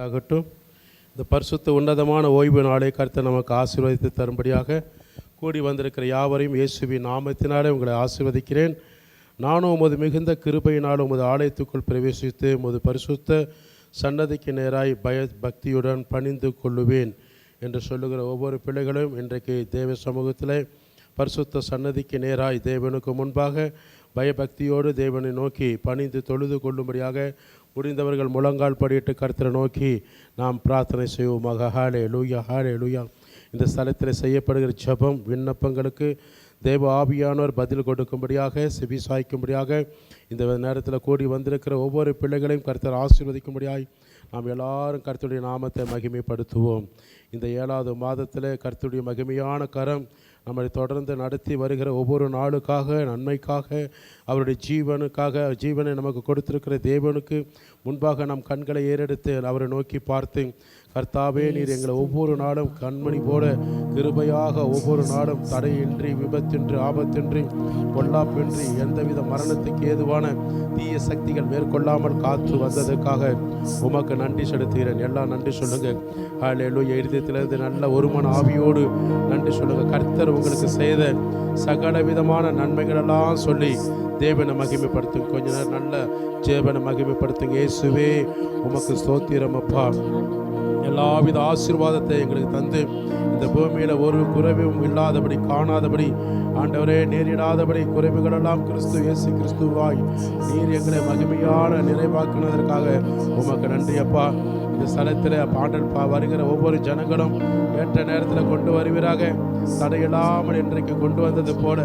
ஆகட்டும். இந்த பரிசுத்த உன்னதமான ஓய்வு நாளை கர்த்தர் நமக்கு ஆசீர்வதித்து தரும்படியாக கூடி வந்திருக்கிற யாவரையும் இயேசுவின் நாமத்தினாலே உங்களை ஆசீர்வதிக்கிறேன். நானும் உமது மிகுந்த கிருபையினால் உமது ஆலயத்துக்குள் பிரவேசித்து உமது பரிசுத்த சன்னதிக்கு நேராய் பக்தியுடன் பணிந்து கொள்ளுவேன் என்று சொல்லுகிற ஒவ்வொரு பிள்ளைகளும் இன்றைக்கு தேவ சமூகத்தில் பரிசுத்த சன்னதிக்கு நேராய் தேவனுக்கு முன்பாக பயபக்தியோடு தேவனை நோக்கி பணிந்து தொழுது கொள்ளும்படியாக முடிந்தவர்கள் முழங்கால் படியிட்டு கர்த்தரை நோக்கி நாம் பிரார்த்தனை செய்வோமாக. ஹாலே லூயா, ஹாலே லூயா. இந்த ஸ்தலத்தில் செய்யப்படுகிற ஜெபம் விண்ணப்பங்களுக்கு தேவ ஆவியானோர் பதில் கொடுக்கும்படியாக செவி சாய்க்கும்படியாக இந்த நேரத்தில் கூடி வந்திருக்கிற ஒவ்வொரு பிள்ளைகளையும் கர்த்தர் ஆசீர்வதிக்கும்படியாய் நாம் எல்லாரும் கர்த்தருடைய நாமத்தை மகிமைப்படுத்துவோம். இந்த 7வது மாதத்தில் கர்த்தருடைய மகிமையான கரம் நம்மை தொடர்ந்து நடத்தி வருகிற ஒவ்வொரு நாளுக்காக நன்மைக்காக அவருடைய ஜீவனை நமக்கு கொடுத்திருக்கிற தேவனுக்கு முன்பாக நம் கண்களை ஏறெடுத்து அவரை நோக்கி பார்த்து, கர்த்தாவே நீர் எங்களை ஒவ்வொரு நாளும் கண்மணி போல கிருபையாக ஒவ்வொரு நாளும் தடையின்றி விபத்தின்றி ஆபத்தின்றி பொல்லாப்பின்றி எந்தவித மரணத்துக்கு ஏதுவான தீய சக்திகள் மேற்கொள்ளாமல் காத்து வந்ததுக்காக உமக்கு நன்றி செலுத்துகிறேன். எல்லாம் நன்றி சொல்லுங்க. ஹல்லேலூயா. இருதயத்திலிருந்து நல்ல ஒருமன ஆவியோடு நன்றி சொல்லுங்க. கர்த்தர் உங்களுக்கு செய்த சகல விதமான நன்மைகளெல்லாம் சொல்லி தேவனை மகிமைப்படுத்துங்க. கொஞ்ச நேரம் நல்ல தேவனை மகிமைப்படுத்துங்க. இயேசுவே உமக்கு ஸ்தோத்திரம் அப்பா. எல்லாவித ஆசீர்வாதத்தை எங்களுக்கு தந்து இந்த பூமியில் ஒரு குறைவும் இல்லாதபடி காணாதபடி ஆண்டவரே நேரிடாதபடி குறைவுகளெல்லாம் இயேசு கிறிஸ்துவாய் நீர் எங்களை மகிமையான நிறைவாக்குனதற்காக உமக்கு நன்றி அப்பா. இந்த ஸ்தலத்தில் பாண்டல் வருகிற ஒவ்வொரு ஜனங்களும் ஏற்ற நேரத்தில் கொண்டு வருவீராக. தடையில்லாமல் இன்றைக்கு கொண்டு வந்தது போல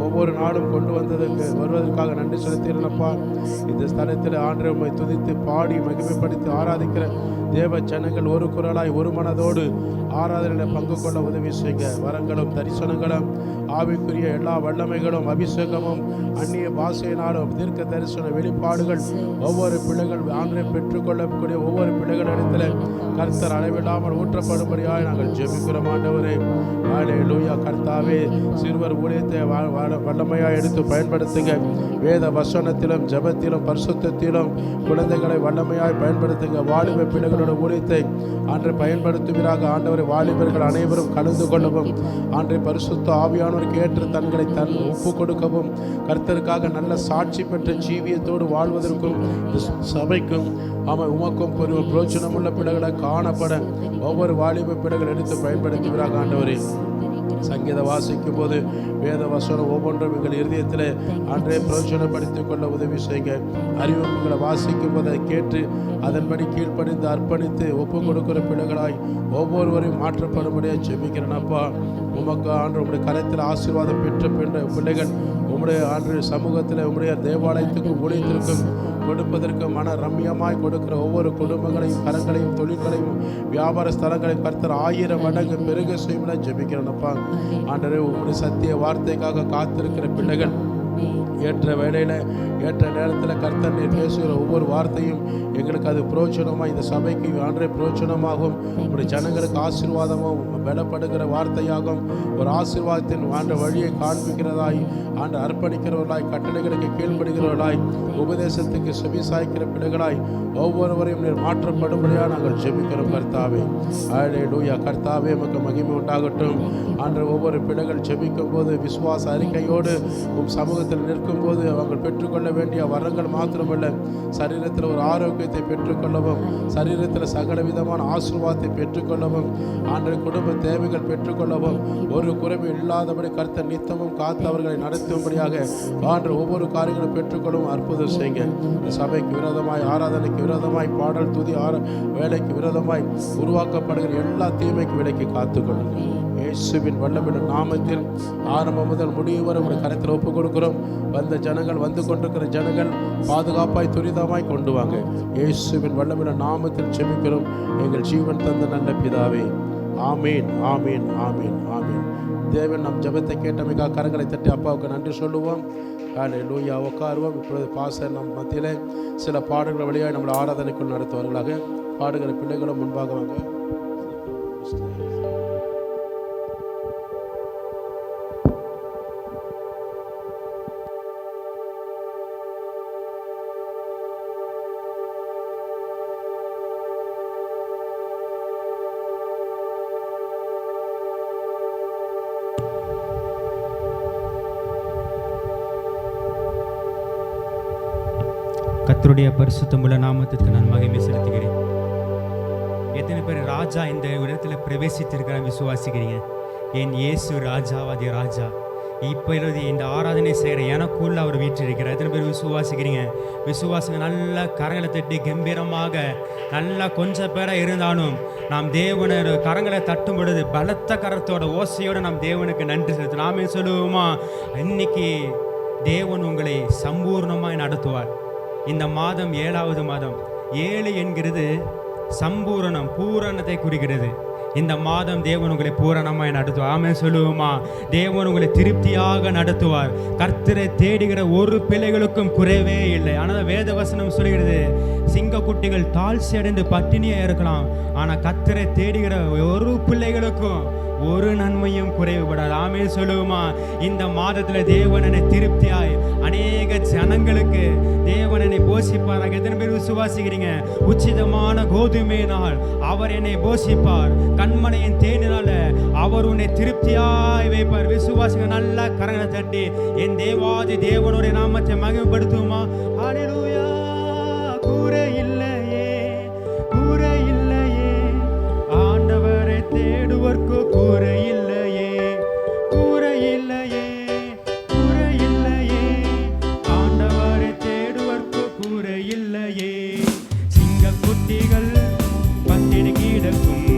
ஒவ்வொரு நாளும் கொண்டு வருவதற்காக நன்றி செலுத்தினப்பா. இந்த ஸ்தலத்தில் ஆண்டவரை துதித்து பாடி மகிமைப்படுத்தி ஆராதிக்கிற தேவ ஜனங்கள் ஒரு குரலாய் ஒரு மனதோடு ஆராதனையில் பங்கு கொள்ள உதவி செய்யுங்க. வரங்களும் தரிசனங்களும் ஆவிக்குரிய எல்லா வல்லமைகளும் அபிஷேகமும் அந்நிய பாஷையினாலும் தீர்க்க தரிசன வெளிப்பாடுகள் ஒவ்வொரு பிள்ளைகள் ஆண்டரை பெற்றுக்கொள்ளக்கூடிய ஒவ்வொரு பிள்ளைகளிடத்தில் கர்த்தர் அளவில்லாமல் ஊற்றப்படும்படியாக நாங்கள் ஜெபிக்கிறோம். ஆண்டவரே ஹல்லேலூயா. கர்த்தாவே சிறுவர் ஊழியத்தை வல்லமையாக எடுத்து பயன்படுத்துங்க. வேத வசனத்திலும் ஜெபத்திலும் பரிசுத்தத்திலும் குழந்தைகளை வல்லமையாய் பயன்படுத்துங்க. வாலிப பிள்ளைகளோட ஊழியத்தை ஆண்டை பயன்படுத்துவீராக. ஆண்டவரை வாலிபர்கள் அனைவரும் கலந்து கொள்ளவும் ஆண்டை பரிசுத்த ஆவியானவருக்கு ஏற்று தங்களை ஒப்பு கொடுக்கவும் கர்த்தருக்காக நல்ல சாட்சி பெற்ற ஜீவியத்தோடு வாழ்வதற்கும் சபைக்கும் உமக்கும் பிரயோஜனமுள்ள பிள்ளைகளை காணப்பட ஒவ்வொரு வாலிப பிள்ளைகள் எடுத்து பயன்படுத்துவீராக. ஆண்டவரே சங்கீத வாசிக்கும் போது வேத வசனம் ஒவ்வொன்றும் எங்கள் இருதயத்தில் அன்றே பிரயோஜனப்படுத்திக் கொள்ள உதவி செய்யுங்க. அறிவிப்புகளை வாசிக்கும் போது அதை கேட்டு அதன்படி கீழ்ப்படிந்து அர்ப்பணித்து ஒப்பு கொடுக்கிற பிள்ளைகளாய் ஒவ்வொருவரையும் மாற்றப்படும்படியாக ஜெபிக்கிறேனப்பா. உமக்கு ஆண்டு உங்களுடைய கரத்தில் ஆசீர்வாதம் பெற்ற பிள்ளைகள் உங்களுடைய ஆண்டு சமூகத்தில் உங்களுடைய தேவாலயத்துக்கும் ஊழியத்திற்கும் கொடுப்பதற்கு மன ரம்யமாய் கொடுக்கிற ஒவ்வொரு குடும்பங்களையும் கரங்களையும் தொழில்களையும் வியாபார ஸ்தலங்களையும் கர்த்தர் 1000 மடங்கு பெருக செய்யும்படி ஜெபிக்கிறேனப்பா. ஆண்டவரே உங்களுடைய சத்திய வார்த்தைக்காக காத்திருக்கிற பிள்ளைகள் ஏற்ற வேளையில் ஏற்ற நேரத்தில் கர்த்தர் பேசுகிற ஒவ்வொரு வார்த்தையும் எங்களுக்கு அது புரோஜனமாக இந்த சபைக்கு ஆண்டே புரோஜனமாகும். ஒரு ஜனங்களுக்கு ஆசீர்வாதமும் பலப்படுகிற வார்த்தையாகும். ஒரு ஆசீர்வாதத்தின் ஆண்ட வழியை காண்பிக்கிறதாய் ஆண்டு அர்ப்பணிக்கிறவர்களாய் கட்டளைகளுக்கு கீழ்ப்படுகிறவர்களாய் உபதேசத்துக்கு செவி சாய்க்கிற பிள்ளைகளாய் ஒவ்வொருவரையும் நீர் மாற்றப்படும்படியாக நாங்கள் ஜெபிக்கிறோம். கர்த்தாவே ஹல்லேலூயா. கர்த்தாவே உமக்கு மகிமை உண்டாகட்டும். ஆண்டு ஒவ்வொரு பிள்ளைகள் ஜெபிக்கும் போது விசுவாச அறிக்கையோடு சமூகத்தில் நிற்கும் போது அவங்க பெற்றுக்கொள்ள வேண்டிய வரங்கள் மாத்திரமல்ல, சரீரத்தில் ஒரு ஆரோக்கியத்தை பெற்றுக்கொள்ளவும் சரீரத்தில் சகல விதமான ஆசீர்வாதத்தை பெற்றுக்கொள்ளவும் ஆண்டு குடும்ப தேவைகள் பெற்றுக்கொள்ளவும் ஒரு குறைவு இல்லாதபடி கர்த்தர் நித்தமும் காத்து அவர்களை நடத்தும்படியாக ஆண்டு ஒவ்வொரு காரியங்களும் பெற்றுக்கொள்ளவும் அற்புதம் செய்யுங்க. சபைக்கு விரோதமாய் ஆராதனைக்கு விரோதமாய் பாடல் துதி வேலைக்கு விரோதமாய் உருவாக்கப்படுகிற எல்லா தீமைக்கு விலைக்கு காத்துக்கொள்ளுங்க. இயேசுவின் வல்லமையுள்ள நாமத்தில் ஆரம்பம் முதல் முடிவு வரை உங்களுடைய கரத்தில் ஒப்புக் கொடுக்கிறோம். வந்த ஜனங்கள் வந்து கொண்டிருக்கிற ஜனங்கள் பாதுகாப்பாய் துரிதமாய் கொண்டு வாங்க. இயேசுவின் வல்லமையுள்ள நாமத்தில் ஜெபிக்கிறோம் எங்கள் ஜீவன் தந்த நல்ல பிதாவே. ஆமீன், ஆமீன், ஆமீன், ஆமீன். தேவன் நம் ஜெபத்தை கேட்டமைக்காக கரங்களை தட்டி அப்பாவுக்கு நன்றி சொல்லுவோம். ஹல்லேலூயா. உட்காருவோம். இப்பொழுது பாஸ்டர் நம் மத்தியிலே சில பாடல்கள் வழியாக நம்மளை ஆராதனைக்குள் நடத்துவார்களாக. பாடுகிற பிள்ளைகளும் முன்பாக வாங்க. கர்த்தருடைய பரிசுத்தமுள்ள நாமத்திற்கு நான் மகிமை செலுத்துகிறேன். எத்தனை பேர் ராஜா இந்த இடத்துல பிரவேசித்திருக்கிற விசுவாசிக்கிறீங்க? என் இயேசு ராஜாவாதி ராஜா இப்பொழுது இந்த ஆராதனை செய்கிற எனக்குள்ள அவர் வீற்றிருக்கிறார். எத்தனை பேர் விசுவாசிக்கிறீங்க? விசுவாசிங்க. நல்ல கரங்களை தட்டி கம்பீரமாக, நல்லா கொஞ்சம் பேராக இருந்தாலும் நாம் தேவனை கரங்களை தட்டும் பொழுது பலத்த கரத்தோட ஓசையோடு நாம் தேவனுக்கு நன்றி செலுத்தணும். நாமே சொல்லுவோமா? இன்னைக்கு தேவன் உங்களை சம்பூர்ணமாய் நடத்துவார். இந்த மாதம் 7வது மாதம். 7 என்கிறது சம்பூரணம், பூரணத்தை குறிக்கிறது. இந்த மாதம் தேவன் உங்களை பூரணமாய் நடத்துவார். ஆமே சொல்லுவோமா? தேவன் உங்களை திருப்தியாக நடத்துவார். கர்த்தரை தேடுகிற ஒரு பிள்ளைகளுக்கும் குறைவே இல்லை. ஆனால் வேத வசனம் சொல்கிறது, சிங்கக்குட்டிகள் தாழ்ச்சி அடைந்து பட்டினியாக இருக்கலாம், ஆனால் கர்த்தரை தேடுகிற ஒரு பிள்ளைகளுக்கும் ஒரு நன்மையும் குறைவுபடாது. ஆமே சொல்லுவோமா? இந்த மாதத்தில் தேவனனை திருப்தியாய் அநேக ஜனங்களுக்கு தேவனனை போஷிப்பார். எத்தனை பேர் விசுவாசிக்கிறீங்க? உச்சிதமான கோதுமையினால் அவர் என்னை போஷிப்பார், கண்மனையின் தேனினால அவர் உன்னை திருப்தியாய் வைப்பார். விசுவாசிங்க. நல்லா கரங்களை தட்டி என் தேவாதி தேவனுடைய நாமத்தை மகிமைப்படுத்துவோமா? ஹல்லேலூயா. கூரை இல்லையே, கூரை இல்லையே, ஆண்டவரை தேடுவர்க்கு கூரை இல்லையே, கூரை இல்லையே, கூரை இல்லையே, ஆண்டவரை தேடுவர்க்கு கூரை இல்லையே. சிங்கக்குட்டிகள் பட்டினி கிடக்கும்,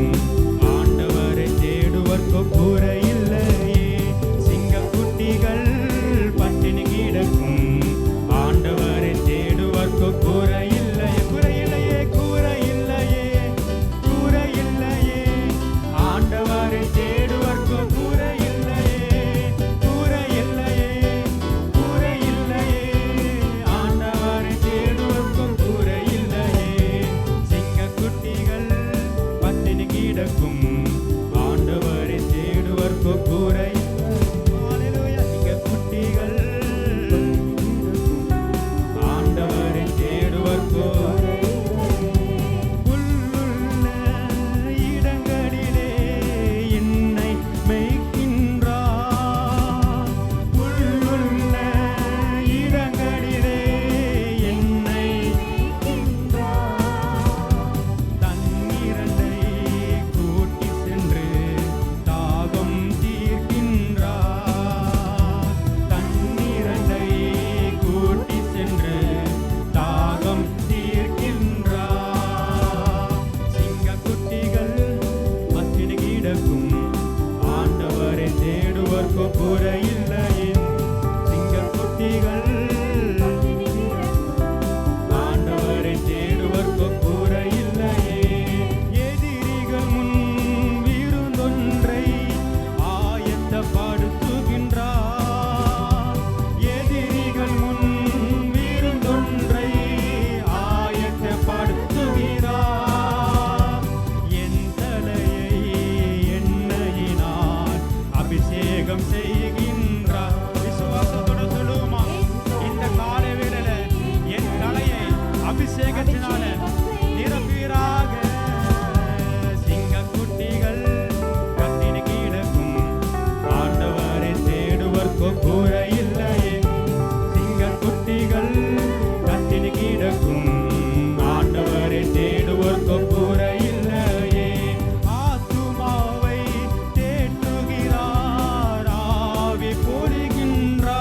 ஆண்டவரை தேடுவர்க்கு கூரை இல்லையே. சிங்கக்குட்டிகள் பட்டினி கிடக்கும், ஆண்டவரை தேடுவர்க்கு கூரை இல்லையே, கூரை இல்லையே, கூரை இல்லையே, கூரை இல்லையே, ஆண்டவரை தேடுவர்க்கு கூரை இல்லையே, கூரை இல்லையே, கூரை இல்லையே, ஆண்டவரை தேடுவர்க்கு கூரை இல்லையே. சிங்கக்குட்டிகள் பட்டினி கிடக்கும், ஆண்டவரை தேடுவர்க்கு கூரை. ஹல்லேலூயா. சிங்கக்குட்டிகள் ஆண்டவரை தேடுவர்க்கு புல்லுள்ள இடங்களிலே என்னை மேய்க்கின்றார், புல்லுள்ள இடங்களிலே என்னை தண்ணீரண்டை கூட்டி சென்று தாகம் தீர்க்கின்றார், தண்ணீரண்டை கூட்டி சென்று தாகம் தீர்க்கின்றார். சிங்கக்குட்டிகள் பட்டினி கிடக்கும், ஆண்டவரை தேடுவர்க்கு குறை இல்லையே. சிங்கக்குட்டிகள் ஆண்டவரை தேடுவர்க்கு குறை இல்லையே. எதிரிகள் முன் விருந்தொன்றை ஆயத்தப்படுத்துகின்றார், எதிரிகள் முன் விருந்தொன்றை ஆயத்தப்படுத்துகிறார். என் தலையை எண்ணெயினால் அபிஷேகம் செய்கின்றார். விசுவாசத்தோடு சொல்லுவோமா? இந்த கால வேளையில என் தலையை அபிஷேகத்தினால நிரப்புகிறாக. சிங்கக்குட்டிகள் பட்டினி கிடக்கும், ஆண்டவரை தேடுவர்க்கு கூரை இல்லையே. சிங்கக்குட்டிகள் பட்டினி கிடக்கும், ஆண்டவரை தேடுவர்க்கு கூரை இல்லையே. ஆத்துமாவை தேற்றுகிறார், ஆவி பொழிகின்றார்,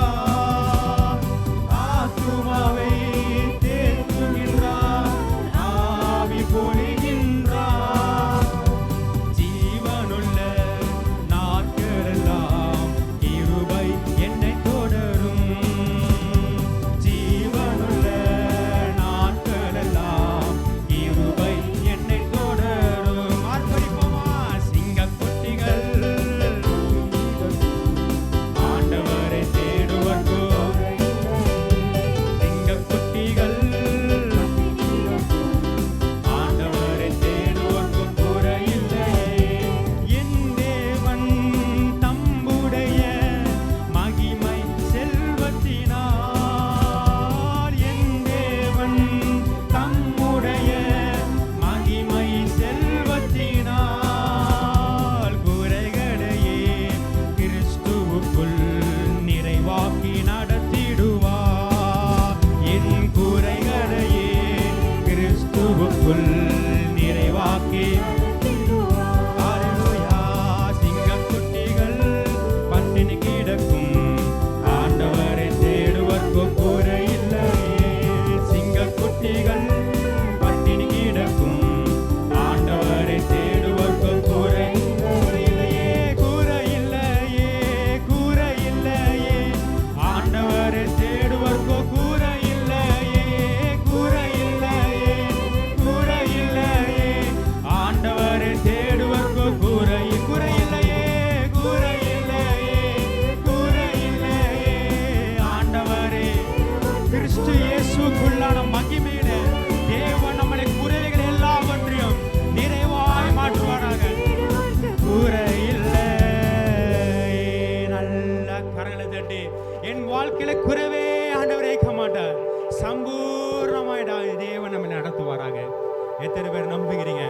ஆத்துமாவை தேற்றுகின்றார், ஆவி பொழிகின்றார். ஜீவனுள்ள நாட்களெல்லாம் கிருபை என்னை எத்தனை பேர் நம்புகிறீங்க?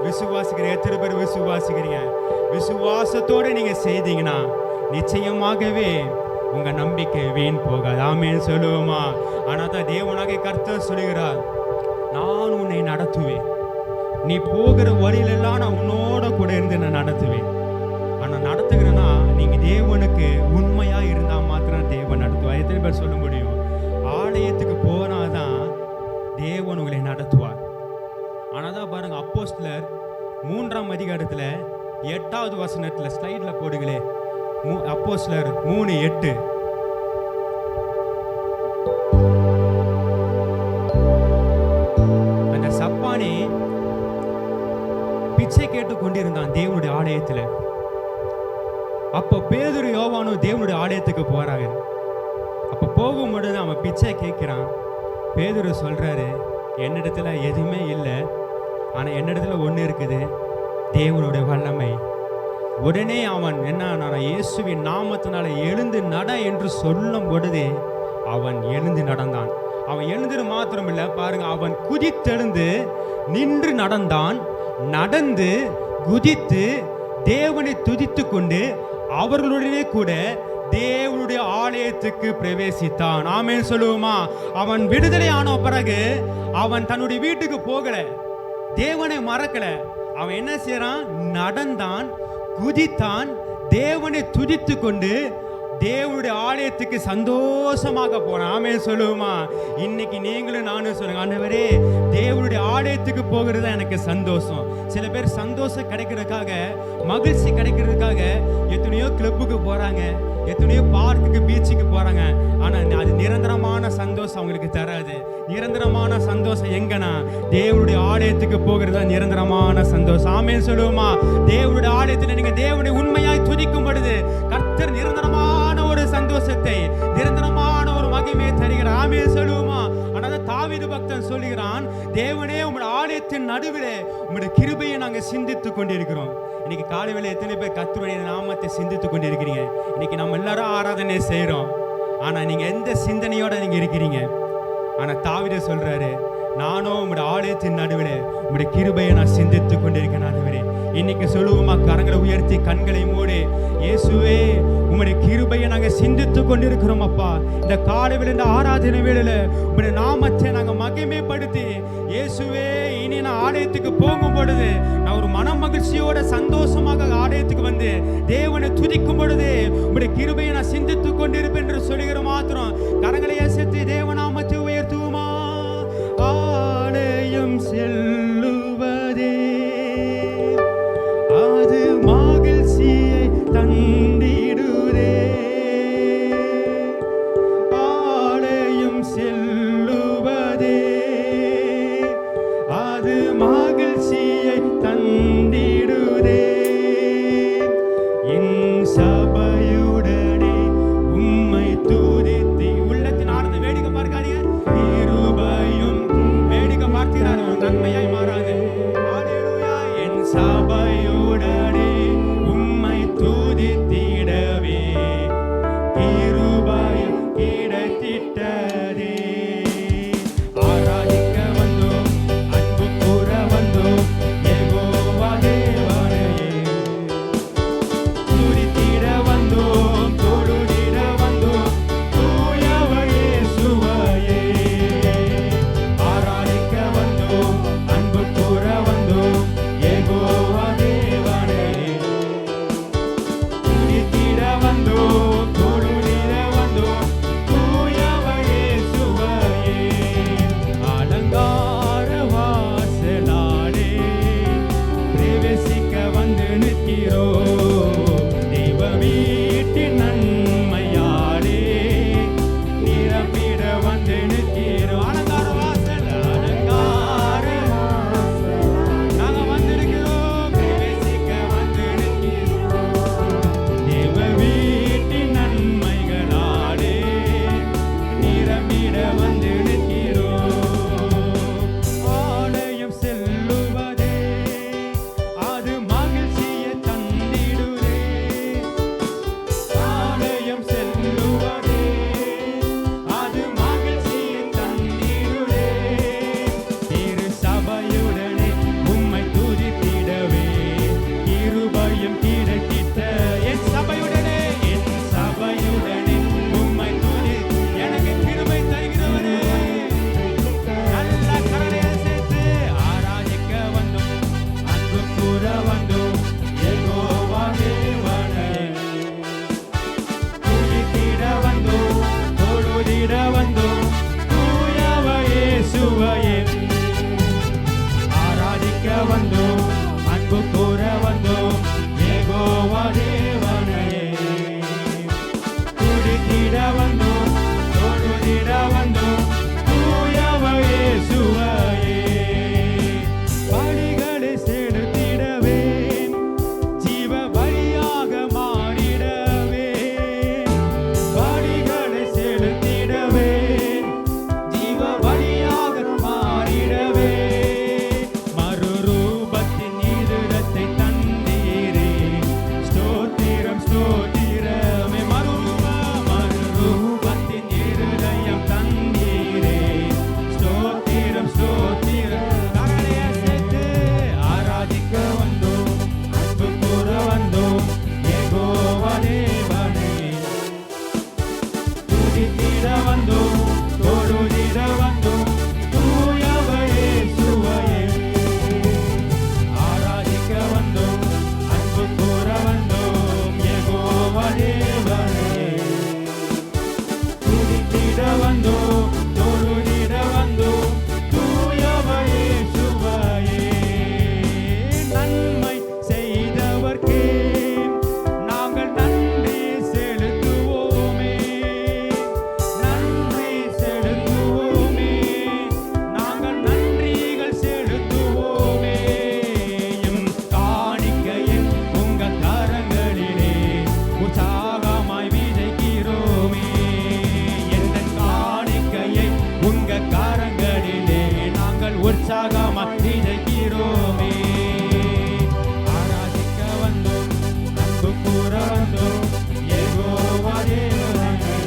விசுவாசிக்கிறீங்க? எத்தனை பேர் விசுவாசிக்கிறீங்க? விசுவாசத்தோடு நீங்க செய்தீங்கன்னா நிச்சயமாகவே உங்க நம்பிக்கை வீண் போகாது. ஆமென் சொல்லுவோமா? ஆனால் தான் தேவனாகிய கர்த்தர் சொல்லுகிறார், நான் உன்னை நடத்துவேன், நீ போகிற வழியிலெல்லாம் நான் உன்னோட கூட இருந்து நான் நடத்துவேன். ஆனால் நடத்துகிறேன்னா நீங்க தேவனுக்கு உண்மையா இருந்தா மாத்திரம் தேவன் நடத்துவார். எத்தனை பேர் சொல்ல முடியும்? ஆலயத்துக்கு போனாதான் தேவன் உங்களை நடத்துவார். ஆனால் தான் பாருங்க, அப்போஸ்தலர் 3ஆம் அதிகாரத்தில் 8வது வசனத்தில் ஸ்லைடில் போடுங்களே. அப்போஸ்தலர் 3:8. அந்த சப்பானி பிச்சை கேட்டு கொண்டிருந்தான் தேவனுடைய ஆலயத்தில். அப்போ பேதுரு யோவானும் தேவனுடைய ஆலயத்துக்கு போறாங்க. அப்போ போகும்பொழுது அவன் பிச்சை கேட்கிறான். பேதுரு சொல்றாரு, என்னிடத்துல எதுவுமே இல்லை, ஆனால் என்னிடத்துல ஒன்று இருக்குது, தேவனுடைய வல்லமை. உடனே அவன் என்ன, இயேசுவின் நாமத்தினால எழுந்து நட என்று சொல்லும் பொழுது அவன் எழுந்து நடந்தான். அவன் எழுந்து மாத்திரம் இல்லை பாருங்க, அவன் குதித்தெழுந்து நின்று நடந்தான். நடந்து குதித்து தேவனை துதித்து கொண்டு அவர்களுடனே கூட தேவனுடைய ஆலயத்துக்கு பிரவேசித்தான். ஆமென் சொல்லுவோமா? அவன் விடுதலை ஆன பிறகு அவன் தன்னுடைய வீட்டுக்கு போகல, தேவனை மறக்கல. அவன் என்ன செய்யறான்? நடந்தான், குதித்தான், தேவனை துதித்து கொண்டு தேவனுடைய ஆலயத்துக்கு சந்தோஷமாக போனான். ஆமென் சொல்லுவோமா? இன்னைக்கு நீங்களும் நானும் சொல்லுங்க, ஆண்டவரே தேவனுடைய ஆலயத்துக்கு போகிறது எனக்கு சந்தோஷம். சில பேர் சந்தோஷம் கிடைக்கிறதுக்காக, மகிழ்ச்சி கிடைக்கிறதுக்காக எத்தனையோ கிளப்புக்கு போறாங்க, எத்தனையோ பார்க்குக்கு, பீச்சுக்கு போறாங்க. ஆனா அது நிரந்தரமான சந்தோஷம் அவங்களுக்கு தராது. நிரந்தரமான சந்தோஷம் எங்கன்னா தேவனுடைய ஆலயத்துக்கு போகிறது நிரந்தரமான சந்தோஷம். ஆமென் சொல்லுவோமா? தேவனுடைய ஆலயத்தில் நீங்க தேவனை உண்மையாய் துதிக்கும் பொழுது கர்த்தர் நிரந்தரமான ஒரு சந்தோஷத்தை, நிரந்தரமான ஒரு மகிமையை தருகிறார். ஆமென் சொல்லுவோமா? ஆனால் தாவீது பக்தன் சொல்லுகிறான், தேவனே உம்முடைய ஆலயத்தின் நடுவிலே உம்முடைய கிருபையை நாங்கள் சிந்தித்துக் கொண்டிருக்கிறோம். இன்னைக்கு காலை வேளை எத்தனை பேர் கர்த்தருடைய நாமத்தை சிந்தித்துக் கொண்டிருக்கிறீங்க? இன்னைக்கு நம்ம எல்லாரும் ஆராதனை செய்யறோம், ஆனா நீங்க எந்த சிந்தனையோட நீங்க இருக்கிறீங்க? ஆனா தாவீது சொல்றாரு, நானும் உம்முடைய ஆலயத்தின் நடுவிலே உம்முடைய கிருபையை நான் சிந்தித்துக் கொண்டிருக்கேன். ஆண்டவரே இன்னைக்கு சொல்லுவோமா? கரங்களை உயர்த்தி கண்களை மூடி, இயேசுவே உம்முடைய கிருபையை நாங்கள் சிந்தித்துக் கொண்டிருக்கிறோம் அப்பா. இந்த காலை வேளை, இந்த ஆராதனை வேளையில உம்முடைய நாமத்தை நாங்கள் மகிமைப்படுத்தி, இயேசுவே இனி நான் ஆலயத்துக்கு போகும் பொழுது நான் ஒரு மன மகிழ்ச்சியோட சந்தோஷமாக ஆலயத்துக்கு வந்து தேவனை துதிக்கும் பொழுது உம்முடைய கிருபையை நான் சிந்தித்துக் கொண்டிருப்பேன் என்று சொல்லுகிற மாத்திரம் கரங்களை அசைத்து தேவநாமத்தை உயர்த்துவோமா? ஆலயம் செல்லுவதே அது மகிழ்ச்சியை தந்திடுதே. ஆலயம் செல்லுவதே அது மகிழ்ச்சியை தந்திடுதே. என் சபையுடனே உம்மை துதித்து உள்ளத்தின் கூற வந்தோம் யெகோவா தேவனே.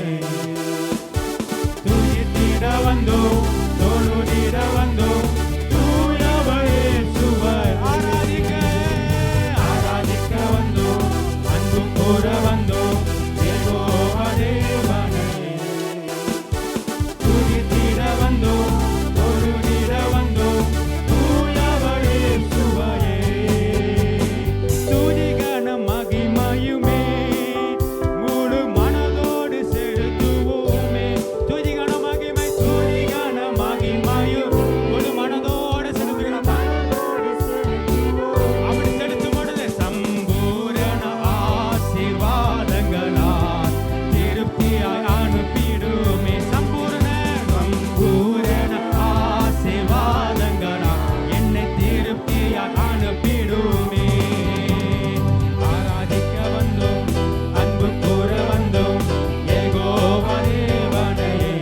துதித்திட வந்தோம் தொழுதிட வந்தோம் தூயவர் இயேசுவை ஆராதிக்க வந்தோம் அன்பு கூற வந்தோம் யெகோவா தேவனே. துதித்திட வந்தோம் தொழுதிட வந்தோம் தூயவர் இயேசுவையே. துதி கன மகிமையுமே முழு மனதோடு செலுத்துவோமே. துதி கன மகிமையும் முழு மனதோடு செலுத்துகிறோம். அப்படி செலுத்தும் பொழுது சம்பூரண ஆசீர்வாதங்களால் திருப்தியாய் அனுப்பிடுமே. சம்பூரண ஆசீர்வாதங்களால் என்னை திருப்தியாய் அனுப்பிடுமே. ஆராதிக்க வந்தோம் அன்பு கூற வந்தோம் யெகோவா தேவனையே.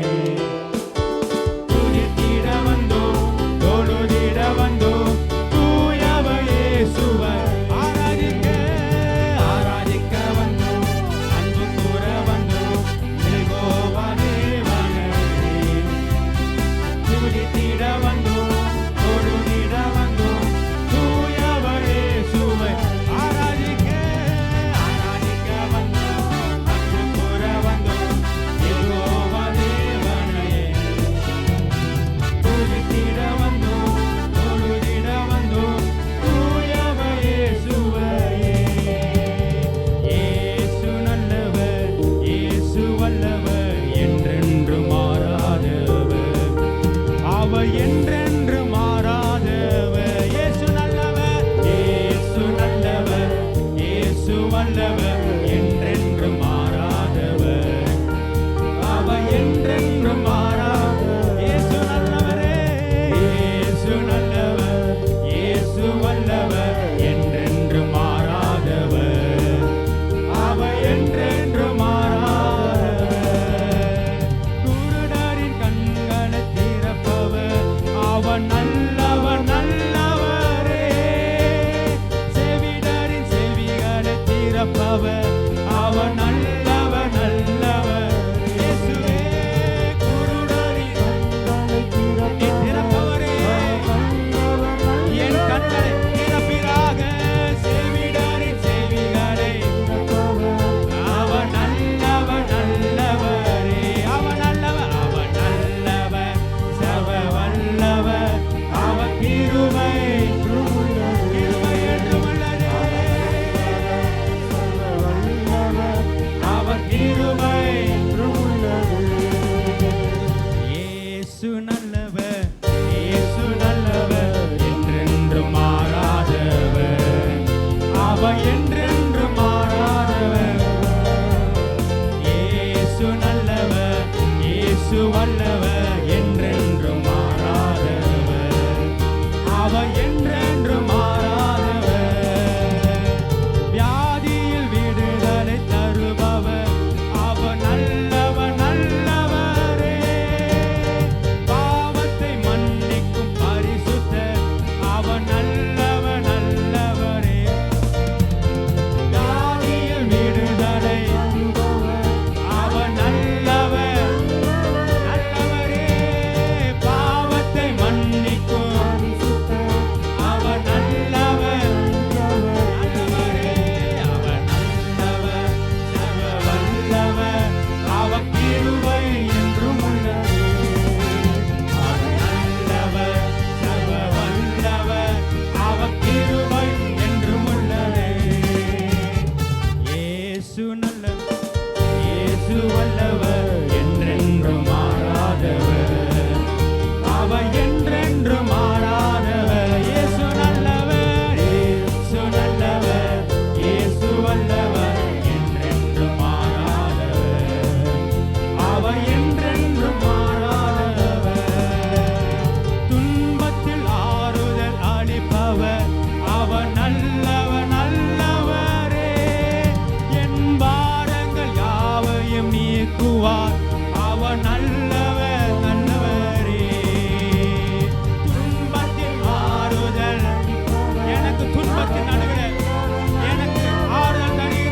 துதித்திட வந்தோம் தொழுதிட வந்தோம் தூயவர் இயேசுவை ஆராதிக்க வந்தோம் அன்பு கூற வந்தோம் யெகோவா தேவனையே. துதித்திட வந்தோம் தொழுதிட வந்தோம் தூயவர் இயேசுவை ஆராதிக்க வந்தோம் அன்பு கூற வந்தோம் யெகோவா தேவனையே. துதித்திட வந்தோம் தொழுதிட வந்தோம் தூயவர் இயேசுவையே. இயேசு நல்லவர் இயேசு வல்லவர் என்றென்று மாறாதவர் அவர் என்றென்று மாறாதவர். இயேசு நல்லவர் இயேசு வல்லவர் என்றென்று மாறாதவர் அவர் என்றென்று மாறாதவர். இயேசு நல்லவரே இயேசு நல்லவர் இயேசு வல்லவர் என்றென்று மாறாதவர் அவர் என்றென்று மாறாதவர். குருடரின் கண்களை திறப்பவர் அவர் நல்லவர் நல்லவரே. செவிடரின் செவிகளை திறப்பவர் அவர் நல்லவர் நல்லவர். இயேசுவே குருடரின் நீ திறப்பவரே என் கண்களை திறப்பீராக. செவிடரின் செவிகளை அவர் நல்லவர் நல்லவரே. அவர் நல்லவர் சர்வ வல்லவர் அவர் கிருபை என்றும் உள்ளதே. அவர் கிருபை இயேசு நல்லவர் என்றென்றும் மாறாதவர் அவர் என்றென்றும் மாறாதவர். இயேசு நல்லவர் இயேசு வல்லவர் என்றென்றும் மாறாதவர் அவர் என்றென்றும் மாறாதவர். வியாதியில் விடுதலை தருபவர் அவர் நல்லவர் நல்லவரே. பாவத்தை மன்னிக்கும் பரிசுத்தர் அவர் நல்லவர் நல்லவரே. வியாதியில் விடுதலை அவர் நல்லவர் நல்லவரே. பாவத்தை மன்னிக்கும் அவர் நல்லவர் நல்லவரே. அவர் நல்லவர் சர்வ வல்லவர் அவர் கிருபை என்றும் உள்ளது. அவர் நல்லவர் சர்வ வல்லவர் அவர் கிருபை என்றும் உள்ளது. இயேசு நல்லவர் இயேசு வல்லவர் என்றென்றும் மாறாதவர் அவர் என்றென்றும் மாறாதவர். இயேசு நல்லவர் இயேசு வல்லவர் என்றென்றும் மாறாதவர் அவர் என்றென்றும் மாறாதவர். துன்பத்தில் ஆறுதல் அளிப்பவர் அவர் நல்லவர் நல்லவரே. என் பாரங்கள் யாவையும் நீக்குவார் அவர் நல்லவர் நல்லவரே. துன்பத்தில் ஆறுதல் எனக்கு துன்பத்தின் நடுவில் எனக்கு ஆறுதல் தருகிற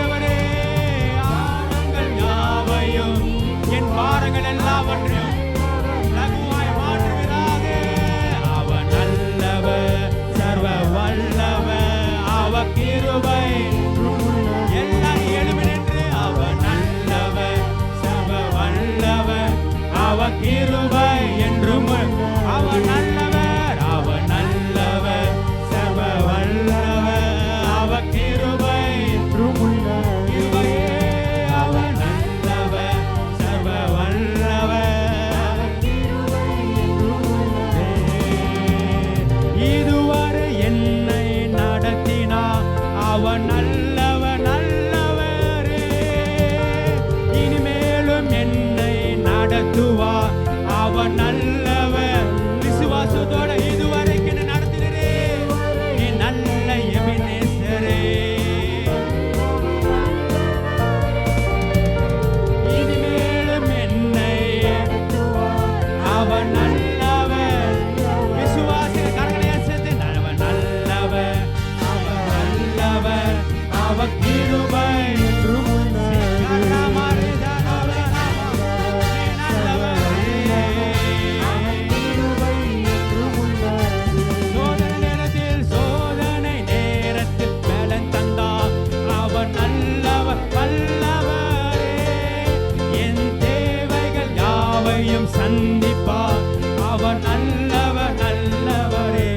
யாவையும் சந்திப்பார். அவர் நல்லவர் நல்லவரே.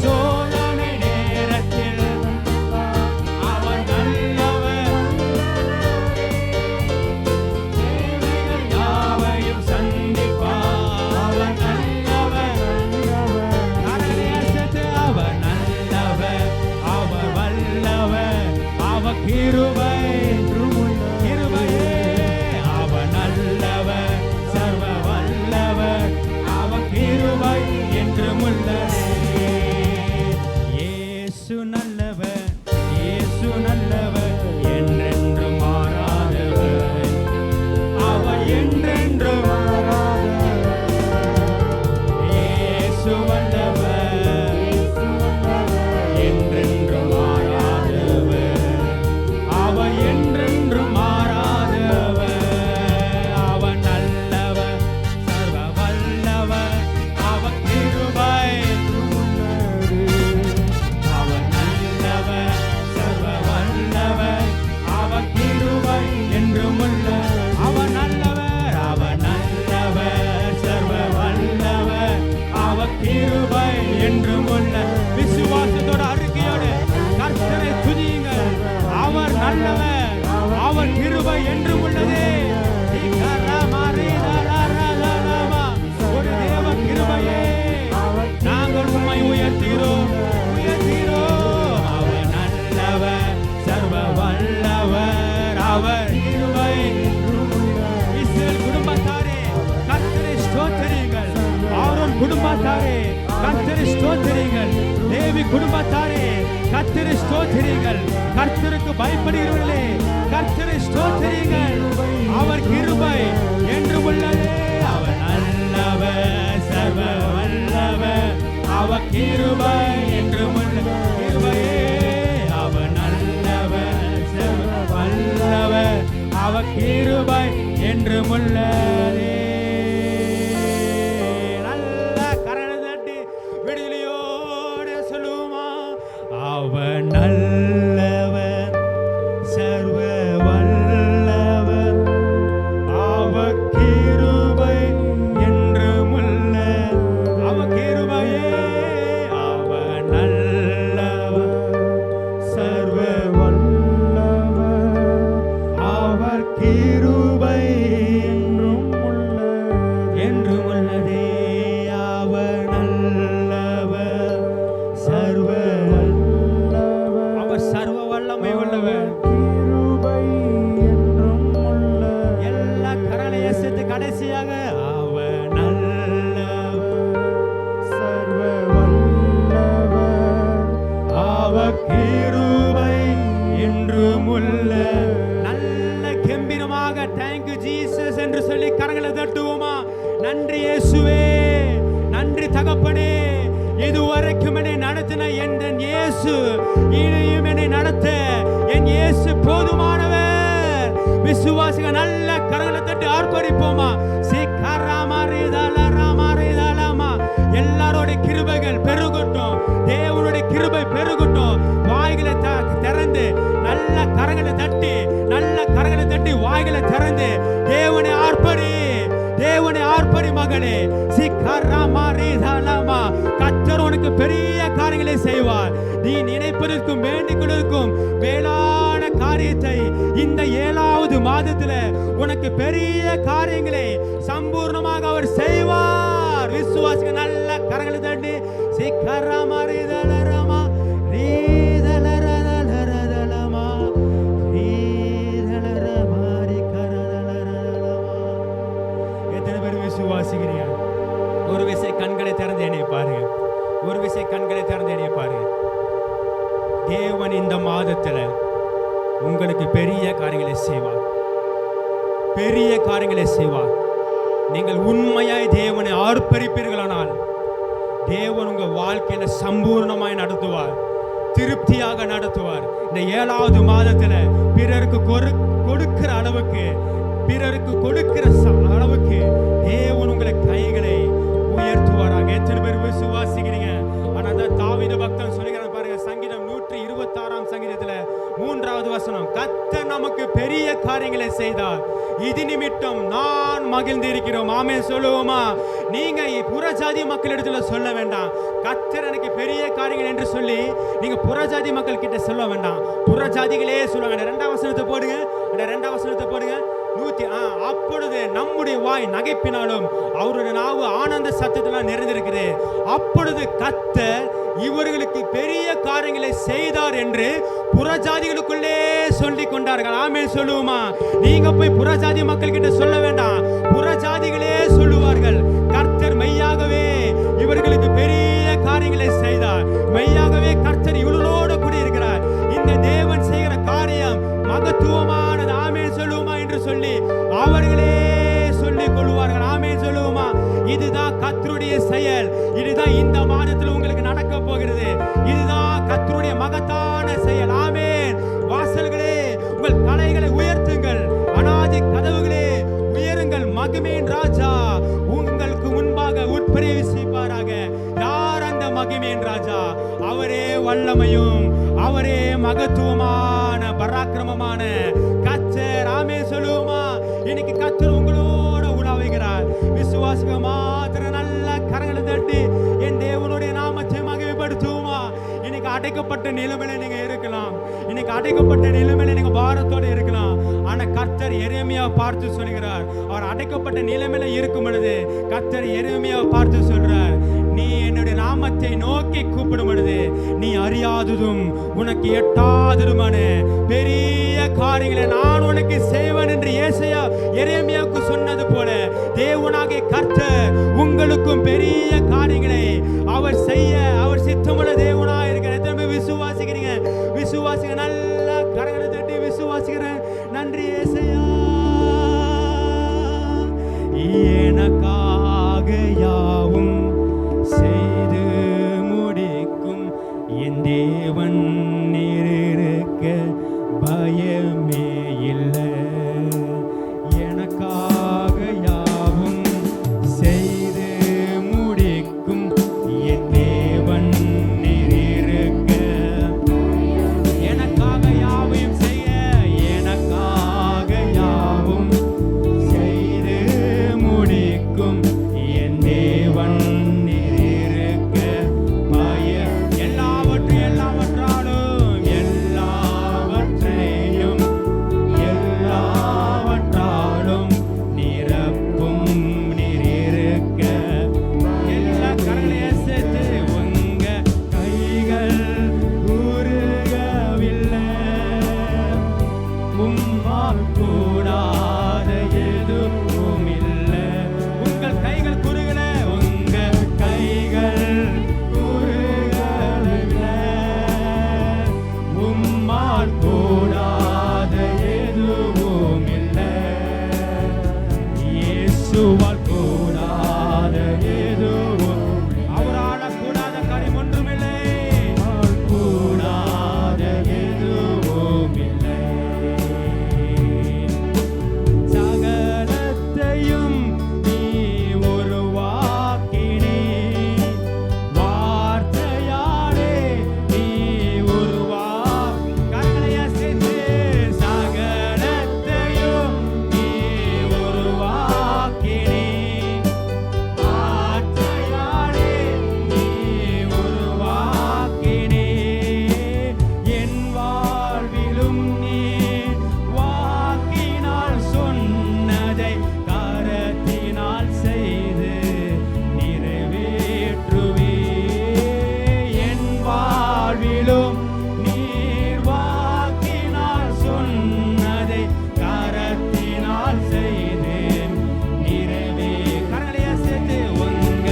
சோதனை நேரத்தில் அவர் நல்லவர். தேவைகள் யாவையும் சந்திப்பார். அவர் நல்லவர். கரதேசத்து அவர் நல்லவர். அவர் வல்லவர். அவர் கிருபை கிருபையே. அவர் நல்லவர் சர்வ வல்லவர். அவர் கிருபை என்றும் உள்ளதே. இயேசு நல்லவர். இயேசு நல்லவர். என்றென்றும் மாறாதவர். அவர் என்றென்றும் மாறாதவர். இயேசு வல்லவர். என்றென்றும் மாறாதவர். அவர் என்றென்றும் மாறாதவர். அவர் நல்லவர் சர்வ வல்லவர். அவர் கிருபை. அவர் நல்லவர் சர்வ வல்லவர். அவர் கிருபை என்றும் உள்ள. அவர் நல்லவர். அவர் நல்லவர் சர்வ வல்லவர். அவர் கிருபை என்றும் உள்ள. விசுவாசத்தோட அறிக்கையோடு கர்த்தரை துதியுங்கள். அவர் நல்லவர். அவர் கிருபை என்றும் உள்ளதே. ஒரு தேவ கிருபையே நாங்கள் உம்மை உயர்த்தீரோம் உயர்த்தீரோம். அவர் நல்லவர் சர்வ வல்லவர். அவர் கிருபை. இஸ்ரவேல் குடும்பத்தாரே கர்த்தரை ஸ்தோத்திரியுங்கள். ஆரோன் குடும்பத்தாரே கர்த்தரை ஸ்தோத்திரியுங்கள். லேவி குடும்பத்தாரே கர்த்தரை ஸ்தோத்திரியுங்கள். கர்த்தருக்கு பயப்படுகிறவர்களே கர்த்தரை ஸ்தோத்திரியுங்கள். அவர் கிருபை என்று உள்ளதே. அவர் நல்லவர் சர்வ வல்லவர். அவர் கிருபை என்று உள்ள கிருபையே. அவர் நல்லவர் சர்வ வல்லவர். அவர் கிருபை என்று உள்ளதே. நல்ல கரங்களை தட்டி விடுதலையோடு சொல்லுமா. அவர் நல்லவர் சர்வ வல்லவர். அவர் கிருபை என்றும் உள்ள. அவர் கிருபையே. அவர் நல்லவர் சர்வ வல்லவர். அவர் கிருபை என்றும் உள்ள என்றும் உள்ளதே. அவர் நல்லவர் சர்வ வல்லவர். அவர் சர்வ வல்லமை உள்ளவர். கிருபை என்றும் உள்ள. எல்லா கரங்களை சேர்த்து கடைசியாக அவர் நல்லவர் சர்வ வல்லவர். அவர் கிருபை என்றும் உள்ள. நல்ல கம்பீரமாக தேங்க் யூ ஜீசஸ் என்று சொல்லி கரங்களை தட்டுவோமா. நன்றி இயேசுவே. நன்றி தகப்பனே. இதுவரைக்கும் என்னை நடத்தின என் இயேசு இனியும் என்னை நடத்த என் இயேசு போதுமானவர். விசுவாசிகள் நல்ல கரங்களை தட்டி ஆர்ப்பரிப்போமா. எல்லாரோட கிருபைகள் பெருகட்டும். தேவனுடைய கிருபை பெருகட்டும். வாய்களை திறந்து நல்ல கரங்களை தட்டி நல்ல கரங்களை தட்டி வாய்களை திறந்து தேவனை ஆர்ப்பரி. தேவனை ஆர்ப்பரி மகளே. கர்த்தர் உனக்கு பெரிய காரியங்களை செய்வார். நீ நினைப்பதற்கும் வேண்டிக்கொள்வதற்கும் மேலான காரியத்தை இந்த 7வது மாதத்துல உனக்கு பெரிய காரியங்களை சம்பூர்ணமாக அவர் செய்வார். விசுவாசிகள் நல்ல கரங்களை தட்டி எத்தனை பேர் விசுவாசிக்கிறீங்க? ஒரு விசை கண்களை திறந்து என்னை பாருங்க. ஒரு விசை கண்களை திறந்து என்னை பாருங்க. தேவன் இந்த மாதத்துல உங்களுக்கு பெரிய காரியங்களை செய்வார். பெரிய காரியங்களை செய்வார். நீங்கள் உண்மையாய் தேவனை ஆர்ப்பரிப்பீர்களானால் தேவன் உங்க வாழ்க்கையில சம்பூர்ணமாய் நடத்துவார். திருப்தியாக நடத்துவார். இந்த 7வது மாதத்துல பிறருக்கு கொடுக்கிற அளவுக்கு தேவன் உங்களை கைகளை உயர்த்துவாராக. எத்தனை பேர் விசுவாசிக்கிறீங்க? ஆனா தாவீது பக்தன் சொல்லுகிறான் பாருங்க. சங்கீதம் 126 சங்கீதத்துல 3 3வது வசனம், கர்த்தர் நமக்கு பெரிய காரியங்களை செய்தார், இது நிமித்தம் நான் மகிழ்ந்திருக்கிறோம். ஆமென் சொல்லுவோமா? நீங்க புறஜாதி மக்களிடத்துல சொல்ல வேண்டாம், கர்த்தர் எனக்கு பெரிய காரியங்கள் என்று சொல்லி நீங்க புறஜாதி மக்கள் கிட்ட சொல்ல வேண்டாம். புறஜாதிகளே சொல்லுவாங்க. 2வது வசனத்தை போடுங்க, 2வது வசனத்தை போடுங்க. அப்பொழுது நம்முடைய வாய் நகைப்பினாலும் அவருடைய நாவு ஆனந்த சத்தத்தினால் நிறைந்திருக்கிறது. அப்பொழுது கர்த்தர் இவர்களுக்கு பெரிய காரியங்களை செய்தார் என்று புறஜாதிகளுக்குள்ளே சொல்லிக் கொண்டார்கள். ஆமென் சொல்லுவோமா? நீங்க போய் புறஜாதி மக்கள் கிட்ட சொல்ல வேண்டாம், புறஜாதிகளே சொல்லுவார்கள், கர்த்தர் மெய்யாகவே இவர்களுக்கு பெரிய காரியங்களை செய்தார், மெய்யாகவே கர்த்தர் இவர்களோடு கூட இருக்கிறார், இந்த தேவன் செய்கிற காரியம் மகத்துவமானது. ஆமென் சொல்லுவோமா என்று சொல்லி அவர்களே சொல்லிக் கொள்வார்கள். ஆமென் சொல்லுவோமா? இதுதான் கர்த்தருடைய செயல். இதுதான் இந்த மாதத்தில் உங்களுக்கு நடக்க போகிறது. இதுதான் கர்த்தருடைய மகத்தான செயல். ஆமென். வாசல்களே உங்கள் தலைகளை உயர்த்துங்கள், அநாதி கதவுகளே உயருங்கள், மகிமையின் ராஜா உங்களுக்கு முன்பாக உட்பிரவேசிப்பாராக. யார் அந்த மகிமையின் ராஜா? அவரே வல்லமையும் அவரே மகத்துவமான பராக்கிரமமான கர்த்தர். ஆமென் சொல்லுவோமா? இன்னைக்கு கர்த்தர் உங்களோட உலாவுகிறார். விசுவாசிக மாத்திர நல்ல கரங்களை தட்டி என் தேவனுடைய நாமத்தை மகிமைப்படுத்துவோமா? இன்னைக்கு அடைக்கப்பட்ட நிலைமையில நீங்க இருக்கலாம், இன்னைக்கு அடைக்கப்பட்ட நிலைமையில நீங்க பாரத்தோட இருக்கலாம். ஆனா கர்த்தர் எரேமியாவை பார்த்து சொல்கிறார், அவர் அடைக்கப்பட்ட நிலைமையில இருக்கும் பொழுது கர்த்தர் எரேமியாவை பார்த்து சொல்றார், நீ என்னுடைய நாமத்தை நோக்கி கூப்பிடும் பொழுது நீ அறியாததும் உனக்கு எட்டாததுமான பெரிய காரியங்களை நான் உனக்கு செய்வேன் என்று ஏசாயா எரேமியாவுக்கு சொன்னது போல தேவனாகிய கர்த்தர் உங்களுக்கும் பெரிய காரியங்களை அவர் செய்ய அவர் சித்தமுள்ள தேவனாக இருக்கிறார். எத்தனை பேர் விசுவாசிக்கிறீங்க? விசுவாசிங்க. நல்ல கரங்களை தட்டி விசுவாசிக்கிறேன். நன்றி ஏசாயா. எனக்காக யாவும் செய்து முடிக்கும் என் தேவன் இருக்க பயமே இல்லை. எனக்காக யாவும் செய்து முடிக்கும் என் தேவன் இருக்க, எனக்காக யாவையும் செய்ய, எனக்காக யாவும் செய்து முடிக்கும் என் தேவன் இருக்க பயம். எல்லாவற்றாலும் எல்லாவற்றாலும் நிரப்பும் நீரிருக்க. எல்லா கரங்களையும் சேர்த்து உங்க கைகள் உருகவில்லை, உம்மால் கூடாத எதுவும் இல்லை. உங்கள் கைகள் குறுகல, உங்க கைகள் குறுகவில்லை, உம்மால் கூடாத எதுவும் இல்லை. இயேசுவால் கூடாத எதுவும், அவரால் கூடாத காரியம் ஒன்றுமில்லை, கூடாத எதுவும் இல்லை. சகலத்தையும் நீ உருவாக்கினீ, வார்த்தையாலே நீ கட்டளையை சேர்த்து சகலத்தையும் நீ உருவாக்கினீ, வார்த்தையாலே நீ உருவாக்கினீ. என் வாழ்விலும் நீ வாக்கினால் சொன்னதை கரத்தினால் செய்து நிறைவேற்றுவே. என் வாழ்விலும் நீர் வாக்கினால் சொன்னதை கரத்தினால் செய்து நிறைவே. கரங்களையா சேர்த்து உங்க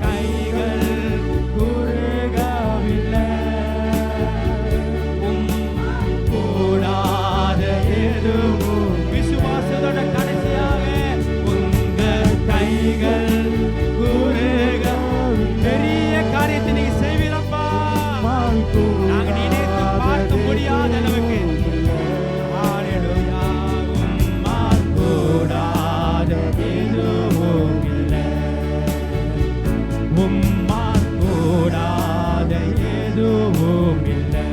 கைகள் குறுகவில்லை, கூடாத எதுவும். விசுவாசத்தோட கடைசியாக உங்க கைகள் குறுக பெரிய காரியத்தை நீங்க செய்வீரப்பா, நாங்க நினைத்து பார்க்க முடியாத அளவுக்கு. ஹalleluya. உம்மால் கூடாத எதுவும் இல்லை, உம்மால் கூடாத எதுவும் இல்லை.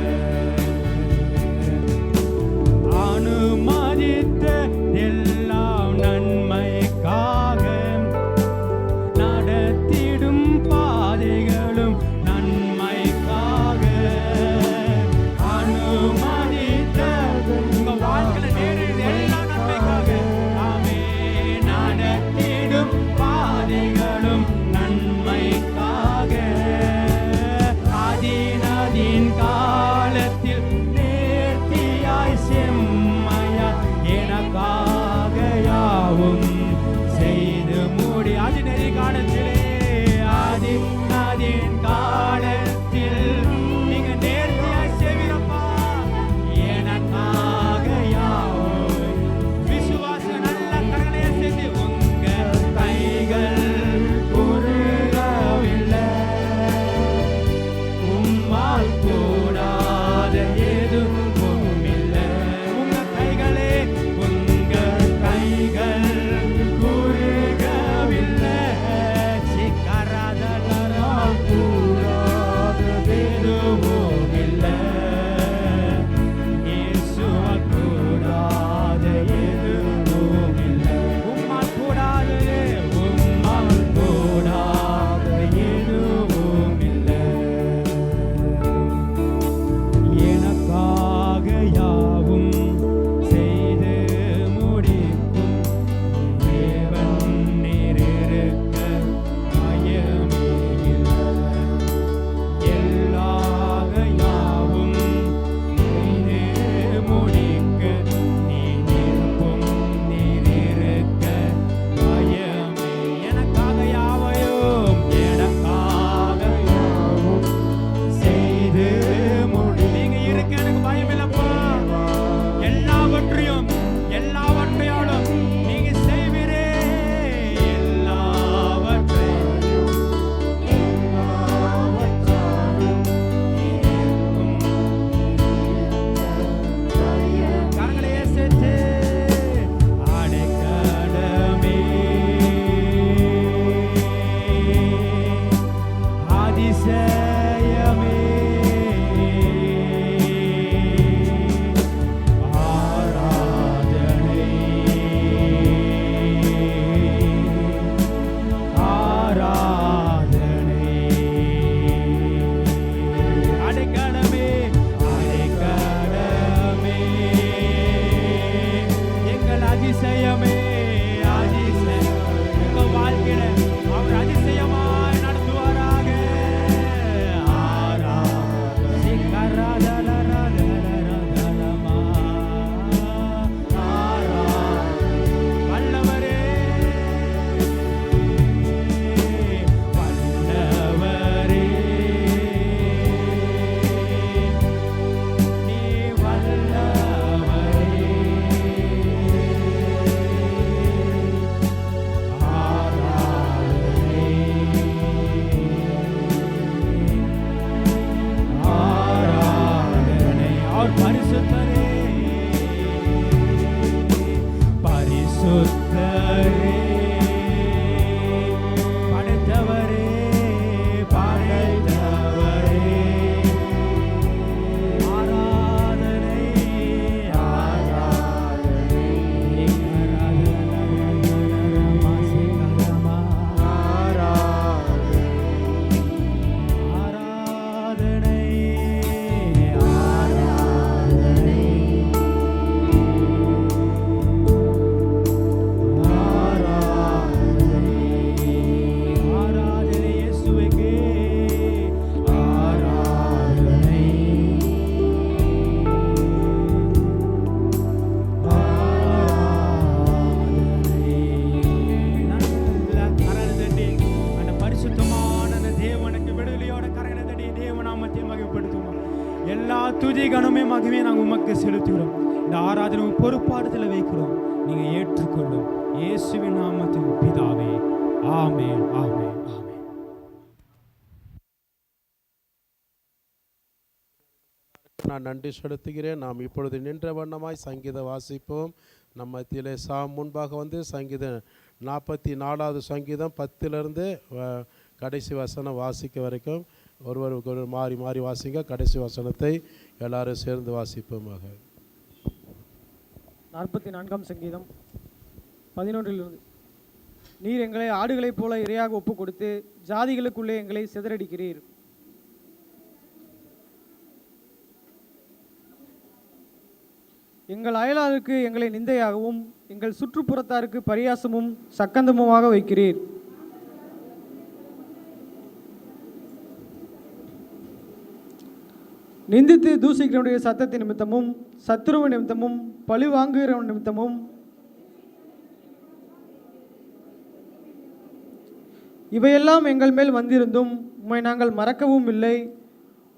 அதிசயமே அதிசயம் உங்க வாழ்க்கையில அவர் அதிசயமாய் நடத்துவாராக. வல்லவரே வல்லவரே நீ வல்லவரே. ஆராதனை அவர் பரிசுத்தரே பரிசுத்தரே படைத்தவரே படைத்தவரே. ஆராதனை ஆராதனை ஆராதனை ஆராதனை இயேசுவுக்கே ஆராதனை நல்ல கரங்களை தட்டி அந்த பரிசுத்தமான அந்த தேவனுக்கு விடுதலையோட கரங்களை தட்டி தேவநாமத்தை மகிமைப்படுத்துவோம். எல்லா துதி கனமே மகிமையை நாங்கள் உமக்கு செலுத்துகிறோம். இந்த ஆராதனை பொறுப்பாடுதல வைக்கிறோம். நீங்க ஏற்றுக்கொள்ளும் இயேசுவின் நாமத்தில் பிதாவே. ஆமென் ஆமென் ஆமென். நான் நன்றி செலுத்துகிறேன். நாம் இப்பொழுது நின்ற வண்ணமாய் சங்கீத வாசிப்போம். நம்ம மத்தியிலே முன்பாக வந்து சங்கீதம் 44வது சங்கீதம் 10லிருந்து கடைசி வசனம் வாசிக்க வரைக்கும் ஒருவருக்கு மாறி மாறி வாசிங்க. கடைசி வசனத்தை எல்லாரும் சேர்ந்து வாசிப்போமாக. 44ஆம் சங்கீதம் 11 நீர் எங்களை ஆடுகளைப் போல இரையாக ஒப்பு கொடுத்து ஜாதிகளுக்குள்ளே எங்களை சிதறடிக்கிறீர். எங்கள் அயலாருக்கு எங்களை நிந்தையாகவும் எங்கள் சுற்றுப்புறத்தாருக்கு பரியாசமும் சக்கந்தமுமாக வைக்கிறீர். நிந்தித்து தூசிக்கிறவனுடைய சத்தத்தின் நிமித்தமும் சத்துருவ நிமித்தமும் பழி வாங்குகிறவன் நிமித்தமும் இவையெல்லாம் எங்கள் மேல் வந்திருந்தும் உம்மை நாங்கள் மறக்கவும் இல்லை,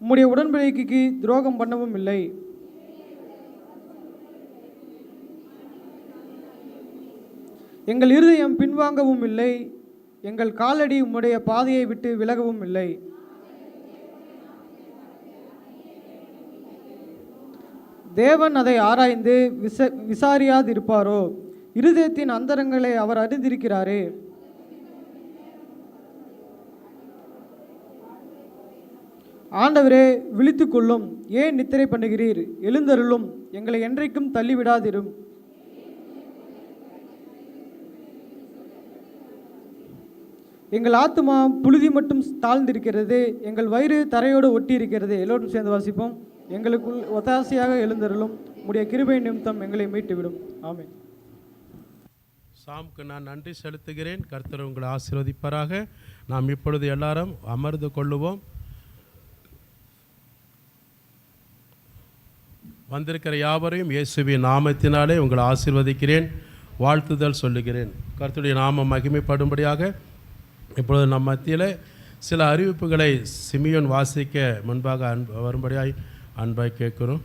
உம்முடைய உடன்படிக்கைக்கு துரோகம் பண்ணவும் இல்லை. எங்கள் இருதயம் பின்வாங்கவும் இல்லை, எங்கள் காலடி உம்முடைய பாதையை விட்டு விலகவும் இல்லை. தேவன் அதை ஆராய்ந்து விசாரியாதிருப்பாரோ? இருதயத்தின் அந்தரங்களை அவர் அறிந்திருக்கிறாரே. ஆண்டவரே, விழித்துக்கொள்ளும், ஏன் நித்திரை பண்ணுகிறீர்? எழுந்தருளும், எங்களை என்றைக்கும் தள்ளிவிடாதிரும். எங்கள் ஆத்துமா புழுதி மட்டும் தாழ்ந்திருக்கிறது, எங்கள் வயிறு தரையோடு ஒட்டி இருக்கிறது. எல்லோரும் சேர்ந்து வாசிப்போம். எங்களுக்குள் ஒத்தாசையாக எழுந்தருளும், உம்முடைய கிருபை நிமித்தம் எங்களை மீட்டுவிடும். ஆமென். சாமுக்கு நான் நன்றி செலுத்துகிறேன். கர்த்தர் உங்களை ஆசீர்வதிப்பாராக. நாம் இப்பொழுது எல்லாரும் அமர்ந்து கொள்ளுவோம். வந்திருக்கிற யாவரையும் இயேசுவின் நாமத்தினாலே உங்களை ஆசீர்வதிக்கிறேன், வாழ்த்துதல் சொல்லுகிறேன். கர்த்தருடைய நாமம் மகிமைப்படும்படியாக இப்பொழுது நம் மத்தியில் சில அறிவிப்புகளை சிமியோன் வாசிக்க முன்பாக வரும்படியாய் அன்பாய் கேட்கிறோம்.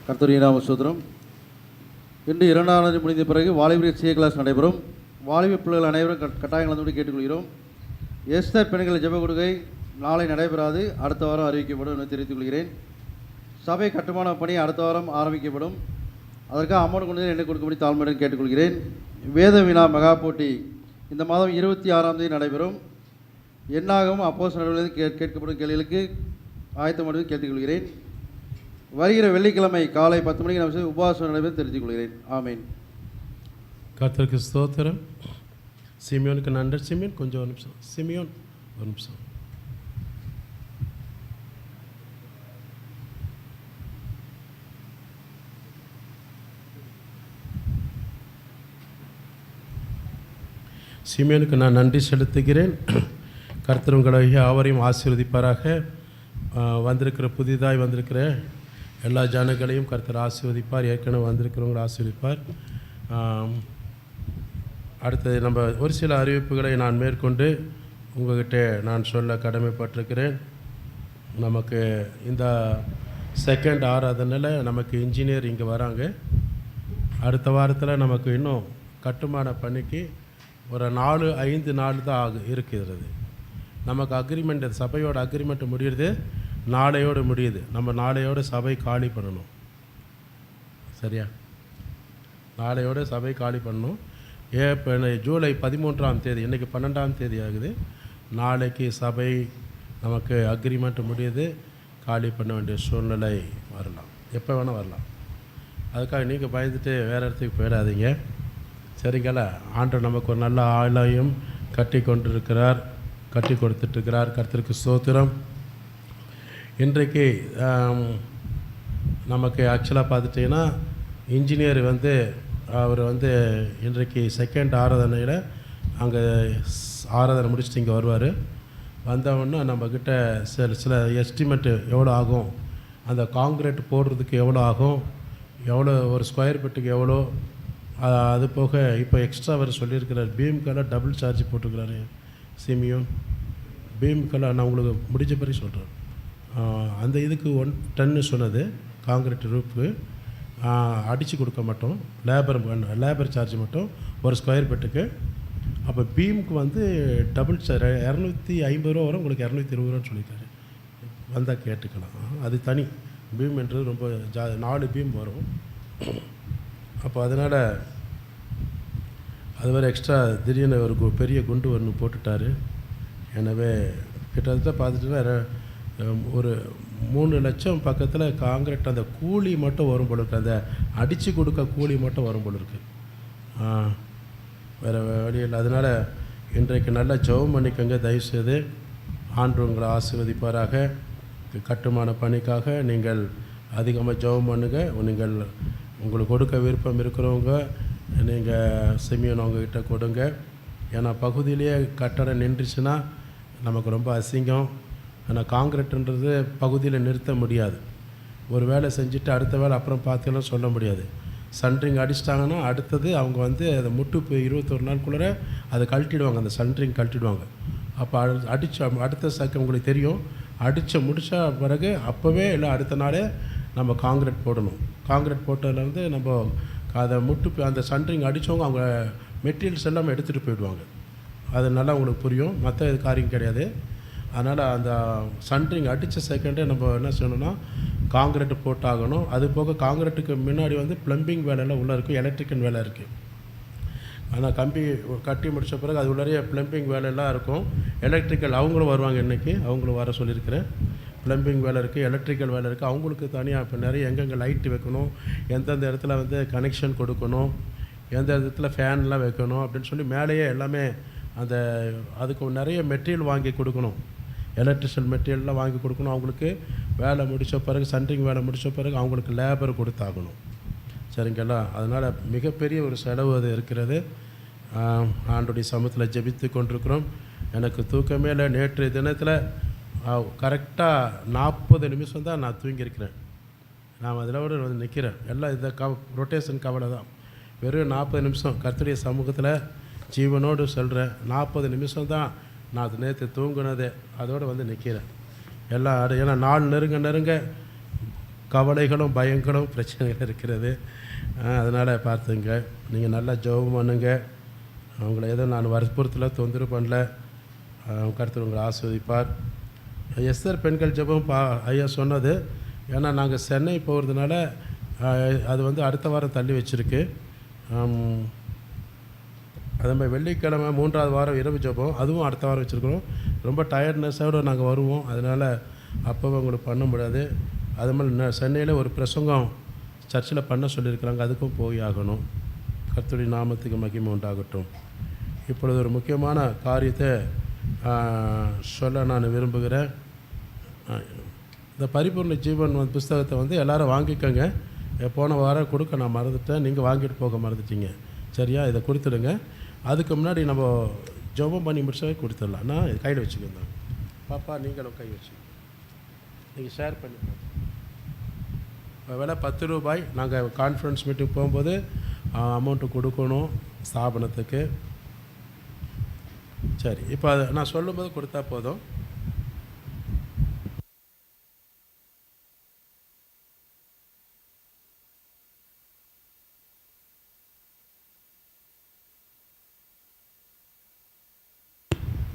கர்த்தருடைய நாம ஸ்தோத்திரம். இன்று 2ஆம் நாள் முடிந்த பிறகு வாலிபர் சிஏ கிளாஸ் நடைபெறும். வாலிப பிள்ளைகள் அனைவரும் கட்டாயம் கலந்து கேட்டுக்கொள்கிறோம். எஸ்தர் பெண்கள் ஜெப கொடுக்கை நாளை நடைபெறாது, அடுத்த வாரம் அறிவிக்கப்படும் என்று தெரிவித்துக் கொள்கிறேன். சபை கட்டுமான பணி அடுத்த வாரம் ஆரம்பிக்கப்படும். அதற்காக அமௌண்ட் கொண்டு என்ன கொடுக்கும்படி தாழ்மையுடன் கேட்டுக்கொள்கிறேன். வேத வினா மெகா போட்டி இந்த மாதம் 26ஆம் தேதி நடைபெறும். என்னாகவும் அப்போஸ்தலர்களிலிருந்து கேட்கப்படும் கேள்விகளுக்கு ஆயத்தம் கேட்டுக்கொள்கிறேன். வருகிற வெள்ளிக்கிழமை காலை 10 மணிக்கு நம்ம உபவாசம் நடைபெறும் தெரிஞ்சுக் கொள்கிறேன். ஆமீன். கர்த்தருக்கு ஸ்தோத்திரம். சிமியோனுக்கு நன்றி. சிமியோன் கொஞ்சம் ஒரு நிமிஷம். சிமியோன் ஒரு நிமிஷம். சிமியோனுக்கு நான் நன்றி செலுத்துகிறேன். கர்த்தர் உங்களை யாவரையும் ஆசீர்வதிப்பாராக. வந்திருக்கிற புதிதாய் வந்திருக்கிற எல்லா ஜனங்களையும் கர்த்தர் ஆசீர்வதிப்பார். ஏற்கனவே வந்திருக்கிறவங்களை ஆசீர்வதிப்பார். அடுத்தது நம்ம ஒரு சில அறிவிப்புகளை நான் மேற்கொண்டு உங்கள்கிட்ட நான் சொல்ல கடமைப்பட்டிருக்கிறேன். நமக்கு இந்த செகண்ட் ஆராதனையில் நமக்கு இன்ஜினியர் இங்கே வராங்க. அடுத்த வாரத்தில் நமக்கு இன்னும் கட்டுமான பணிக்கு ஒரு 4-5 நாள் தான் இருக்கிறது. நமக்கு அக்ரிமெண்ட், சபையோட அக்ரிமெண்ட் முடியுது நாளையோடு முடியுது. நம்ம நாளையோடு சபை காலி பண்ணணும். சரியா? நாளையோடு சபை காலி பண்ணணும். இப்போ ஜூலை 13ஆம் தேதி, இன்றைக்கி 12ஆம் தேதி ஆகுது. நாளைக்கு சபை நமக்கு அக்ரிமெண்ட் முடியுது, காலி பண்ண வேண்டிய சூழ்நிலை வரலாம். எப்போ வேணால் வரலாம். அதுக்காக நீங்கள் பயந்துட்டு வேறு இடத்துக்கு போயிடாதீங்க. சரிங்களா? ஆண்டவர் நமக்கு ஒரு நல்ல ஆலயம் கட்டி கொண்டிருக்கிறார், கட்டி கொடுத்துட்ருக்கிறார். கர்த்தருக்கு ஸ்தோத்திரம். இன்றைக்கு நமக்கு ஆக்சுவலாக பார்த்துட்டிங்கன்னா இன்ஜினியர் அவர் இன்றைக்கு செகண்ட் ஆராதனையில் அங்கே ஆராதனை முடிச்சுட்டு இங்கே வருவார். வந்தவொடனே நம்மக்கிட்ட சில எஸ்டிமேட்டு எவ்வளோ ஆகும், அந்த காங்கிரீட் போடுறதுக்கு எவ்வளோ ஆகும், எவ்வளோ ஒரு ஸ்கொயர் ஃபீட்டுக்கு எவ்வளோ, அது போக இப்போ எக்ஸ்ட்ரா அவர் சொல்லியிருக்கிறார். பீம்கெல்லாம் டபுள் சார்ஜ் போட்டிருக்கிறாரு. சிமியோன் பீம்கெல்லாம் நான் உங்களுக்கு முடிஞ்ச பிறகு சொல்கிறேன். அந்த இதுக்கு 1 டன்னு சொன்னது காங்கிரீட் ரூஃபுக்கு அடித்து கொடுக்க மாட்டோம். லேபர் சார்ஜ் மட்டும் ஒரு ஸ்கொயர் ஃபீட்டுக்கு. அப்போ பீமுக்கு டபுள் சார்ஜ் 250 ரூபா வரும், உங்களுக்கு 220 ரூபான்னு சொல்லியிருக்காரு. வந்தால் கேட்டுக்கலாம். அது தனி பீம்ன்றது ரொம்ப 4 பீம் வரும். அப்போ அதனால் அது வேறு எக்ஸ்ட்ரா திடீர்னு ஒரு பெரிய குண்டு ஒன்று போட்டுட்டார். எனவே கிட்டத்தட்ட பார்த்துட்டுன்னா ஒரு 3 லட்சம் பக்கத்தில் காங்கிரீட் அந்த கூலி மட்டும் வரும் போல இருக்குது. அந்த அடித்து கொடுக்க கூலி மட்டும் வரும் போல இருக்குது. வேறு வழியில். அதனால் இன்றைக்கு நல்லா ஜெபம் பண்ணிக்கங்க தயவுசெய்து. ஆண்டு உங்களை ஆசீர்வதிப்பாராக. கட்டுமான பணிக்காக நீங்கள் அதிகமாக ஜெபம் பண்ணுங்க. நீங்கள் உங்களுக்கு கொடுக்க விருப்பம் இருக்கிறவங்க நீங்கள் சிமியோன் அவங்கக்கிட்ட கொடுங்க. ஏன்னா பகுதியிலேயே கட்டடம் நின்றுச்சுன்னா நமக்கு ரொம்ப அசிங்கம். ஆனால் காங்கிரீட்டுன்றது பகுதியில் நிறுத்த முடியாது. ஒரு வேலை செஞ்சுட்டு அடுத்த வேலை அப்புறம் பார்த்துலாம் சொல்ல முடியாது. சன்ட்ரிங் அடிச்சிட்டாங்கன்னா அடுத்தது அவங்க அதை முட்டு 21 நாளுக்குள்ளே அதை கழட்டிடுவாங்க. அந்த சன்ட்ரிங் கழட்டிடுவாங்க. அப்போ அடுத்த செகண்ட் உங்களுக்கு தெரியும். முடித்த பிறகு அப்போவே இல்லை அடுத்த நாளே நம்ம காங்கிரீட் போடணும். காங்கிரீட் போட்டதில் நம்ம அதை அந்த சன்ட்ரிங் அடித்தவங்க அவங்க மெட்டீரியல்ஸ் எல்லாம் எடுத்துகிட்டு போயிடுவாங்க. அது நல்லா உங்களுக்கு புரியும். மற்ற காரியம் கிடையாது. அதனால் அந்த சன்ட்ரிங் அடித்த செகண்டே நம்ம என்ன செய்யணும்னா காங்கிரீட்டு போட்டாகணும். அது போக காங்கிரீட்டுக்கு முன்னாடி ப்ளம்பிங் வேலையெல்லாம் உள்ளே இருக்கும், எலக்ட்ரிக்கல் வேலை இருக்குது. ஆனால் கம்பி கட்டி முடித்த பிறகு அது உள்ளே ப்ளம்பிங் வேலையெல்லாம் இருக்கும். எலக்ட்ரிக்கல் அவங்களும் வருவாங்க. இன்றைக்கி அவங்களும் வர சொல்லியிருக்கிறேன். ப்ளம்பிங் வேலை இருக்குது, எலக்ட்ரிக்கல் வேலை இருக்குது. அவங்களுக்கு தனியாக இப்போ நிறைய எங்கெங்கே லைட்டு வைக்கணும், எந்தெந்த இடத்துல கனெக்ஷன் கொடுக்கணும், எந்த இடத்துல ஃபேன்லாம் வைக்கணும் அப்படின்னு சொல்லி மேலேயே எல்லாமே அதுக்கு நிறைய மெட்டீரியல் வாங்கி கொடுக்கணும். எலக்ட்ரிஷியல் மெட்டீரியல்லாம் வாங்கி கொடுக்கணும். அவங்களுக்கு வேலை முடித்த பிறகு சன்ட்ரிங் வேலை முடித்த பிறகு அவங்களுக்கு லேபர் கொடுத்தாகணும். சரிங்களா? அதனால் மிகப்பெரிய ஒரு செலவு அது இருக்கிறது. ஆண்டுடைய சமூகத்தில் ஜெபித்து கொண்டிருக்கிறோம். எனக்கு தூக்கமே இல்லை. நேற்று தினத்தில் கரெக்டாக 40 நிமிஷம் தான் நான் தூங்கியிருக்கிறேன். நான் அதில் நிற்கிறேன். எல்லாம் இந்த ரொட்டேஷன் கவலை தான். வெறும் 40 நிமிஷம் கர்த்தருடைய சமூகத்தில் ஜீவனோடு சொல்கிறேன். 40 நிமிஷம் தான் நான் அது நேற்று தூங்கினதே. அதோடு நிற்கிறேன். எல்லாம் ஏன்னா நாள் நெருங்க கவலைகளும் பயங்களும் பிரச்சனைகள் இருக்கிறது. அதனால் பார்த்துங்க. நீங்கள் நல்லா ஜெபம் பண்ணுங்க. அவங்கள ஏதோ நான் வற்புறுத்தல தொந்தரவு பண்ணல. கர்த்தர் உங்களை ஆஸ்வதிப்பார். எஸ்தர் பெண்கள் ஜெபம் ஐயா சொன்னது. ஏன்னா நாங்கள் சென்னை போகிறதுனால அது அடுத்த வாரம் தள்ளி வச்சுருக்கு. அதே மாதிரி வெள்ளிக்கிழமை 3வது வாரம் இரவு ஜெபம், அதுவும் அடுத்த வாரம் வச்சுருக்கிறோம். ரொம்ப டயர்ட்னஸோடு நாங்கள் வருவோம். அதனால் அப்போவே உங்களுக்கு பண்ண முடியாது. அது மாதிரி சென்னையில் ஒரு பிரசங்கம் சர்ச்சில் பண்ண சொல்லியிருக்கிறாங்க, அதுக்கும் போய் ஆகணும். கர்த்தருடைய நாமத்துக்கு மகிமை உண்டாகட்டும். இப்பொழுது ஒரு முக்கியமான காரியத்தை சொல்ல நான் விரும்புகிறேன். இந்த பரிபூர்ண ஜீவன் புஸ்தகத்தை எல்லோரும் வாங்கிக்கோங்க. போன வாரம் கொடுக்க நான் மறந்துட்டேன், நீங்கள் வாங்கிட்டு போக மறந்துட்டீங்க. சரியா? இதை கொடுத்துடுங்க. அதுக்கு முன்னாடி நம்ம ஜெபம் பண்ணி முடிச்சாவே கொடுத்துடலாம். நான் இது கையில் வச்சுக்கோங்க. பாப்பா நீங்களும் கை வச்சு நீங்கள் ஷேர் பண்ணிக்கோங்க. விலை 10 ரூபாய். நாங்கள் கான்ஃபரன்ஸ் மீட்டிங் போகும்போது அமௌண்ட்டு கொடுக்கணும் ஸ்தாபனத்துக்கு. சரி, இப்போ அதை நான் சொல்லும்போது கொடுத்தா போதும்.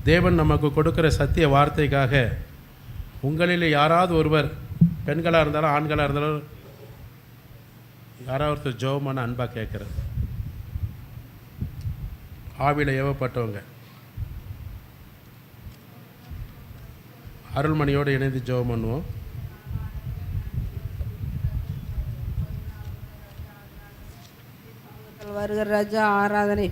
தேவன் நமக்கு கொடுக்குற சத்திய வார்த்தைக்காக உங்களில் யாராவது ஒருவர், பெண்களாக இருந்தாலும் ஆண்களாக இருந்தாலும், யாராவது ஒருத்தர் ஜெபமான அன்பாக கேட்குறது, ஆவியில் ஏவப்பட்டவங்க அருள்மணியோடு இணைந்து ஜெபம் பண்ணுவோம். வருகிற ராஜா ஆராதனை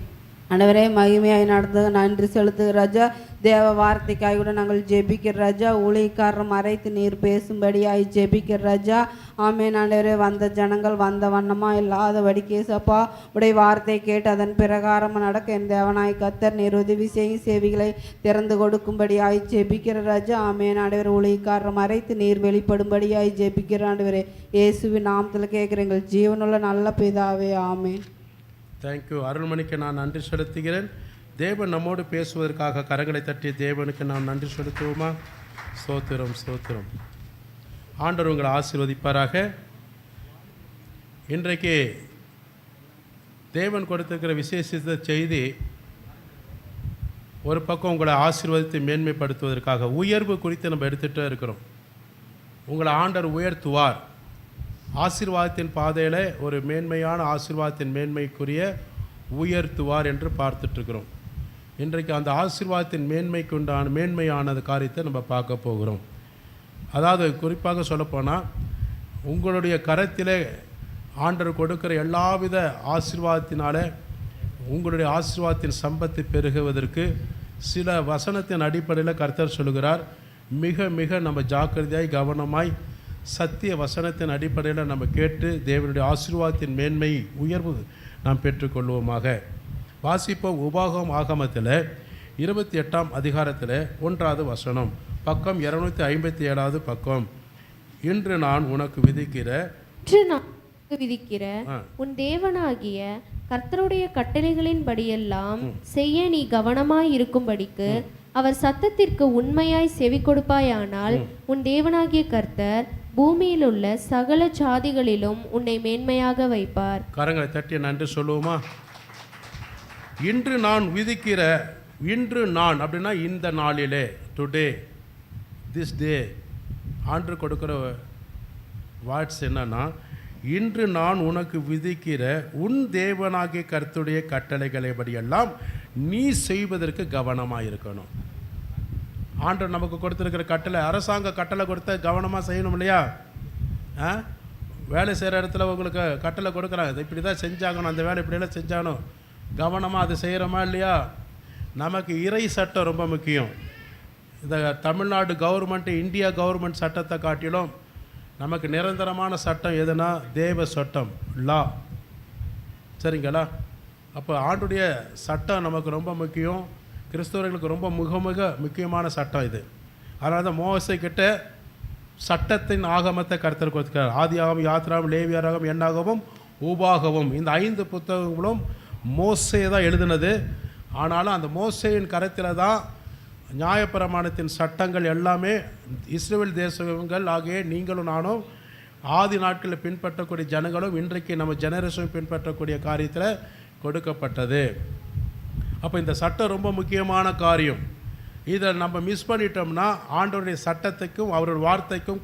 ஆண்டவரே மகிமையாய் நடந்தது நன்றி செலுத்துகிற ராஜா. தேவ வார்த்தைக்காய் கூட நாங்கள் ஜெபிக்கிற ராஜா. ஊழியக்காரர் மறைத்து நீர் பேசும்படியாய் ஜெபிக்கிற ராஜா. ஆமென் ஆண்டவரே. வந்த ஜனங்கள் வந்த வண்ணமாக இல்லாதபடி கேசப்பா உடைய வார்த்தை கேட்டு அதன் பிரகாரம் நடக்க என் தேவனாய் கத்தர் நீர் உதவி செய்யும் சேவைகளை திறந்து கொடுக்கும்படியாய் ஜெபிக்கிற ராஜா. ஆமென் ஆண்டவரே. ஊழியக்காரர் மறைத்து நீர் வெளிப்படும்படியாய் ஜெபிக்கிற ஆண்டவரே. இயேசுவின் நாமத்தில் கேட்குற எங்கள் ஜீவனுள்ள நல்ல பிதாவே. ஆமென். தேங்க்யூ. அருள்மணிக்கு நான் நன்றி செலுத்துகிறேன். தேவன் நம்மோடு பேசுவதற்காக கரங்களை தட்டிய தேவனுக்கு நாம் நன்றி செலுத்துவோமா? ஸ்தோத்திரம் ஸ்தோத்திரம். ஆண்டவர் உங்களை ஆசீர்வதிப்பாராக. இன்றைக்கு தேவன் கொடுத்திருக்கிற விசேஷித்த செய்தி ஒரு பக்கம் உங்களை ஆசீர்வதித்து மேன்மைப்படுத்துவதற்காக உயர்வு குறித்து நம்ம எடுத்துகிட்டே இருக்கிறோம். உங்களை ஆண்டவர் உயர்த்துவார். ஆசீர்வாதத்தின் பாதையில் ஒரு மேன்மையான ஆசீர்வாதத்தின் மேன்மைக்குரிய உயர்த்துவார் என்று பார்த்துட்ருக்கிறோம். இன்றைக்கு அந்த ஆசீர்வாதத்தின் மேன்மையானது காரியத்தை நம்ம பார்க்க போகிறோம். அதாவது குறிப்பாக சொல்லப்போனால் உங்களுடைய கரத்திலே ஆண்டவர் கொடுக்கிற எல்லாவித ஆசீர்வாதத்தினால உங்களுடைய ஆசீர்வாதத்தின் சம்பத்தை பெருகுவதற்கு சில வசனத்தின் அடிப்படையில் கர்த்தர் சொல்கிறார். மிக மிக நம்ம ஜாக்கிரதையாய் கவனமாய் சத்திய வசனத்தின் அடிப்படையில் நம்ம கேட்டு தேவனுடைய ஆசீர்வாதத்தின் மேன்மை உயர்வு நாம் பெற்றுக்கொள்வோமாக. வாசிப்போம். உபாகமம் ஆகமத்தில் 28ஆம் அதிகாரத்தில் 1வது வசனம், பக்கம் 257வது பக்கம். இன்று நான் உனக்கு விதிக்கிற உன் தேவனாகிய கர்த்தருடைய கட்டளைகளின் படியெல்லாம் செய்ய நீ கவனமாய் இருக்கும்படிக்கு அவர் சத்தத்திற்கு உண்மையாய் செவி கொடுப்பாயானால் உன் தேவனாகிய கர்த்தர் பூமியில் உள்ள சகல ஜாதிகளிலும் உன்னை மேன்மையாக வைப்பார். கரங்களை தட்டி நன்றி சொல்லுவோமா? இன்று நான் விதிக்கிற, இன்று நான் அப்படின்னா இந்த நாளிலே, டுடே, திஸ் டே. ஆண்டு கொடுக்குற வாட்ஸ் என்னன்னா, இன்று நான் உனக்கு விதிக்கிற உன் தேவனாகிய கர்த்தருடைய கட்டளைகளை படியெல்லாம் நீ செய்வதற்கு கவனமாக இருக்கணும். ஆண்டவர் நமக்கு கொடுத்துருக்கிற கட்டளை, அரசாங்க கட்டளை கொடுத்த கவனமாக செய்யணும் இல்லையா? வேலை செய்கிற இடத்துல உங்களுக்கு கட்டளை கொடுக்குறாங்க, இப்படி தான் செஞ்சாகணும், அந்த வேலை இப்படியெல்லாம் செஞ்சாகணும், கவனமாக அது செய்கிறோமா இல்லையா? நமக்கு இறை சட்டம் ரொம்ப முக்கியம். இந்த தமிழ்நாடு கவர்மெண்ட், இந்தியா கவர்மெண்ட் சட்டத்தை காட்டிலும் நமக்கு நிரந்தரமான சட்டம் எதுனா தேவ சட்டம், லா. சரிங்களா? அப்போ ஆண்டுடைய சட்டம் நமக்கு ரொம்ப முக்கியம். கிறிஸ்தவர்களுக்கு ரொம்ப முக்கியமான சட்டம் இது. அதனால தான் மோசே கிட்ட சட்டத்தின் ஆகமத்தை கர்த்தர் கொடுத்துக்கிறார். ஆதியாகமம், யாத்ராகமம், லேவியராகமம், எண்ணாகமம், உபாகமம், இந்த 5 புத்தகங்களும் மோசே தான் எழுதினது. ஆனாலும் அந்த மோசேயின் கரத்தில் தான் நியாயப்பிரமாணத்தின் சட்டங்கள் எல்லாமே இஸ்ரவேல் தேசங்கள் ஆகிய நீங்களும் நானும் ஆதி நாட்களில் பின்பற்றக்கூடிய ஜனங்களும் இன்றைக்கு நம்ம ஜெனரேஷன் பின்பற்றக்கூடிய காரியத்தில் கொடுக்கப்பட்டது. அப்போ இந்த சட்டம் ரொம்ப முக்கியமான காரியம். இதை நம்ம மிஸ் பண்ணிட்டோம்னா ஆண்டவருடைய சட்டத்துக்கும் அவருடைய வார்த்தைக்கும்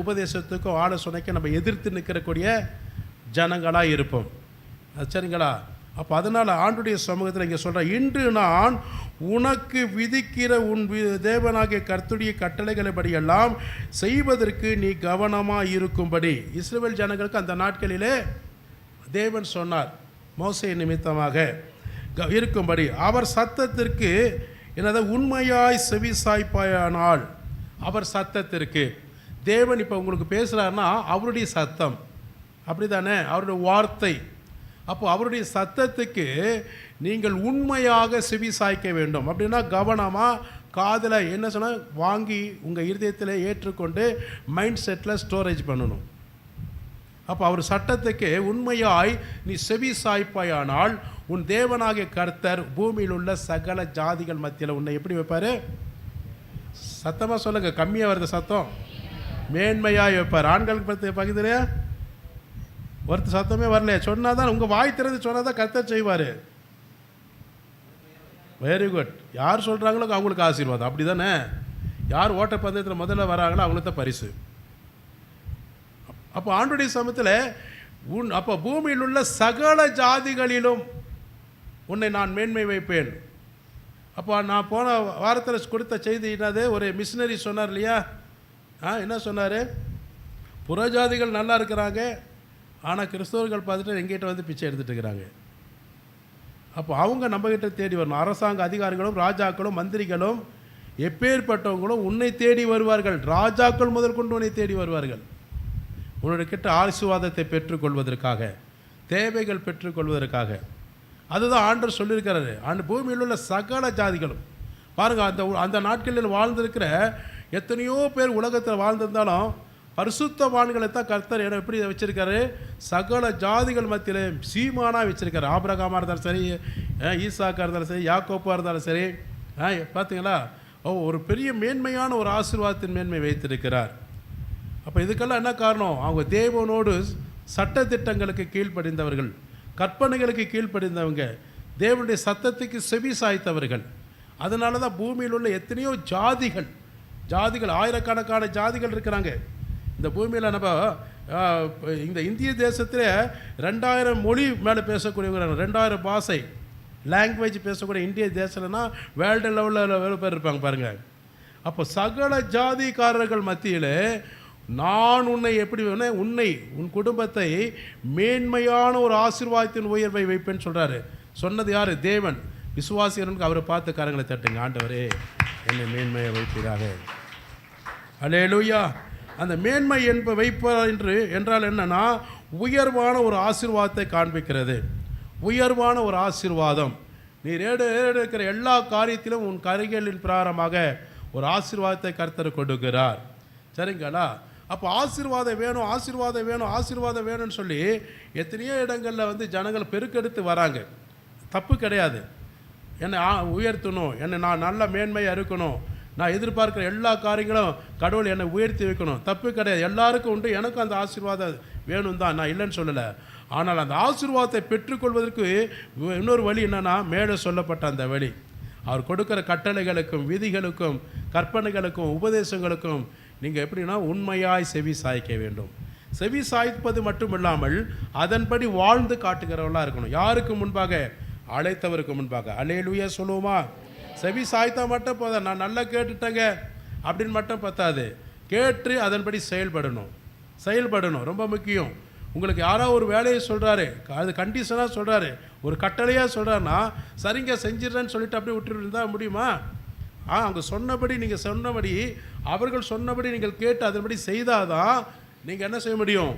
உபதேசத்துக்கும் ஆலோசனைக்கும் நம்ம எதிர்த்து நிற்கக்கூடிய ஜனங்களாக இருப்போம். சரிங்களா? அப்போ அதனால் ஆண்டுடைய சமூகத்தில் இங்கே சொல்கிறேன், இன்று நான் உனக்கு விதிக்கிற உன் தேவனாகிய கர்த்தருடைய கட்டளைகளபடியெல்லாம் செய்வதற்கு நீ கவனமாக இருக்கும்படி. இஸ்ரவேல் ஜனங்களுக்கு அந்த நாட்களிலே தேவன் சொன்னார், மோசே நிமித்தமாக இருக்கும்படி. அவர் சத்தத்திற்கு என்னது உண்மையாய் செவி சாய்ப்பாயானால், அவர் சத்தத்திற்கு தேவன் இப்போ உங்களுக்கு பேசுகிறாருன்னா அவருடைய சத்தம், அப்படி தானே, அவருடைய வார்த்தை. அப்போ அவருடைய சத்தத்துக்கு நீங்கள் உண்மையாக செவி சாய்க்க வேண்டும். அப்படின்னா கவனமாக காதில் என்ன சொன்னால் வாங்கி உங்கள் இருதயத்தில் ஏற்றுக்கொண்டு மைண்ட் செட்டில் ஸ்டோரேஜ் பண்ணணும். அப்போ அவர் சட்டத்துக்கு உண்மையாய் நீ செவி சாய்ப்பாயானால் உன் தேவனாகிய கர்த்தர் பூமியில் உள்ள சகல ஜாதிகள் மத்தியில் உன்னை எப்படி வைப்பார்? சத்தமாக சொல்லுங்கள், கம்மியாக வருது சத்தம், மேன்மையாக வைப்பார். ஆண்களுக்கு பற்றி பகுதியிலே ஒருத்தர் சத்தமே வரலையே, சொன்னால் தான் உங்கள் வாய் திறந்து சொன்னால் தான் கர்த்தர் செய்வார். Very good. யார் சொல்கிறாங்களோ அவங்களுக்கு ஆசீர்வாதம், அப்படி தானே? யார் ஓட்டப்பந்தயத்தில் முதல்ல வராங்களோ அவங்களுக்கு தான் பரிசு. அப்போ ஆண்டுடைய சமயத்தில் அப்போ பூமியில் உள்ள சகல ஜாதிகளிலும் உன்னை நான் மேன்மை வைப்பேன். அப்போ நான் போன வாரத்தில் கொடுத்த செய்தி என்னது, ஒரு மிஷினரி சொன்னார் இல்லையா? என்ன சொன்னார்? புறஜாதிகள் நல்லா இருக்கிறாங்க, ஆனால் கிறிஸ்தவர்கள் பார்த்துட்டு எங்கிட்ட வந்து பிச்சை எடுத்துகிட்டு இருக்கிறாங்க. அப்போ அவங்க நம்மகிட்ட தேடி வரணும். அரசாங்க அதிகாரிகளும் ராஜாக்களும் மந்திரிகளும் எப்பேற்பட்டவங்களும் உன்னை தேடி வருவார்கள். ராஜாக்கள் முதல் கொண்டு உன்னை தேடி வருவார்கள், உன்னுடைய கிட்ட ஆசீர்வாதத்தை பெற்றுக்கொள்வதற்காக, தேவைகள் பெற்றுக்கொள்வதற்காக. அதுதான் ஆண்டவர் சொல்லியிருக்கிறாரு. அந்த பூமியில் உள்ள சகல ஜாதிகளும் பாருங்கள், அந்த நாட்களில் வாழ்ந்திருக்கிற எத்தனையோ பேர் உலகத்தில் வாழ்ந்திருந்தாலும் பரிசுத்தவான்களை தான் கர்த்தர் எப்படி வச்சுருக்காரு? சகல ஜாதிகள் மத்தியில் சீமானாக வச்சுருக்காரு. ஆபிரகாமாக இருந்தாலும் சரி, ஈசாக்காக இருந்தாலும் சரி, யாக்கோப்பாக இருந்தாலும் சரி, பார்த்தீங்களா? ஒரு பெரிய மேன்மையான ஒரு ஆசீர்வாதத்தின் மேன்மை வைத்திருக்கிறார். அப்போ இதுக்கெல்லாம் என்ன காரணம்? அவங்க தேவனோடு சட்டத்திட்டங்களுக்கு கீழ்ப்படிந்தவர்கள், கற்பனைகளுக்கு கீழ்ப்படிந்தவங்க, தேவனுடைய சத்தத்துக்கு செவி சாய்த்தவர்கள். அதனால தான் பூமியில் உள்ள எத்தனையோ ஜாதிகள் ஆயிரக்கணக்கான ஜாதிகள் இருக்கிறாங்க இந்த பூமியில். நம்ம இந்த இந்திய தேசத்தில் 2000 மொழி மேலே பேசக்கூடியவங்க, 2000 பாஷை லாங்குவேஜ் பேசக்கூடிய இந்திய தேசம்னா வேர்ல்டு லெவலில் எவ்வளோ பேர் இருப்பாங்க பாருங்கள். அப்போ சகல ஜாதிக்காரர்கள் மத்தியில் நான் உன்னை எப்படி உன் குடும்பத்தை மேன்மையான ஒரு ஆசீர்வாதத்தின் உயர்வை வைப்பேன்னு சொல்கிறாரு. சொன்னது யார்? தேவன். விசுவாசிகளுக்கு அவரை பார்த்து கரங்களை தட்டுங்க, ஆண்டவரே என்னை மேன்மையை வைப்பீராக. அல்லேலூயா. அந்த மேன்மை வைப்பார் என்றால் என்னன்னா, உயர்வான ஒரு ஆசீர்வாதத்தை காண்பிக்கிறது. உயர்வான ஒரு ஆசீர்வாதம். நீர் இருக்கிற எல்லா காரியத்திலும் உன் கரைகளின் பிரகாரமாக ஒரு ஆசீர்வாதத்தை கர்த்தர் கொடுக்கிறார். சரிங்களா? அப்போ ஆசீர்வாதம் வேணும், ஆசீர்வாதம் வேணும், ஆசீர்வாதம் வேணும்னு சொல்லி எத்தனையோ இடங்களில் ஜனங்கள் பெருக்கெடுத்து வராங்க. தப்பு கிடையாது. என்னை உயர்த்தணும், என்னை நான் நல்ல மேன்மையாக இருக்கணும், நான் எதிர்பார்க்குற எல்லா காரியங்களும் கடவுள் என்னை உயர்த்தி வைக்கணும், தப்பு கிடையாது. எல்லாருக்கும் உண்டு, எனக்கும் அந்த ஆசீர்வாதம் வேணும் தான், நான் இல்லைன்னு சொல்லலை. ஆனால் அந்த ஆசீர்வாதத்தை பெற்றுக்கொள்வதற்கு இன்னொரு வழி என்னென்னா, மேலே சொல்லப்பட்ட அந்த வழி, அவர் கொடுக்குற கட்டளைகளுக்கும் விதிகளுக்கும் கற்பனைகளுக்கும் உபதேசங்களுக்கும் நீங்கள் எப்படின்னா உண்மையாய் செவி சாய்க்க வேண்டும். செவி சாய்ப்பது மட்டும் இல்லாமல் அதன்படி வாழ்ந்து காட்டுகிறவர்களாக இருக்கணும். யாருக்கு முன்பாக? அழைத்தவருக்கு முன்பாக. அல்லேலூயா சொல்லுவோமா? செவி சாய்த்தா மட்டும் போதும், நான் நல்லா கேட்டுட்டேங்க அப்படின்னு மட்டும் பத்தாது. கேட்டு அதன்படி செயல்படணும் ரொம்ப முக்கியம். உங்களுக்கு யாரோ ஒரு வேலையை சொல்கிறாரு, அது கண்டிஷனாக சொல்கிறாரு, ஒரு கட்டளையாக சொல்கிறாருன்னா சரிங்க செஞ்சிடறேன்னு சொல்லிட்டு அப்படியே விட்டு இருந்தால் முடியுமா? அவங்க சொன்னபடி, நீங்கள் சொன்னபடி, அவர்கள் சொன்னபடி நீங்கள் கேட்டு அதன்படி செய்தால் தான் நீங்கள் என்ன செய்ய முடியும்?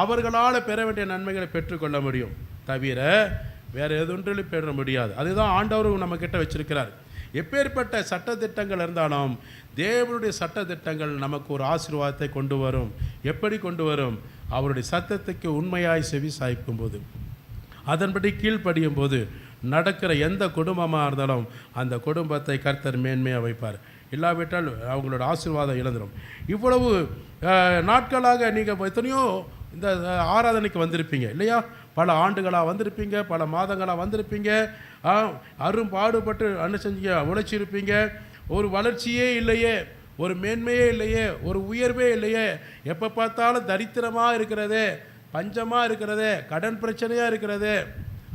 அவர்களால் பெற வேண்டிய நன்மைகளை பெற்றுக்கொள்ள முடியும். தவிர வேறு எதுன்றிலும் பெற முடியாது. அதுதான் ஆண்டவரும் நம்மக்கிட்ட வச்சிருக்கிறார். எப்பேற்பட்ட சட்டத்திட்டங்கள் இருந்தாலும் தேவனுடைய சட்டத்திட்டங்கள் நமக்கு ஒரு ஆசீர்வாதத்தை கொண்டு வரும். எப்படி கொண்டு வரும்? அவருடைய சத்தத்துக்கு உண்மையாய் செவி சாய்க்கும் போது, அதன்படி கீழ்ப்படியும் போது நடக்கிற எந்த குடும்பமாக இருந்தாலும் அந்த குடும்பத்தை கர்த்தர் மேன்மையாக வைப்பார். இல்லாவிட்டால் அவங்களோட ஆசீர்வாதம் இழந்துடும். இவ்வளவு நாட்களாக நீங்கள் எத்தனையோ இந்த ஆராதனைக்கு வந்திருப்பீங்க இல்லையா? பல ஆண்டுகளாக வந்திருப்பீங்க, பல மாதங்களாக வந்திருப்பீங்க, அரும்பாடுபட்டு செஞ்சீங்க, உழைச்சிருப்பீங்க. ஒரு வளர்ச்சியே இல்லையே, ஒரு மேன்மையே இல்லையே, ஒரு உயர்வே இல்லையே, எப்போ பார்த்தாலும் தரித்திரமாக இருக்கிறதே, பஞ்சமாக இருக்கிறதே, கடன் பிரச்சனையாக இருக்கிறதே,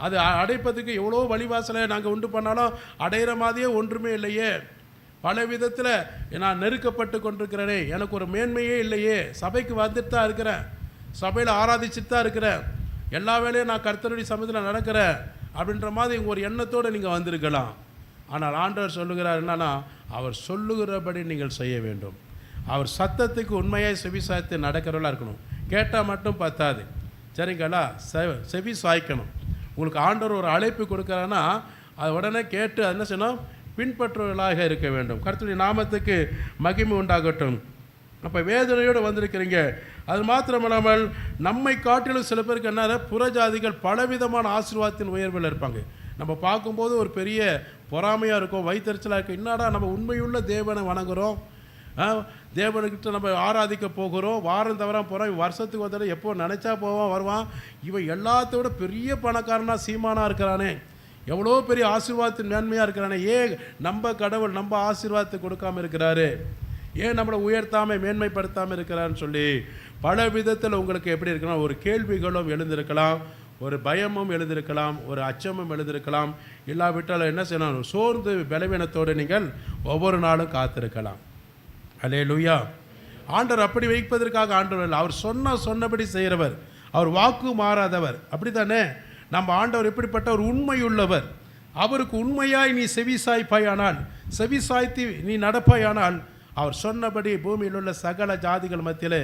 அது அடைப்பதுக்கு எவ்வளோ வழிவாசலை நாங்கள் உண்டு பண்ணாலும் அடையிற மாதிரியே ஒன்றுமே இல்லையே. பல விதத்தில் நான் நெருக்கப்பட்டு கொண்டிருக்கிறேனே, எனக்கு ஒரு மேன்மையே இல்லையே. சபைக்கு வந்துட்டு தான் இருக்கிறேன், சபையில் ஆராதிச்சுட்டு தான் இருக்கிறேன், எல்லா வேலையும் நான் கர்த்தருடைய சமயத்தில் நடக்கிறேன் அப்படின்ற மாதிரி ஒரு எண்ணத்தோடு நீங்கள் வந்திருக்கலாம். ஆனால் ஆண்டவர் சொல்லுகிறார் என்னன்னா, அவர் சொல்லுகிறபடி நீங்கள் செய்ய வேண்டும். அவர் சத்தத்துக்கு உண்மையாக செவி சாய்த்து நடக்கிறவர்களாக இருக்கணும். கேட்டால் மட்டும் பத்தாது, சரிங்களா? செவி சாய்க்கணும். உங்களுக்கு ஆண்டவர் ஒரு அழைப்பு கொடுக்குறான்னா அது உடனே கேட்டு அது என்ன செய்யணும், பின்பற்றுவர்களாக இருக்க வேண்டும். கர்த்தருடைய நாமத்துக்கு மகிமை உண்டாகட்டும். அப்போ வேதனையோடு வந்திருக்கிறீங்க. அது மாத்திரமில்லாமல் நம்மை காட்டிலும் சில பேருக்கு என்ன, புறஜாதிகள் பலவிதமான ஆசீர்வாதத்தின் உயர்வில் இருப்பாங்க. நம்ம பார்க்கும்போது ஒரு பெரிய பொறாமையாக இருக்கும், வயிற்றுச்சலாக இருக்கும். என்னடா நம்ம உண்மையுள்ள தேவனை வணங்குகிறோம், தேவனுக்கிட்ட நம்ம ஆராதிக்க போகிறோம், வாரம் தவறாக போகிறோம், வருஷத்துக்கு ஒரு தடவை எப்போ நினச்சா போவான் வருவான், இவன் எல்லாத்தோட பெரிய பணக்காரனா சீமானாக இருக்கிறானே, எவ்வளோ பெரிய ஆசீர்வாதத்தின் மேன்மையாக இருக்கிறானே, ஏன் நம்ம கடவுள் நம்ம ஆசீர்வாதத்தை கொடுக்காமல் இருக்கிறாரு, ஏன் நம்மளை உயர்த்தாமல் மேன்மைப்படுத்தாமல் இருக்கிறான்னு சொல்லி பல விதத்தில் உங்களுக்கு எப்படி இருக்கலாம், ஒரு கேள்விகளும் எழுந்திருக்கலாம், ஒரு பயமும் எழுந்திருக்கலாம், ஒரு அச்சமும் எழுந்திருக்கலாம். இல்லாவிட்டால் என்ன செய்யணும், சோர்ந்து பலவீனத்தோடு நீங்கள் ஒவ்வொரு நாளும் காத்திருக்கலாம். அல்லேலூயா. ஆண்டவர் அப்படி வைப்பதற்காக ஆண்டவர் இல்லை, அவர் சொன்னபடி செய்கிறவர், அவர் வாக்கு மாறாதவர். அப்படி தானே நம்ம ஆண்டவர் எப்படிப்பட்ட ஒரு உண்மையுள்ளவர். அவருக்கு உண்மையாய் நீ செவிசாய்ப்பாயானால், செவிசாய்த்து நீ நடப்பாயானால், அவர் சொன்னபடி பூமியில் உள்ள சகல ஜாதிகள் மத்தியில்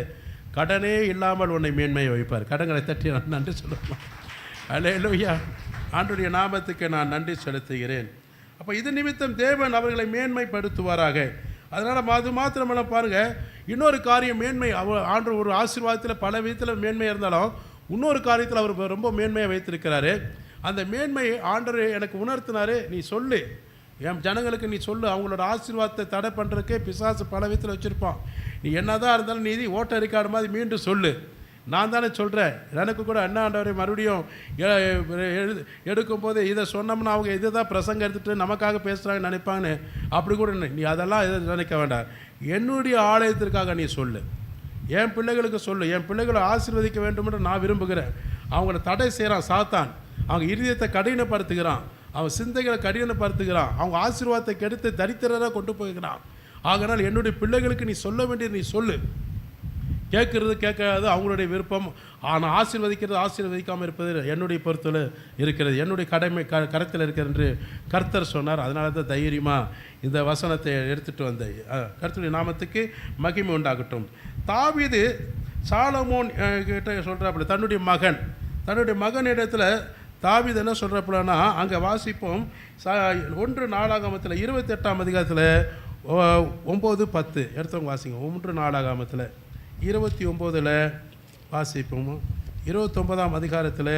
கடனே இல்லாமல் உன்னை மேன்மையை வைப்பார். கடன்களை தட்டி நான் நன்றி சொல்லுவேன். அல்லேலூயா. ஆண்டவருடைய நாமத்துக்கு நான் நன்றி செலுத்துகிறேன். அப்போ இது நிமித்தம் தேவன் அவர்களை மேன்மைப்படுத்துவாராக. அதனால் அது மாத்திரமல்ல, பாருங்கள், இன்னொரு காரியம் மேன்மை, ஆண்டு ஒரு ஆசீர்வாதத்தில் பல விதத்தில் மேன்மையாக இருந்தாலும் இன்னொரு காரியத்தில் அவர் ரொம்ப மேன்மையாக வைத்திருக்கிறாரு. அந்த மேன்மை ஆண்டவர் எனக்கு உணர்த்தினார். நீ சொல்லு, என் ஜனங்களுக்கு நீ சொல்லு, அவங்களோட ஆசீர்வாதத்தை தடை பண்ணுறதுக்கே பிசாசு பல விதத்தில் வச்சுருப்பான். நீ என்னதான் இருந்தாலும் நீ ஓட்ட ரெக்கார்டு மாதிரி மீண்டும் சொல்லு, நான் தானே சொல்கிறேன். எனக்கு கூட அண்ணா ஆண்டவரை மறுபடியும் எடுக்கும்போது இதை சொன்னோம்னா அவங்க இதை தான் பிரசங்கம் எடுத்துகிட்டு நமக்காக பேசுகிறாங்கன்னு நினைப்பாங்கன்னு அப்படி கூட நீ அதெல்லாம் எதை நினைக்க வேண்டாம். என்னுடைய ஆலயத்திற்காக நீ சொல்லு, என் பிள்ளைகளுக்கு சொல்லு, என் பிள்ளைகளை ஆசீர்வதிக்க வேண்டும் என்று நான் விரும்புகிறேன். அவங்கள தடை செய்கிறான் சாத்தான், அவங்க இருதயத்தை கடினப்படுத்துகிறான், அவன் சிந்தைகளை கடினப்படுத்துகிறான், அவங்க ஆசீர்வாதத்தை கெடுத்து தரித்திரராக கொண்டு போகிறான். ஆகையால் என்னுடைய பிள்ளைகளுக்கு நீ சொல்ல வேண்டியது நீ சொல்லு. கேட்குறது கேட்காது அவங்களுடைய விருப்பம், ஆனால் ஆசீர்வதிக்கிறது ஆசீர்வதிக்காமல் இருப்பது என்னுடைய பொறுத்தில் இருக்கிறது, என்னுடைய கடமை கரத்தில் இருக்கிறது என்று கர்த்தர் சொன்னார். அதனால தான் தைரியமாக இந்த வசனத்தை எடுத்துகிட்டு வந்தேன். கர்த்தருடைய நாமத்துக்கு மகிமை உண்டாகட்டும். தாவீது சாலமோன் கிட்ட சொல்கிறாப்புல, தன்னுடைய மகன் இடத்துல தாவீது என்ன சொல்கிறப்பலன்னா, அங்கே வாசிப்போம் 1 நாளாகமத்தில் 28ஆம் அதிகாரத்தில் 9-10 எடுத்தவங்க வாசிங்க. 1 நாளாகமத்தில் 29 வாசிப்போம். 29ஆம் அதிகாரத்தில்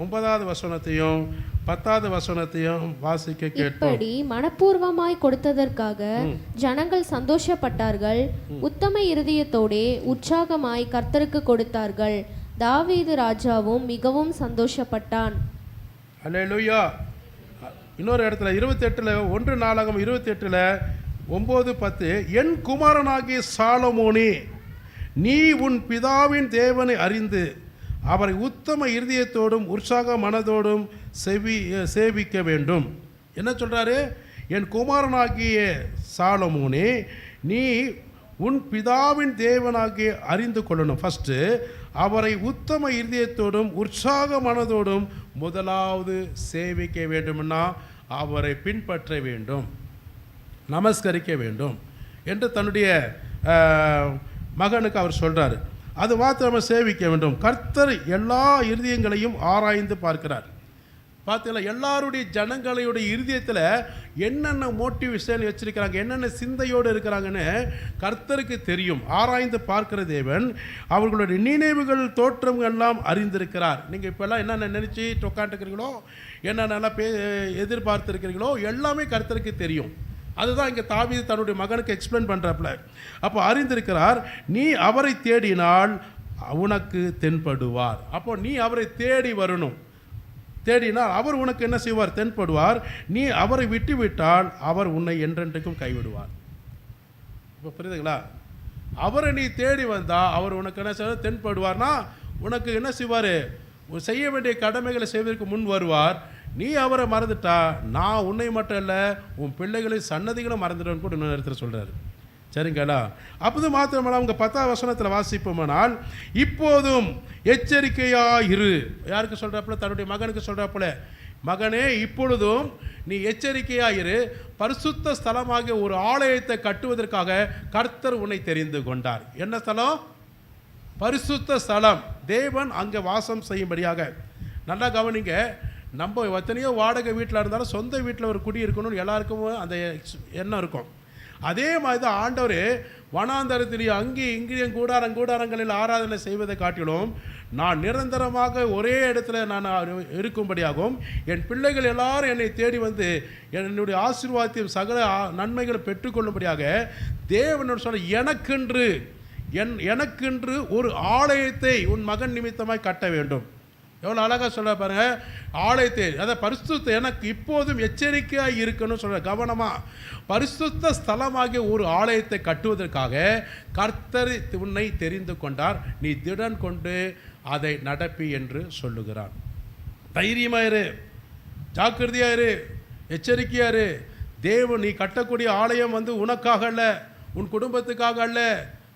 9வது வசனத்தையும் 10வது வசனத்தையும் வாசிக்க கேட்போம். இப்படி மனப்பூர்வமாய் கொடுத்ததற்காக ஜனங்கள் சந்தோஷப்பட்டார்கள், உத்தம இருதயத்தோடே உற்சாகமாய் கர்த்தருக்கு கொடுத்தார்கள். தாவீது ராஜாவும் மிகவும் சந்தோஷப்பட்டான். அல்லேலூயா. இன்னொரு இடத்துல 28 1 நாளாகமம் 28 9-10, என் குமாரனாகிய சாலமோனே, நீ உன் பிதாவின் தேவனை அறிந்து அவரை உத்தம இருதயத்தோடும் உற்சாக மனதோடும் சேவிக்க வேண்டும். என்ன சொல்கிறாரு? என் குமாரனாகிய சாலமோனே, நீ உன் பிதாவின் தேவனாகிய அறிந்து கொள்ளணும். ஃபஸ்ட்டு அவரை உத்தம இருதயத்தோடும் உற்சாக மனதோடும் முதலாவது சேவிக்க வேண்டும்னா அவரை பின்பற்ற வேண்டும், நமஸ்கரிக்க வேண்டும் என்று தன்னுடைய மகனுக்கு அவர் சொல்கிறார். அது மாத்திரமாக சேவிக்க வேண்டும். கர்த்தர் எல்லா இருதயங்களையும் ஆராய்ந்து பார்க்கிறார். பார்த்தீங்களா, எல்லாருடைய ஜனங்களுடைய இருதயத்தில் என்னென்ன மோட்டிவேஷன் வச்சுருக்கிறாங்க, என்னென்ன சிந்தையோடு இருக்கிறாங்கன்னு கர்த்தருக்கு தெரியும். ஆராய்ந்து பார்க்கிற தேவன் அவர்களுடைய நினைவுகள் தோற்றங்கள் எல்லாம் அறிந்திருக்கிறார். நீங்கள் இப்போல்லாம் என்னென்ன நினச்சி உட்காந்துருக்கிறீங்களோ, என்னென்னலாம் எதிர்பார்த்துருக்கிறீங்களோ எல்லாமே கர்த்தருக்கு தெரியும். அதுதான் இங்கே தாவீது தன்னுடைய மகனுக்கு எக்ஸ்பிளைன் பண்ணுறாப்புல. அப்போ அறிந்திருக்கிறார். நீ அவரை தேடினால் உனக்கு தென்படுவார். அப்போ நீ அவரை தேடி வரணும். தேடினால் அவர் உனக்கு என்ன செய்வார்? தென்படுவார். நீ அவரை விட்டு விட்டால் அவர் உன்னை என்றென்றைக்கும் கைவிடுவார். இப்போ புரியுதுங்களா? அவரை நீ தேடி வந்தால் அவர் உனக்கு என்ன செய்வார்? தென்படுவார்னா உனக்கு என்ன செய்வார்? செய்ய வேண்டிய கடமைகளை செய்வதற்கு முன் வருவார். நீ அவரை மறந்துட்டா நான் உன்னை மட்டும் இல்லை உன் பிள்ளைகளின் சன்னதிகளும் மறந்துடுவேன்னு கூட இன்னொரு இடத்துல சொல்கிறாரு. சரிங்களா? அப்போது மாத்திரமல்ல அவங்க 10ஆம் வசனத்தில் வாசிப்போமானால், இப்போதும் எச்சரிக்கையாயிரு. யாருக்கு சொல்கிறாப்புல? தன்னுடைய மகனுக்கு சொல்கிறாப்புல, மகனே இப்பொழுதும் நீ எச்சரிக்கையாயிரு, பரிசுத்த ஸ்தலமாகிய ஒரு ஆலயத்தை கட்டுவதற்காக கர்த்தர் உன்னை தெரிந்து கொண்டார். என்ன ஸ்தலம்? பரிசுத்த ஸ்தலம். தேவன் அங்கே வாசம் செய்யும்படியாக. நல்லா கவனிங்க, நம்ம எத்தனையோ வாடகை வீட்டில் இருந்தாலும் சொந்த வீட்டில் ஒரு குடி இருக்கணும்னு எல்லாருக்கும் அந்த எண்ணம் இருக்கும். அதே மாதிரி தான் ஆண்டவர் வனாந்தரத்திலேயே அங்கேயும் இங்கேயும் கூடாரங்களில் ஆராதனை செய்வதை காட்டிலும் நான் நிரந்தரமாக ஒரே இடத்துல நான் இருக்கும்படியாகவும் என் பிள்ளைகள் எல்லாரும் என்னை தேடி வந்து என்னுடைய ஆசீர்வாதத்தையும் சகல நன்மைகளை பெற்றுக்கொள்ளும்படியாக தேவன் சொல்ல, எனக்கென்று ஒரு ஆலயத்தை உன் மகன் நிமித்தமாய் கட்ட வேண்டும். எவ்வளோ அழகாக சொல்ல பாருங்க. ஆலயத்தை, அதாவது பரிசுத்த, எனக்கு இப்போதும் எச்சரிக்கையாக இருக்கணும்னு சொல்ற. கவனமாக, பரிசுத்த ஸ்தலமாகிய ஒரு ஆலயத்தை கட்டுவதற்காக கர்த்தர் உன்னை தெரிந்து கொண்டார், நீ திடன் கொண்டு அதை நடப்பி என்று சொல்லுகிறார். தைரியமாயிரு, ஜாக்கிரதையாயிரு, எச்சரிக்கையாயிரு. தேவன் நீ கட்டக்கூடிய ஆலயம் உனக்காக அல்ல, உன் குடும்பத்துக்காக அல்ல,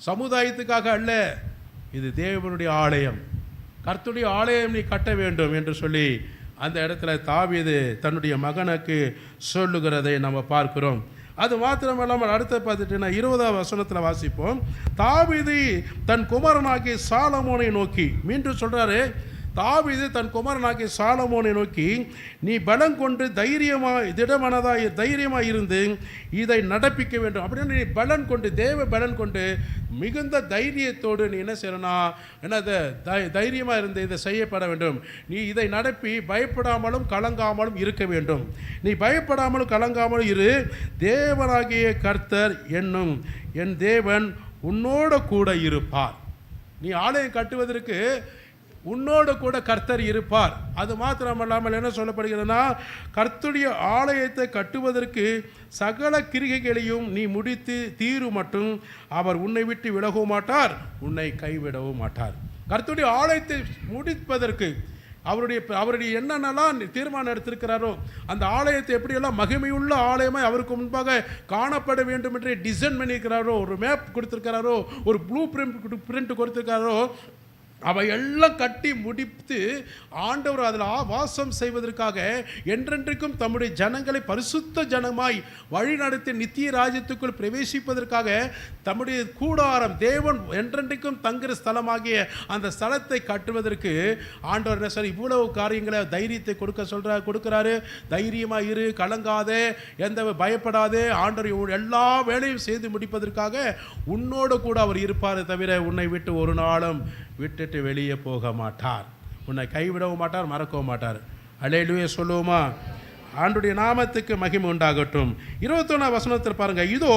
சமுதாயத்துக்காக அல்ல. இது தேவனுடைய ஆலயம், கர்த்தருடைய ஆலயம் நீ கட்ட வேண்டும் என்று சொல்லி அந்த இடத்துல தாவீது தன்னுடைய மகனுக்கு சொல்லுகிறதை நம்ம பார்க்கிறோம். அது மாத்திரமல்லாமல் அடுத்த பார்த்துட்டுன்னா 20ஆம் வசனத்தில் வாசிப்போம். தாவீது தன் குமாரனாகிய சாலமோனை நோக்கி, மீண்டும் சொல்கிறாரு, தாவீது தன் குமாரனாகிய சாலமோனை நோக்கி, நீ பலம் கொண்டு தைரியமாக இருந்து இதை நடப்பிக்க வேண்டும். அப்படின்னு நீ பலன் கொண்டு, தேவ பலன் கொண்டு மிகுந்த தைரியத்தோடு நீ என்ன செய்யணும்னா, என்னது தைரியமாக இருந்து இதை செய்யப்பட வேண்டும். நீ இதை நடப்பி பயப்படாமலும் கலங்காமலும் இருக்க வேண்டும். நீ பயப்படாமலும் கலங்காமலும் இரு. தேவனாகிய கர்த்தர் என்னும் என் தேவன் உன்னோட கூட இருப்பார். நீ ஆலயம் கட்டுவதற்கு உன்னோடு கூட கர்த்தர் இருப்பார். அது மாத்திரமல்லாமல் என்ன சொல்லப்படுகிறதுனா, கர்த்தருடைய ஆலயத்தை கட்டுவதற்கு சகல கிரிகைகளையும் நீ முடித்து தீரு மட்டும் அவர் உன்னை விட்டு விலகவும் மாட்டார், உன்னை கைவிடவும் மாட்டார். கர்த்தருடைய ஆலயத்தை முடிப்பதற்கு அவருடைய என்னென்னலாம் தீர்மானம் எடுத்திருக்கிறாரோ, அந்த ஆலயத்தை எப்படியெல்லாம் மகிமையுள்ள ஆலயமாக அவருக்கு முன்பாக காணப்பட வேண்டும் என்று டிசைன் பண்ணியிருக்கிறாரோ, ஒரு மேப் கொடுத்துருக்கிறாரோ, ஒரு ப்ளூ பிரிண்ட் கொடுத்துருக்காரோ, அவை எல்லாம் கட்டி முடித்து ஆண்டவர் அதில் வாசம் செய்வதற்காக என்றென்றைக்கும் தம்முடைய ஜனங்களை பரிசுத்த ஜனமாய் வழிநடத்தி நித்திய ராஜ்யத்துக்குள் பிரவேசிப்பதற்காக தம்முடைய கூடாரம், தேவன் என்றென்றைக்கும் தங்குற ஸ்தலமாகிய அந்த ஸ்தலத்தை கட்டுவதற்கு ஆண்டவர் என்ன சார் இவ்வளவு காரியங்களை தைரியத்தை கொடுக்கிறாரு. தைரியமாக இரு, கலங்காதே, எந்த பயப்படாதே, ஆண்டவர் எல்லா வேலையும் செய்து முடிப்பதற்காக உன்னோடு கூட அவர் இருப்பார், தவிர உன்னை விட்டு ஒரு நாளும் விட்டுட்டு வெளியே போக மாட்டார், உன்னை கைவிடவும் மாட்டார், மறக்கவும் மாட்டார். அல்லேலூயா சொல்லுவோமா? ஆண்டுடைய நாமத்துக்கு மகிமை உண்டாகட்டும். 21ஆம் வசனத்தில் பாருங்க, இதோ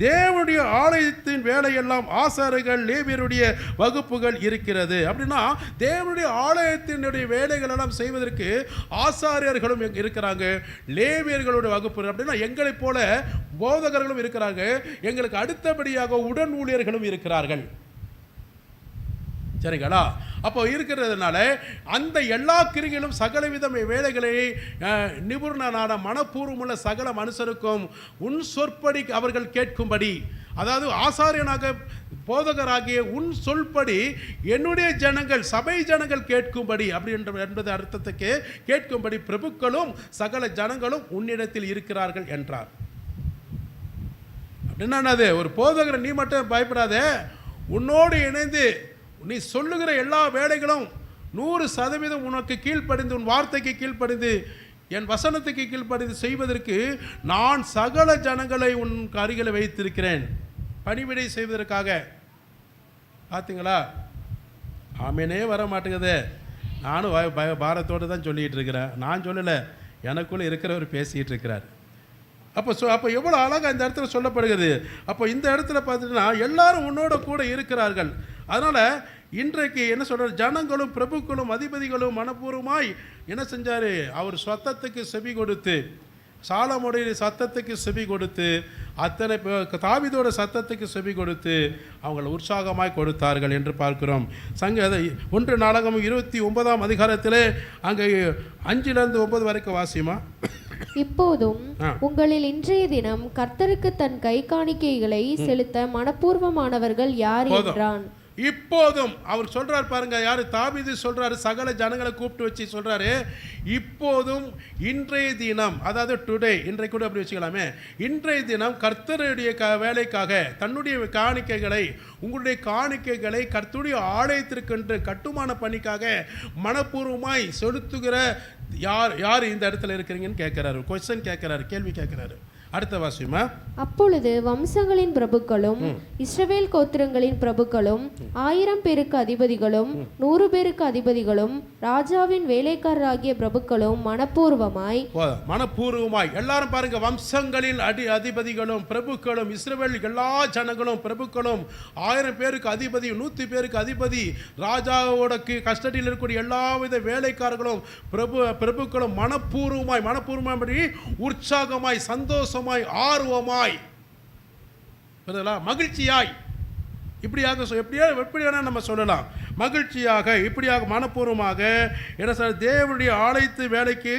தேவனுடைய ஆலயத்தின் வேலையெல்லாம் ஆசாரியர்கள் லேவியருடைய வகுப்புகள் இருக்கிறது. அப்படின்னா தேவனுடைய ஆலயத்தினுடைய வேலைகள் எல்லாம் செய்வதற்கு ஆசாரியர்களும் இருக்கிறாங்க, லேவியர்களுடைய வகுப்பு. அப்படின்னா எங்களைப் போல போதகர்களும் இருக்கிறாங்க, எங்களுக்கு அடுத்தபடியாக உடன் ஊழியர்களும் இருக்கிறார்கள். சரிங்களா? அப்போ இருக்கிறதுனால அந்த எல்லா கிரிகளும் சகலவித வேலைகளை நிபுணனான மனப்பூர்வமுள்ள சகல மனுஷருக்கும் உன் சொற்படி அவர்கள் கேட்கும்படி, அதாவது ஆசாரியனாக போதகராகிய உன் சொல்படி என்னுடைய ஜனங்கள், சபை ஜனங்கள் கேட்கும்படி, அப்படி என்பது அர்த்தத்துக்கு கேட்கும்படி பிரபுக்களும் சகல ஜனங்களும் உன்னிடத்தில் இருக்கிறார்கள் என்றார். அப்படின்னா அது ஒரு போதகரை நீ மட்டும் பயப்படாதே, உன்னோடு இணைந்து நீ சொல்லுகிற எல்லா வேலைகளும் 100% உனக்கு கீழ்ப்படிந்து, உன் வார்த்தைக்கு கீழ்ப்படிந்து, என் வசனத்துக்கு கீழ்ப்படிந்து செய்வதற்கு நான் சகல ஜனங்களை உன் அருகில் வைத்திருக்கிறேன் பணிவிடை செய்வதற்காக. பார்த்தீங்களா? ஆமேனே வர மாட்டேங்குது. நானும் பாரத்தோடு தான் சொல்லிகிட்டு இருக்கிறேன். நான் சொல்லலை, எனக்குள்ளே இருக்கிறவர் பேசிகிட்டு இருக்கிறார். அப்போ எவ்வளோ அழகாக இந்த இடத்துல சொல்லப்படுகிறது. அப்போ இந்த இடத்துல பார்த்துட்டுனா எல்லாரும் உன்னோட கூட இருக்கிறார்கள். அதனால் இன்றைக்கு என்ன சொல்கிறார், ஜனங்களும் பிரபுக்களும் அதிபதிகளும் மனப்பூர்வமாய் என்ன செஞ்சார், அவர் சத்தத்துக்கு செவி கொடுத்து சாலமோனுடைய சத்தத்துக்கு செவி கொடுத்து தாவீதோட சத்தத்துக்கு செவி கொடுத்து அவங்களை உற்சாகமாய் கொடுத்தார்கள் என்று பார்க்கிறோம். அதை 1 நாளாகமம் 29ஆம் அதிகாரத்திலே அங்கே 5-9 வரைக்கும் வாசிமா. இப்போதும் உங்களில் இன்றைய தினம் கர்த்தருக்கு தன் கை காணிக்கைகளை செலுத்த மனப்பூர்வமானவர்கள் யார் என்றான். இப்போதும் அவர் சொல்றார் பாருங்க, யாரு? தாவீது சொல்றாரு, சகல ஜனங்களை கூப்பிட்டு வச்சு சொல்றாரு, இப்போதும் இன்றைய தினம், அதாவது டுடே, இன்றைக்கு கூட அப்படி வச்சுக்கலாமே, இன்றைய தினம் கர்த்தருடைய வேலைக்காக தன்னுடைய காணிக்கைகளை, உங்களுடைய காணிக்கைகளை கர்த்தருடைய ஆலயத்திற்கென்று கட்டுமான பணிக்காக மனப்பூர்வமாய் செலுத்துகிற யார் இந்த இடத்துல இருக்கிறீங்கன்னு கேட்கிறாரு. கொஸ்டின் கேட்கிறாரு, கேள்வி கேட்கிறாரு. அடுத்த வாசிமா. அப்பொழுது வம்சங்களின் பிரபுக்களும் இஸ்ரவேல் கோத்திரங்களின் பிரபுக்களும் 1000 பேருக்கு அதிபதிகளும் 100 பேருக்கு அதிபதிகளும் ராஜாவின் வேலைக்காரராகிய பிரபுக்களும் மனப்பூர்வமாய் எல்லாரும் பாருங்க, வம்சங்களின் அதிபதிகளும் பிரபுக்களும் இஸ்ரவேல் எல்லா ஜனங்களும் பிரபுக்களும் 1000 பேருக்கு அதிபதி 100 பேருக்கு அதிபதி ராஜாவோட கஸ்டடியில் இருக்கக்கூடிய எல்லா வித வேலைக்காரர்களும் பிரபுக்களும் மனப்பூர்வமாய் உற்சாகமாய் சந்தோஷமாய் ஆர்வமாய் மகிழ்ச்சியாய் எப்படி வேணா நம்ம சொல்லலாம், மகிழ்ச்சியாக இப்படியாக மனப்பூர்வமாக என்ன சார், தேவனுடைய ஆலயத்து வேலைக்கு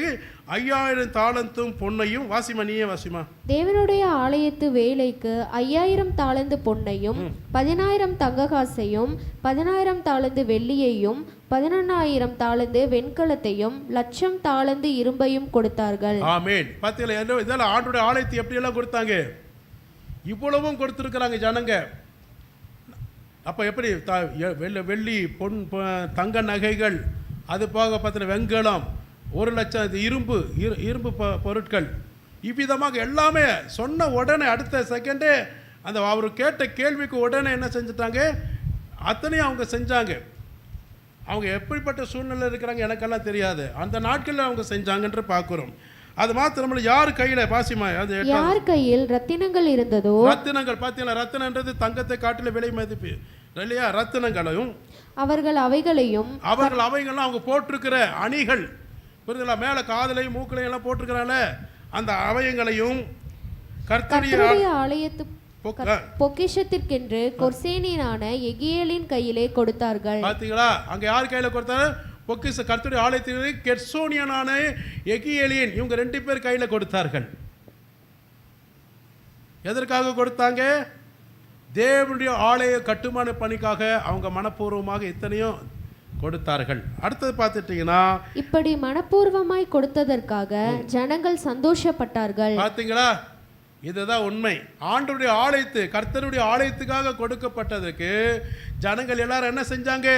5000 தாலந்தும் பொன்னையும், வாசிமா நீயே வாசிமா. தேவனுடைய ஆலயத்து வேலைக்கு 5000 தாலந்து பொன்னையும் 10000 தங்ககாசையும் 10000 தாலந்து வெள்ளியையும் 11000 தாலந்து வெண்கலத்தையும் 1,00,000 தாலந்து இரும்பையும் கொடுத்தார்கள். ஆமென். பார்த்தீங்களா, இதெல்லாம் ஆண்டோட ஆலயத்தை எப்படி எல்லாம் கொடுத்தாங்க, இவ்வளவும் கொடுத்துருக்குறாங்க ஜனங்க. அப்போ எப்படி வெள்ளி பொன் தங்க நகைகள், அது போக பார்த்தீங்கன்னா வெண்கலம், 1,00,000 இரும்பு பொருட்கள், இவ்விதமாக எல்லாமே சொன்ன உடனே அடுத்த செகண்டே அந்த அவர் கேட்ட கேள்விக்கு உடனே என்ன செஞ்சுட்டாங்க, அத்தனையும் அவங்க செஞ்சாங்க. அவங்க எப்படிப்பட்ட சூழ்நிலை இருக்கிறாங்க எனக்கெல்லாம் தெரியாது, அந்த நாட்களில் அவங்க செஞ்சாங்கன்று பார்க்குறோம். அது மாத்திரமல்ல, யார் கையில பாசிமா, அது யார் கையில் ரத்தினங்கள் இருந்ததோ, ரத்தினங்கள் பார்த்தீங்களா, ரத்தினன்றது தங்கத்தை காட்டில விலை மதிப்பு இல்லையா, ரத்தினங்களையும் அவர்கள் அவைகளும் அவங்க போட்டிருக்கிற அணிகள் புரியுதுங்களா, மேல காதலையும் மூக்களையும் எல்லாம் போட்டிருக்கிறால அந்த அவயங்களையும் கர்த்தருடைய ஆலயத்து பொக்கிஷத்திற்கென்று கொர்சேனியனான எகியேலின் கையிலே கொடுத்தார்கள். பாத்தீங்களா, அங்க யார் கையில கொடுத்தாரு, பொக்கிஷ கர்த்தருடைய ஆலயத்திற்கு கெர்சோனியனான எகியேலின், இவங்க 2 பேர் கையில கொடுத்தார்கள். எதற்காக கொடுத்தாங்க, தேவனுடைய ஆலய கட்டுமான பணிக்காக அவங்க மனப்பூர்வமாக இத்தனையும் கொடுத்தார்கள். அடுத்தது பார்த்துட்டீங்கன்னா, இப்படி மனப்பூர்வமாய் கொடுத்ததற்காக ஜனங்கள் சந்தோஷப்பட்டார்கள். பார்த்தீங்களா, இதுதான் உண்மை. ஆண்டவருடைய ஆலயத்து கர்த்தருடைய ஆலயத்துக்காக கொடுக்கப்பட்டதுக்கு ஜனங்கள் எல்லாரும் என்ன செஞ்சாங்க,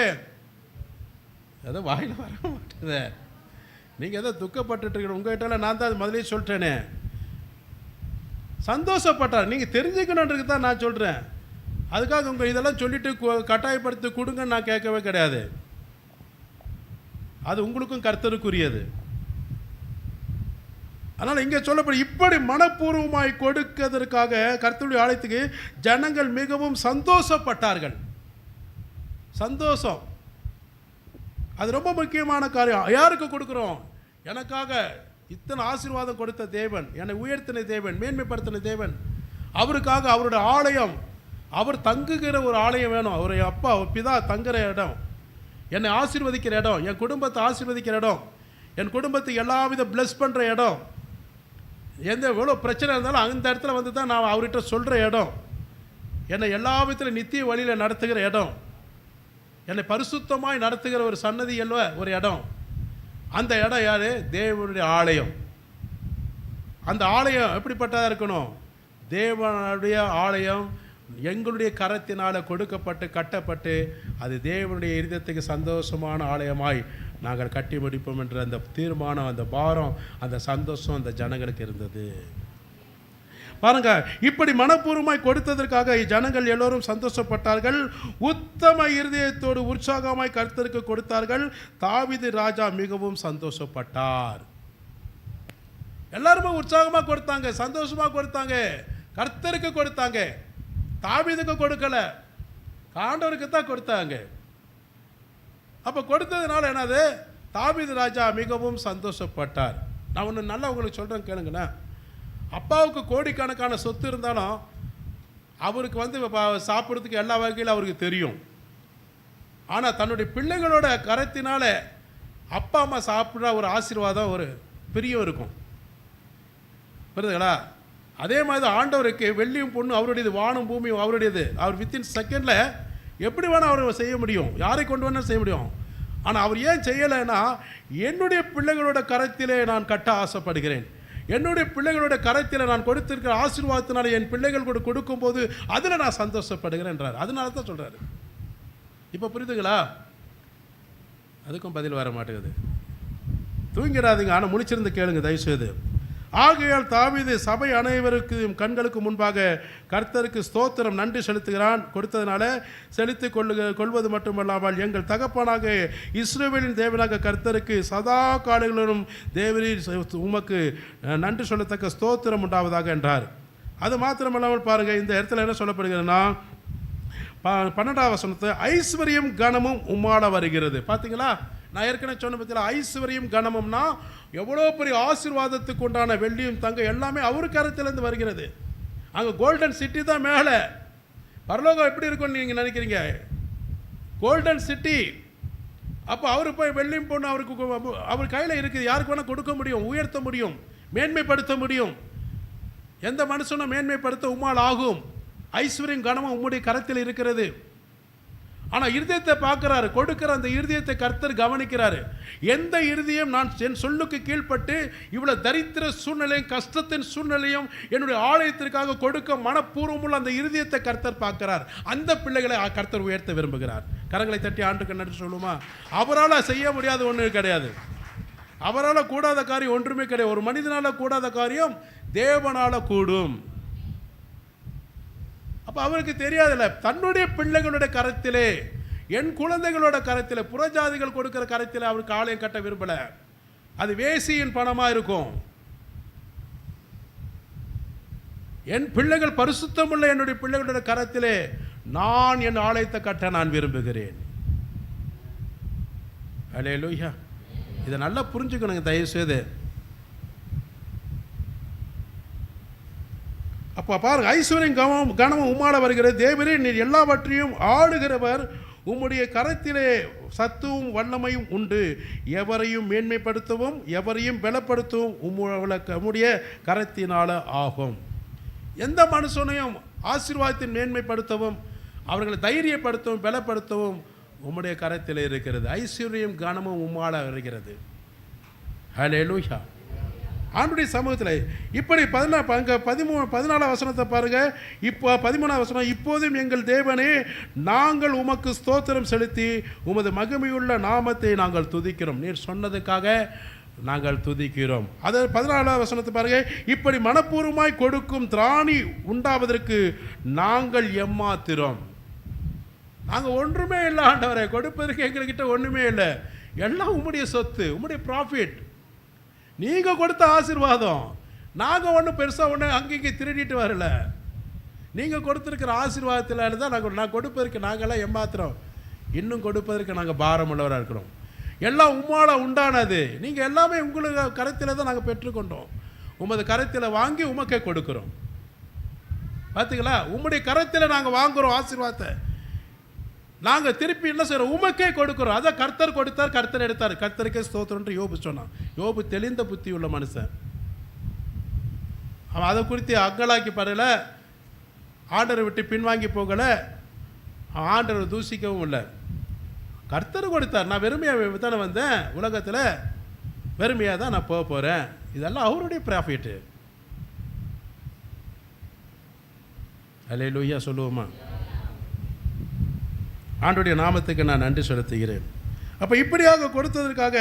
ஏதோ வாயில வர மாட்டேது, நீங்க ஏதோ துக்கப்பட்டு உங்ககிட்ட நான் தான் முதலே சொல்லிட்டேனே, சந்தோஷப்பட்டார். நீங்க தெரிஞ்சுக்கணுன்றது தான் நான் சொல்றேன், அதுக்காக உங்க இதெல்லாம் சொல்லிட்டு கட்டாயப்படுத்தி கொடுங்கன்னு நான் கேட்கவே கிடையாது. அது உங்களுக்கும் கர்த்தருக்குரியது. அதனால் இங்கே சொல்லப்படும் இப்படி மனப்பூர்வமாய் கொடுக்கிறதுக்காக கர்த்தருடைய ஆலயத்துக்கு ஜனங்கள் மிகவும் சந்தோஷப்பட்டார்கள். சந்தோஷம் அது ரொம்ப முக்கியமான காரியம். யாருக்கு கொடுக்குறோம், எனக்காக இத்தனை ஆசீர்வாதம் கொடுத்த தேவன், என்னை உயர்த்தின தேவன், மேன்மைப்படுத்தின தேவன், அவருக்காக அவருடைய ஆலயம், அவர் தங்குகிற ஒரு ஆலயம் வேணும். அவர் அப்பா பிதா தங்குகிற இடம், என்னை ஆசீர்வதிக்கிற இடம், என் குடும்பத்தை ஆசீர்வதிக்கிற இடம், என் குடும்பத்தை எல்லாவித பிளஸ் பண்ணுற இடம், எவ்வளோ பிரச்சனை இருந்தாலும் அந்த இடத்துல வந்து தான் நான் அவர்கிட்ட சொல்கிற இடம், என்னை எல்லா விதத்தில் நித்திய வழியில் நடத்துகிற இடம், என்னை பரிசுத்தமாய் நடத்துகிற ஒரு சன்னதி ஒரு இடம். அந்த இடம் யார், தேவனுடைய ஆலயம். அந்த ஆலயம் எப்படிப்பட்டதாக இருக்கணும், தேவனுடைய ஆலயம் எங்களுடைய கரத்தினால் கொடுக்கப்பட்டு கட்டப்பட்டு அது தேவனுடைய இருதயத்துக்கு சந்தோஷமான ஆலயமாய் நாங்கள் கட்டி முடிப்போம் என்ற அந்த தீர்மானம், அந்த பாரம், அந்த சந்தோஷம் அந்த ஜனங்களுக்கு இருந்தது. பாருங்க, இப்படி மனப்பூர்வமாய் கொடுத்ததற்காக ஜனங்கள் எல்லோரும் சந்தோஷப்பட்டார்கள். உத்தம இருதயத்தோடு உற்சாகமாய் கர்த்தருக்கு கொடுத்தார்கள். தாவீது ராஜா மிகவும் சந்தோஷப்பட்டார். எல்லாருமே உற்சாகமாக கொடுத்தாங்க, சந்தோஷமாக கொடுத்தாங்க, கர்த்தருக்கு கொடுத்தாங்க, தாவீதுக்கு கொடுக்கல, ஆண்டவருக்கு தான் கொடுத்தாங்க. அப்போ கொடுத்ததுனால என்னது, தாவீது ராஜா மிகவும் சந்தோஷப்பட்டார். நான் ஒன்று நல்லா உங்களுக்கு சொல்கிறேன் கேளுங்கண்ணா. அப்பாவுக்கு கோடிக்கணக்கான சொத்து இருந்தாலும் அவருக்கு வந்து சாப்பிட்றதுக்கு எல்லா வகையிலும் அவருக்கு தெரியும். ஆனால் தன்னுடைய பிள்ளைகளோட கரத்தினால அப்பா அம்மா சாப்பிட்ற ஒரு ஆசீர்வாதம் ஒரு பிரியம் இருக்கும். புரியுதுங்களா? அதே மாதிரி தான் ஆண்டவருக்கு வெள்ளியும் பொண்ணு அவருடையது, வானம் பூமியும் அவருடையது. அவர் வித்தின் செகண்டில் எப்படி வேணால் அவர் செய்ய முடியும், யாரை கொண்டு வேணால் செய்ய முடியும். ஆனால் அவர் ஏன் செய்யலைன்னா, என்னுடைய பிள்ளைகளோட கரத்திலே நான் கட்ட ஆசைப்படுகிறேன், என்னுடைய பிள்ளைகளோட கரத்தில் நான் கொடுத்திருக்கிற ஆசீர்வாதத்தினால என் பிள்ளைகள் கூட கொடுக்கும்போது அதில் நான் சந்தோஷப்படுகிறேன்றார். அதனால தான் சொல்கிறாரு. இப்போ புரியுதுங்களா? அதுக்கும் பதில் வர மாட்டேங்குது. தூங்கிடாதீங்க, ஆனால் முழிச்சிருந்து கேளுங்க தயவுசெய்து. ஆகையால் தாவீது சபை அனைவருக்கும் கண்களுக்கு முன்பாக கர்த்தருக்கு ஸ்தோத்திரம் நன்றி செலுத்துகிறான். கொடுத்ததுனால செலுத்திக் கொள்வது மட்டுமல்லாமல் எங்கள் தகப்பனாக இஸ்ரவேலின் தேவனாக கர்த்தருக்கு சதா காலங்களிலும் தேவரீர் உமக்கு நன்றி சொல்லத்தக்க ஸ்தோத்திரம் உண்டாவதாக என்றார். அது மாத்திரமல்லாமல் பாருங்கள், இந்த இடத்துல என்ன சொல்லப்படுகிறதுனா 12ஆம் வசனத்தை ஐஸ்வர்யம் கனமும் உம்மாட வருகிறது. பார்த்தீங்களா? நான் ஏற்கனவே சொன்ன பற்றியில் ஐஸ்வர்யம் கனமும்னா எவ்வளோ பெரிய ஆசீர்வாதத்துக்கு உண்டான வெள்ளியும் தங்க எல்லாமே அவர் கருத்திலேருந்து வருகிறது. அங்கே கோல்டன் சிட்டி தான் மேலே. பரலோகம் எப்படி இருக்கும்னு நீங்கள் நினைக்கிறீங்க? Golden city. அப்போ அவர் போய் வெள்ளியும் பொண்ணு அவருக்கு அவர் கையில் இருக்குது. யாருக்கு வேணால் கொடுக்க முடியும், உயர்த்த முடியும், மேன்மைப்படுத்த முடியும். எந்த மனுஷனும் மேன்மைப்படுத்த உம்மால் ஆகும். ஐஸ்வர்யம் கனமும் உம்முடைய கரத்தில் இருக்கிறது. ஆனால் இருதயத்தை பார்க்குறாரு, கொடுக்கிற அந்த இருதயத்தை கர்த்தர் கவனிக்கிறாரு. எந்த இருதயம் நான் என் சொல்லுக்கு கீழ்ப்பட்டு இவ்வளோ தரித்திர சூழ்நிலையும் கஷ்டத்தின் சூழ்நிலையும் என்னுடைய ஆலயத்திற்காக கொடுக்க மனப்பூர்வமுள்ள அந்த இருதயத்தை கர்த்தர் பார்க்கிறார். அந்த பிள்ளைகளை கர்த்தர் உயர்த்த விரும்புகிறார். கரங்களை தட்டி ஆண்டுக்கு நன்றி சொல்லுமா? அவரால் செய்ய முடியாத ஒன்று கிடையாது, அவரால் கூடாத காரியம் ஒன்றுமே கிடையாது. ஒரு மனிதனால் கூடாத காரியம் தேவனால் கூடும். அப்போ அவருக்கு தெரியாதுல்ல, தன்னுடைய பிள்ளைகளுடைய கரத்திலே, என் குழந்தைகளோட கரத்தில், புறஜாதிகள் கொடுக்கிற கரத்தில் அவருக்கு ஆலயம் கட்ட விரும்பலை. அது வேசியின் பணமாக இருக்கும். என் பிள்ளைகள் பரிசுத்தமுள்ள என்னுடைய பிள்ளைகளுடைய கரத்திலே நான் என் ஆலயத்தை கட்ட நான் விரும்புகிறேன். அல்லேலூயா. இதை நல்லா புரிஞ்சுக்கணுங்க தயவுசெய்து. அப்போ பாருங்க, ஐஸ்வர்யம் கனமும் உம்மாட வருகிறது. தேவரே நீர் எல்லாவற்றையும் ஆளுகிறவர், உம்முடைய கரத்திலே சத்துவும் வல்லமையும் உண்டு. எவரையும் மேன்மைப்படுத்தவும் எவரையும் பலப்படுத்தவும் உம்முடைய கரத்தினால ஆகும். எந்த மனுஷனையும் ஆசீர்வாதத்தின் மேன்மைப்படுத்தவும் அவர்களை தைரியப்படுத்தவும் பலப்படுத்தவும் உம்முடைய கரத்தில் இருக்கிறது. ஐஸ்வர்யம் கனமும் உம்மாட வருகிறது. ஹல்லேலூயா. ஆண்டுடைய சமூகத்தில் இப்படி 14ஆம் வசனத்தை பாருங்கள். இப்போ 13ஆம் வசனம், இப்போதும் எங்கள் தேவனே நாங்கள் உமக்கு ஸ்தோத்திரம் செலுத்தி உமது மகிமையுள்ள நாமத்தை நாங்கள் துதிக்கிறோம். நீர் சொன்னதுக்காக நாங்கள் துதிக்கிறோம். அது 14ஆம் வசனத்தை பாருங்கள். இப்படி மனப்பூர்வமாய் கொடுக்கும் திராணி உண்டாவதற்கு நாங்கள் எம்மாத்திரம். நாங்கள் ஒன்றுமே இல்லை ஆண்டவரை, கொடுப்பதற்கு எங்கள்கிட்ட ஒன்றுமே இல்லை. எல்லாம் உம்முடைய சொத்து, உம்முடைய ப்ராஃபிட், நீங்கள் கொடுத்த ஆசீர்வாதம். நாங்கள் ஒன்றும் பெருசாக ஒன்று அங்கேயும் திருடிட்டு வரல. நீங்கள் கொடுத்துருக்கிற ஆசீர்வாதத்தில் தான் நான் கொடுப்பதற்கு நாங்கள்லாம் ஏமாத்துறோம். இன்னும் கொடுப்பதற்கு நாங்கள் பாரம் உள்ளவராக இருக்கிறோம். எல்லாம் உம்மால உண்டானது. நீங்கள் எல்லாமே உங்களுக்கு கரத்தில் தான் நாங்கள் பெற்றுக்கொண்டோம். உமது கரத்தில் வாங்கி உமக்கே கொடுக்குறோம். பார்த்தீங்களா? உம்முடைய கரத்தில் நாங்கள் வாங்குகிறோம் ஆசீர்வாதத்தை. நாங்கள் திருப்பி என்ன செய்கிறோம்? உமக்கே கொடுக்குறோம். அதை கர்த்தர் கொடுத்தார், கர்த்தர் எடுத்தார். கர்த்தருக்கே ஸ்தோத்திரம்ன்று யோபு சொன்னான். யோபு தெளிந்த புத்தி உள்ள மனுஷன். அவன் அதை குறித்து அங்கலாக்கி படல, ஆண்டரை விட்டு பின்வாங்கி போகலை, அவன் ஆண்டரை தூசிக்கவும் இல்லை. கர்த்தர் கொடுத்தார். நான் வெறுமையாக தானே வந்தேன், உலகத்தில் வெறுமையாக தான் நான் போக போகிறேன். இதெல்லாம் அவருடைய ப்ராஃபிட்டு. அல்லேலூயா சொல்லுவோமா? ஆண்டோடைய நாமத்துக்கு நான் நன்றி செலுத்துகிறேன். அப்போ இப்படியாக கொடுத்ததற்காக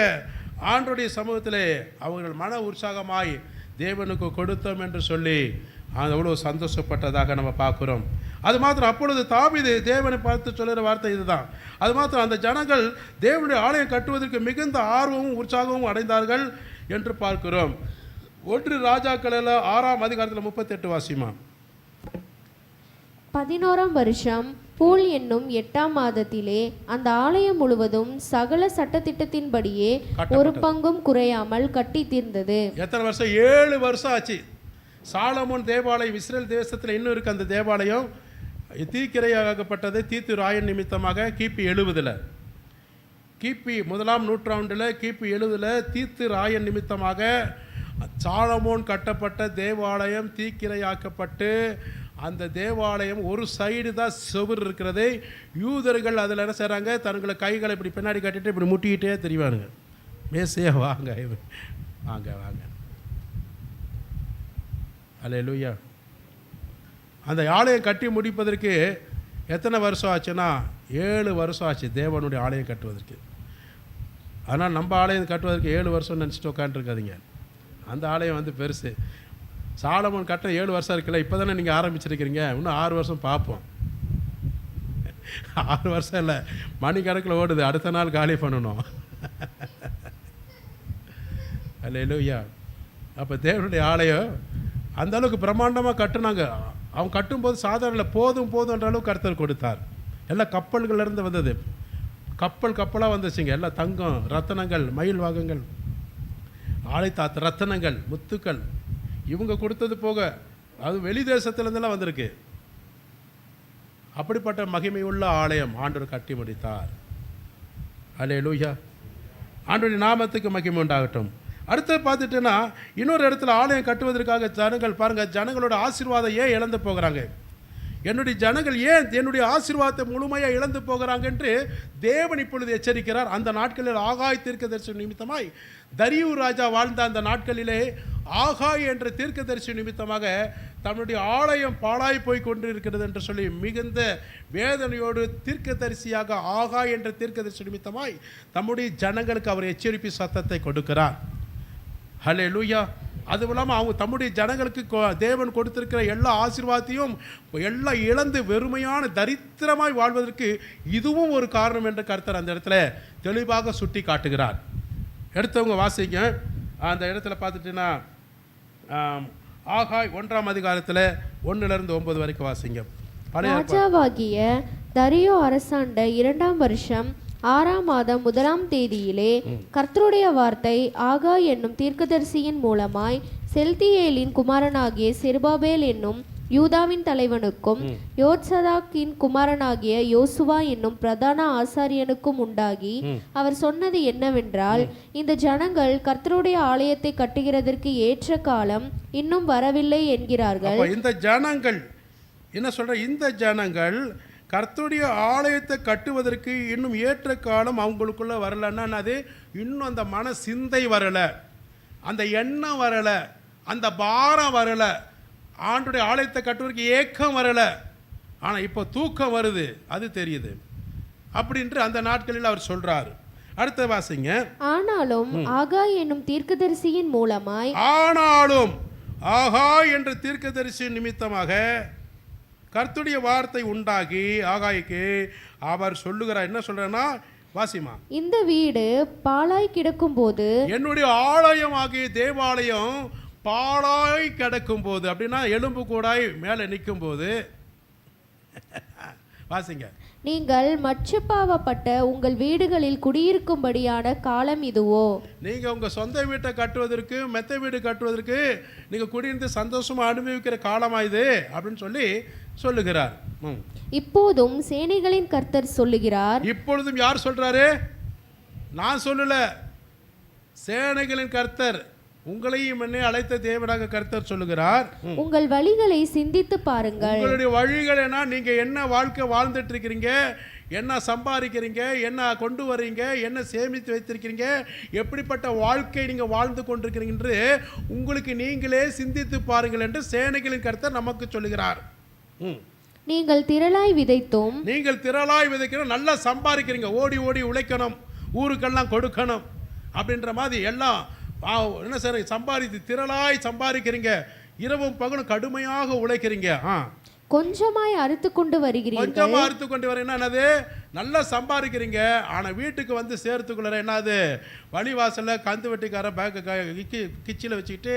ஆண்டோடைய சமூகத்தில் அவர்கள் மன உற்சாகமாய் தேவனுக்கு கொடுத்தோம் என்று சொல்லி அவ்வளோ சந்தோஷப்பட்டதாக நம்ம பார்க்குறோம். அது மாத்திரம் அப்பொழுது தாவீது தேவனை பார்த்து சொல்கிற வார்த்தை இதுதான். அது மாத்திரம் அந்த ஜனங்கள் தேவனுடைய ஆலயம் கட்டுவதற்கு மிகுந்த ஆர்வமும் உற்சாகமும் அடைந்தார்கள் என்று பார்க்கிறோம். 1 ராஜாக்களில் 6ஆம் அதிகாரத்தில் 38 வாசிமா. 11ஆம் வருஷம் பூல் என்னும் 8ஆம் மாதத்திலே அந்த ஆலயம் முழுவதும் சகல சட்டத்திட்டத்தின்படியே ஒரு பங்கும் குறையாமல் கட்டி தீர்ந்தது. எத்தனை வருஷம்? 7 வருஷம் ஆச்சு. சாலமோன் தேவாலயம் இஸ்ரேல் தேசத்தில் இன்னும் இருக்குது. அந்த தேவாலயம் தீக்கிரையாகப்பட்டது தீத்து ராயன் நிமித்தமாக கிபி 70. கிபி 1ஆம் நூற்றாண்டில் கிபி 70 தீத்து ராயன் நிமித்தமாக சாலமோன் கட்டப்பட்ட தேவாலயம் தீக்கிரையாக்கப்பட்டு அந்த தேவாலயம் ஒரு சைடு தான் செவுர் இருக்கிறது. யூதர்கள் அதில் என்ன செய்கிறாங்க, தங்களை கைகளை இப்படி பின்னாடி கட்டிட்டு இப்படி முட்டிக்கிட்டே தெரிவானுங்க. மேசையா வாங்க வாங்க வாங்க அல்லேலூயா. அந்த ஆலயம் கட்டி முடிப்பதற்கு எத்தனை வருஷம் ஆச்சுன்னா 7 வருஷம் ஆச்சு தேவனுடைய ஆலயம் கட்டுவதற்கு. ஆனால் நம்ம ஆலயம் கட்டுவதற்கு 7 வருஷம் நினச்சிட்டு உட்காந்துருக்காதீங்க. அந்த ஆலயம் வந்து பெருசு. சாலமோன் கட்ட 7 வருஷம் இருக்குல்ல, இப்போ தானே நீங்கள் ஆரம்பிச்சிருக்கிறீங்க. இன்னும் 6 வருஷம் பார்ப்போம். 6 வருஷம் இல்லை, மணிக்கணக்கில் ஓடுது. அடுத்த நாள் காலி பண்ணணும். அல்லேலூயா. அப்போ தேவனுடைய ஆலயம் அந்த அளவுக்கு பிரம்மாண்டமாக கட்டுனாங்க. அவங்க கட்டும்போது சாதாரண போதும் போதுன்ற அளவுக்கு கர்த்தர் கொடுத்தார். எல்லாம் கப்பல்கள்லேருந்து வந்தது, கப்பலாக வந்துச்சுங்க. எல்லாம் தங்கம், ரத்தனங்கள், மயில் வாகங்கள், ஆலைத்தாத்து ரத்தனங்கள், முத்துக்கள் இவங்க கொடுத்தது போக அது வெளி தேசத்துலேருந்தெல்லாம் வந்திருக்கு. அப்படிப்பட்ட மகிமை உள்ள ஆலயம் ஆண்டவர் கட்டி முடித்தார். அல்லேலூயா. ஆண்டவருடைய நாமத்துக்கு மகிமை உண்டாகட்டும். அடுத்து பார்த்துட்டேன்னா இன்னொரு இடத்துல ஆலயம் கட்டுவதற்காக ஜனங்கள் பாருங்கள், ஜனங்களோட ஆசீர்வாதம் ஏன் இழந்து போகிறாங்க, என்னுடைய ஜனங்கள் ஏன் என்னுடைய ஆசீர்வாதத்தை முழுமையாக இழந்து போகிறாங்க என்று தேவன் இப்பொழுது எச்சரிக்கிறார். அந்த நாட்களில் ஆகாய் தீர்க்கதரிசி நிமித்தமாய் தரியு ராஜா வாழ்ந்த அந்த நாட்களிலே ஆகாய் என்ற தீர்க்கதரிசி நிமித்தமாக தன்னுடைய ஆலயம் பாழாய் போய் கொண்டிருக்கிறது என்று சொல்லி மிகுந்த வேதனையோடு தீர்க்கதரிசியாக ஆகாய் என்ற தீர்க்கதரிசி நிமித்தமாய் தம்முடைய ஜனங்களுக்கு அவர் எச்சரிப்பு சத்தத்தை கொடுக்கிறார். ஹல்லேலூயா. அதுவும் இல்லாமல் அவங்க தம்முடைய ஜனங்களுக்கு தேவன் கொடுத்திருக்கிற எல்லா ஆசீர்வாதத்தையும் எல்லாம் இழந்து வெறுமையான தரித்திரமாய் வாழ்வதற்கு இதுவும் ஒரு காரணம் என்று கர்த்தர் அந்த இடத்துல தெளிவாக சுட்டி காட்டுகிறார். எடுத்தவங்க வாசிங்க. அந்த இடத்துல பார்த்துட்டுன்னா ஆகாய் 1ஆம் அதிகாரத்தில் 1லிருந்து 9 வரைக்கும் வாசிங்க. ராஜாவாகிய தரியோ அரசாண்ட 2ஆம் வருஷம் 6ஆம் மாதம் 1ஆம் தேதியிலே கர்த்தருடைய வார்த்தை ஆகாய் என்னும் தீர்க்கதரிசியின் மூலமாய் செல்தியேலின் குமாரனாகிய செருபாபேல் என்னும் யூதாவின் தலைவனுக்கும் யோத்சதாக்கின் குமாரனாகிய யோசுவா என்னும் பிரதான ஆசாரியனுக்கும் உண்டாகி அவர் சொன்னது என்னவென்றால், இந்த ஜனங்கள் கர்த்தருடைய ஆலயத்தை கட்டுகிறதற்கு ஏற்ற காலம் இன்னும் வரவில்லை என்கிறார்கள். இந்த ஜனங்கள் என்ன சொல்ற, இந்த ஜனங்கள் கர்த்தருடைய ஆலயத்தை கட்டுவதற்கு இன்னும் ஏற்ற காலம் அவங்களுக்குள்ள வரலன்னா அது இன்னும் அந்த மன சிந்தை வரலை, அந்த எண்ணம் வரலை, அந்த பாரம் வரலை, ஆண்டுடைய ஆலயத்தை கட்டுவதற்கு ஏக்கம் வரலை. ஆனால் இப்போ தூக்கம் வருது, அது தெரியுது அப்படின்ட்டு அந்த நாட்களில் அவர் சொல்றார். அடுத்த வாசிங்க. ஆனாலும் ஆகாய் என்னும் தீர்க்கதரிசியின் மூலமாய் ஆனாலும் ஆகாய் என்ற தீர்க்கதரிசி நிமித்தமாக கர்த்தருடைய வார்த்தை உண்டாகி ஆகாய்க்கு அவர் சொல்லுகிறார். என்ன சொல்றேன்னா வாசிமா, இந்த வீடு பாழாய் கிடக்கும் போது, என்னுடைய ஆலயம் ஆகிய தேவாலயம் பாழாய் கிடக்கும் போது, அப்படின்னா எலும்பு கூடாய் மேலே நிற்கும் போது, வாசிங்க, நீங்கள் மச்சப்பாவப்பட்ட உங்கள் வீடுகளில் குடியிருக்கும்படியான காலம் இதுவோ? நீங்க உங்க சொந்த வீட்டை கட்டுவதற்கு, மெத்த வீடு கட்டுவதற்கு நீங்க குடியிருந்து சந்தோஷமா அனுபவிக்கிற காலமா இது அப்படின்னு சொல்லி சொல்லுகிறார். இப்போதும் சேனைகளின் கர்த்தர் சொல்லுகிறார். இப்பொழுதும் யார் சொல்றாரு? நான் சொல்லல, சேனைகளின் கர்த்தர், உங்களையும் என்னை அழைத்த தேவனாக கர்த்தர் சொல்லுகிறார். உங்கள் வழிகளை சிந்தித்து பாருங்கள். உங்களுடைய வழிகள் என்ன, நீங்க என்ன வாழ்க்கை வாழ்ந்துட்டு இருக்கிறீங்க, என்ன சம்பாதிக்கிறீங்க, என்ன கொண்டு வர்றீங்க, என்ன சேமித்து வைத்திருக்கிறீங்க, எப்படிப்பட்ட வாழ்க்கை நீங்க வாழ்ந்து கொண்டிருக்கிறீங்க என்று உங்களுக்கு நீங்களே சிந்தித்து பாருங்கள் என்று சேனைகளின் கர்த்தர் நமக்கு சொல்லுகிறார். நீங்கள் திரளாய் விதைத்தும், நீங்கள் திரளாய் விதைக்கணும், நல்லா சம்பாதிக்கிறீங்க, ஓடி ஓடி உழைக்கணும், ஊருக்கெல்லாம் கொடுக்கணும் அப்படின்ற மாதிரி எல்லாம் என்ன சார் சம்பாதித்து திரளாய் சம்பாதிக்கிறீங்க, இரவும் பகலும் கடுமையாக உழைக்கிறீங்க, கொஞ்சமாய் அறுத்து கொண்டு வருகிறீர்கள். கொஞ்சமா அறுத்து கொண்டு வர என்னது, நல்லா சம்பாதிக்கிறீங்க, ஆனால் வீட்டுக்கு வந்து சேர்த்துக்குள்ள என்னது, வழிவாசல்ல கந்து வெட்டிக்காரன் பேக்கு கிச்சியில் வச்சுக்கிட்டு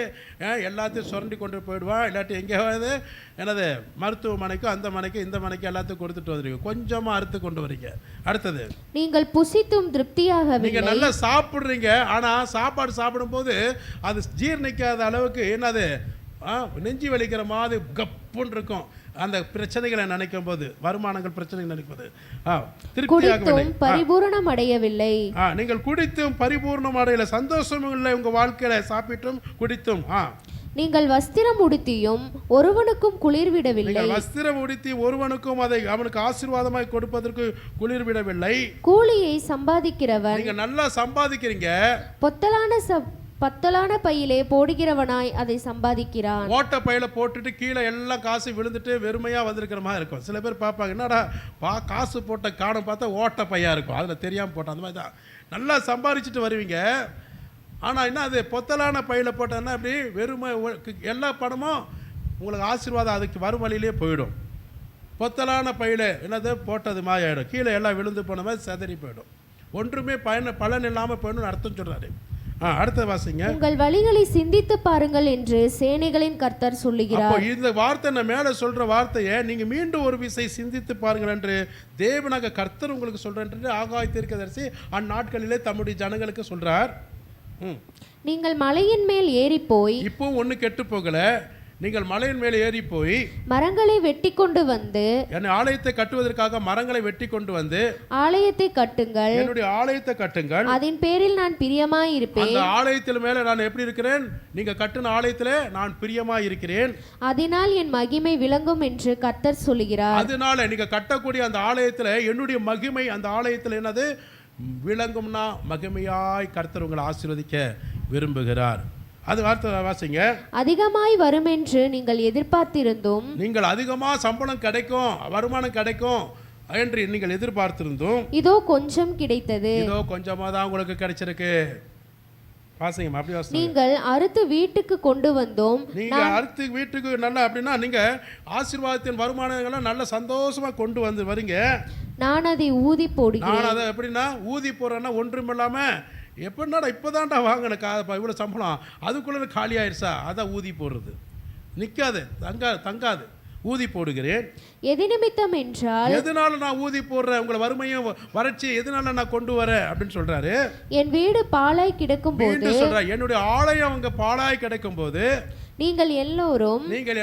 எல்லாத்தையும் சுரண்டி கொண்டு போயிடுவான். இல்லாட்டி எங்கேயாவது என்னது மருத்துவமனைக்கு, அந்த மனைக்கு, இந்த மனைக்கு எல்லாத்தையும் கொடுத்துட்டு வந்துருங்க, கொஞ்சமாக அறுத்து கொண்டு வரீங்க. அடுத்தது, நீங்கள் புசித்தும் திருப்தியாக, நீங்கள் நல்லா சாப்பிட்றீங்க, ஆனால் சாப்பாடு சாப்பிடும்போது அது ஜீர்ணிக்காத அளவுக்கு என்னது நெஞ்சி வலிக்கிற மாதிரி கப்புன்னு இருக்கும் அந்த பிரச்சனைகளை நினைக்கும் போது, வருமானங்கள் பிரச்சனை நினைக்கும் போது திருப்தியாகவில்லை, குடித்தும் பரிபூரணம் அடையவில்லை. நீங்கள் குடித்தும் பரிபூர்ணம் அடையல, சந்தோஷம் இல்லை உங்க வாழ்க்கையில, சாப்பிட்டும் குடித்தும். நீங்கள் வஸ்திரம் உடுத்தியும் ஒருவனுக்கும் குளிர் விடவில்லை. நீங்கள் வஸ்திரம் உடுத்தி ஒருவனுக்கும் அதை அவனுக்கு ஆசீர்வாதமாய் கொடுப்பதற்கு குளிர் விடவில்லை. கூலியை சம்பாதிக்கிறவன், நீங்க நல்லா சம்பாதிக்கிறீங்க, பத்தலான பையிலே போடுகிறவனாய் அதை சம்பாதிக்கிறான். ஓட்ட பையில போட்டுட்டு கீழே எல்லாம் காசு விழுந்துட்டு வெறுமையா வந்திருக்கிற மாதிரி இருக்கும். சில பேர் பார்ப்பாங்க, என்னடா காசு போட்ட காணும் பார்த்தா ஓட்ட பையா இருக்கும், அதுல தெரியாம போட்டோம். அந்த மாதிரி தான் நல்லா சம்பாதிச்சுட்டு வருவீங்க. ஆனால் என்ன, அது பொத்தலான பையில் போட்டோன்னா அப்படி வெறுமை எல்லா பணமும் உங்களுக்கு ஆசீர்வாதம் அதுக்கு வரும் வழியிலே போயிடும். பொத்தலான பையில் என்னது போட்டது மாதிரி ஆகிடும், கீழே எல்லாம் விழுந்து போன மாதிரி செதறி போயிடும், ஒன்றுமே பலன் இல்லாமல் போயிடும் அர்த்தம் சொல்கிறாரு. அடுத்த வாசிங்க. உங்கள் வழிகளை சிந்தித்து பாருங்கள் என்று சேனைகளின் கர்த்தர் சொல்லுகிறார். இந்த வார்த்தை நான் மேலே சொல்கிற வார்த்தையை நீங்கள் மீண்டும் ஒரு விசை சிந்தித்து பாருங்கள் என்று தேவனாக கர்த்தர் உங்களுக்கு சொல்கிறேன். ஆகாய தீர்க்கதரிசி அந்நாட்களிலே தம்முடைய ஜனங்களுக்கு சொல்கிறார். நீங்கள் மலையின் மேல் ஏறி போய், இப்போ ஒண்ணு கெட்டு போகல, நீங்கள் மலையின் மேல் ஏறி போய் மரங்களை வெட்டி கொண்டு வந்து, என் ஆலயத்தை கட்டுவதற்காக மரங்களை வெட்டி கொண்டு வந்து ஆலயத்தை கட்டுங்கள், என்னுடைய ஆலயத்தை கட்டுங்கள், அதன் பேரில் நான் பிரியமாய் இருப்பேன். அந்த ஆலயத்தில் மேல நான் எப்படி இருக்கிறேன், நீங்க கட்டின ஆலயத்திலே நான் பிரியமாய் இருக்கிறேன், அதனால் என் மகிமை விளங்கும் என்று கர்த்தர் சொல்லுகிறார். அதனால நீங்க கட்டக்கூடிய அந்த ஆலயத்துல என்னுடைய மகிமை அந்த ஆலயத்தில் என்னது விளங்கும்னா, மகிமையாய் கர்த்தர் உங்களை ஆசீர்வதிக்க விரும்புகிறார். அது வார்த்தை வாசிங்க. அதிகமாய் வரும் என்று நீங்கள் எதிர்பார்த்திருந்தும், நீங்கள் அதிகமாக சம்பளம் கிடைக்கும், வருமானம் கிடைக்கும் என்று நீங்கள் எதிர்பார்த்திருந்தும், இதோ கொஞ்சம் கிடைத்தது, இதோ கொஞ்சமாக தான் உங்களுக்கு கிடைச்சிருக்கு. வாசிங்க, அப்படி வாசிங்க. நீங்கள் அறுத்து வீட்டுக்கு கொண்டு வந்தோம். நீங்க அறுத்து வீட்டுக்கு நல்லா அப்படின்னா நீங்க ஆசீர்வாதத்தின் வருமானங்களை நல்ல சந்தோஷமா கொண்டு வந்து வரீங்க. நான் அதை ஊதி போடுகிறேன். நான் அதை எப்படின்னா ஊதி போடுறேன்னா ஒன்றும் இல்லாம, எப்படின்னா இப்போதான்டா வாங்கின இவ்வளோ சம்பளம் அதுக்குள்ளே காலி ஆயிடுச்சா, அதான் ஊதி போடுறது. நிற்காது, தங்காது, ஊதி போடுகிறேன். எது நிமித்தம் என்றால், எதனால நான் ஊதி போடுறேன், உங்களை வறுமையும் வறட்சி எதனால நான் கொண்டு வரேன் அப்படின்னு சொல்றாரு. என் வீடு பாழாய் கிடக்கும் போது சொல்றேன், என்னுடைய ஆலயம் அங்க பாழாய் கிடக்கும் போது நீங்கள்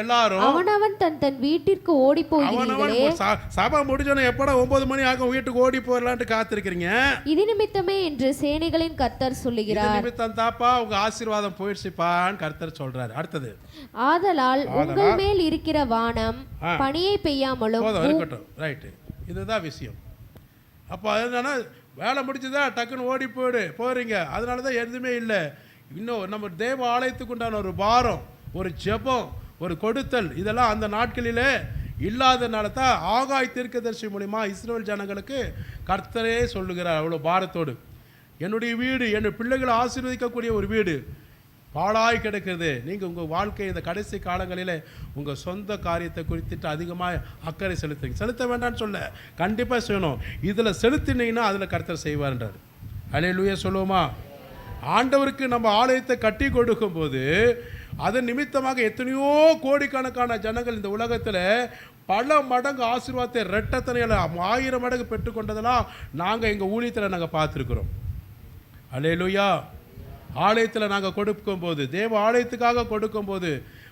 எல்லாரும் அவனவன் தன் வீட்டிற்கு ஓடி போகிறீர்களே. சபை முடிஞ்சோன்னு எப்படா 9 மணி ஆகும் வீட்டுக்கு ஓடி போயிடலான்ட்டு காத்திருக்கிறீங்க. இது நிமித்தமே என்று சேனைகளின் கர்த்தர் சொல்லுகிறார். நிமித்தம் தாப்பா உங்க ஆசீர்வாதம் போயிடுச்சுப்பான்னு கர்த்தர் சொல்றாரு. அடுத்தது, ஆதலால் உங்கள் மேல் இருக்கிற வானம் பனியை பெய்யாமலும் இருக்கட்டும். ரைட்டு, இதுதான் விஷயம். அப்போ என்னன்னா வேலை முடிச்சுதா டக்குன்னு ஓடி போறீங்க, அதனாலதான் எதுவுமே இல்லை. இன்னும் நம்ம தேவ ஆலயத்துக்கு உண்டான ஒரு பாரம், ஒரு ஜெபம், ஒரு கொடுத்தல், இதெல்லாம் அந்த நாட்களிலே இல்லாதனால தான் ஆகாய் தீர்க்கதரிசி மூலிமா இஸ்ரவேல் ஜனங்களுக்கு கர்த்தரே சொல்லுகிறார் அவ்வளோ பாரத்தோடு, என்னுடைய வீடு, என்னுடைய பிள்ளைகளை ஆசீர்வதிக்கக்கூடிய ஒரு வீடு பாழாய் கிடக்கிறது. நீங்கள் உங்கள் வாழ்க்கை இந்த கடைசி காலங்களில் உங்கள் சொந்த காரியத்தை குறித்துட்டு அதிகமாக அக்கறை செலுத்த வேண்டாம்னு சொல்ல, கண்டிப்பாக செய்யணும். இதில் செலுத்தினீங்கன்னா அதில் கர்த்தர் செய்வார்ன்றார். அல்லேலூயா சொல்லுவோமா? ஆண்டவருக்கு நம்ம ஆலயத்தை கட்டி கொடுக்கும் போது அதன் நிமித்தமாக எத்தனையோ கோடிக்கணக்கான ஜனங்கள் இந்த உலகத்தில் பல மடங்கு ஆசீர்வாதத்தை ரெட்டத்தனையில் 1000 மடங்கு பெற்றுக்கொண்டதெல்லாம் நாங்கள் எங்கள் ஊழியத்தில் நாங்கள் பார்த்துருக்குறோம். அல்லேலூயா. ஆலயத்தில் நாங்கள் கொடுக்கும்போது, தேவ ஆலயத்துக்காக கொடுக்கும்போது,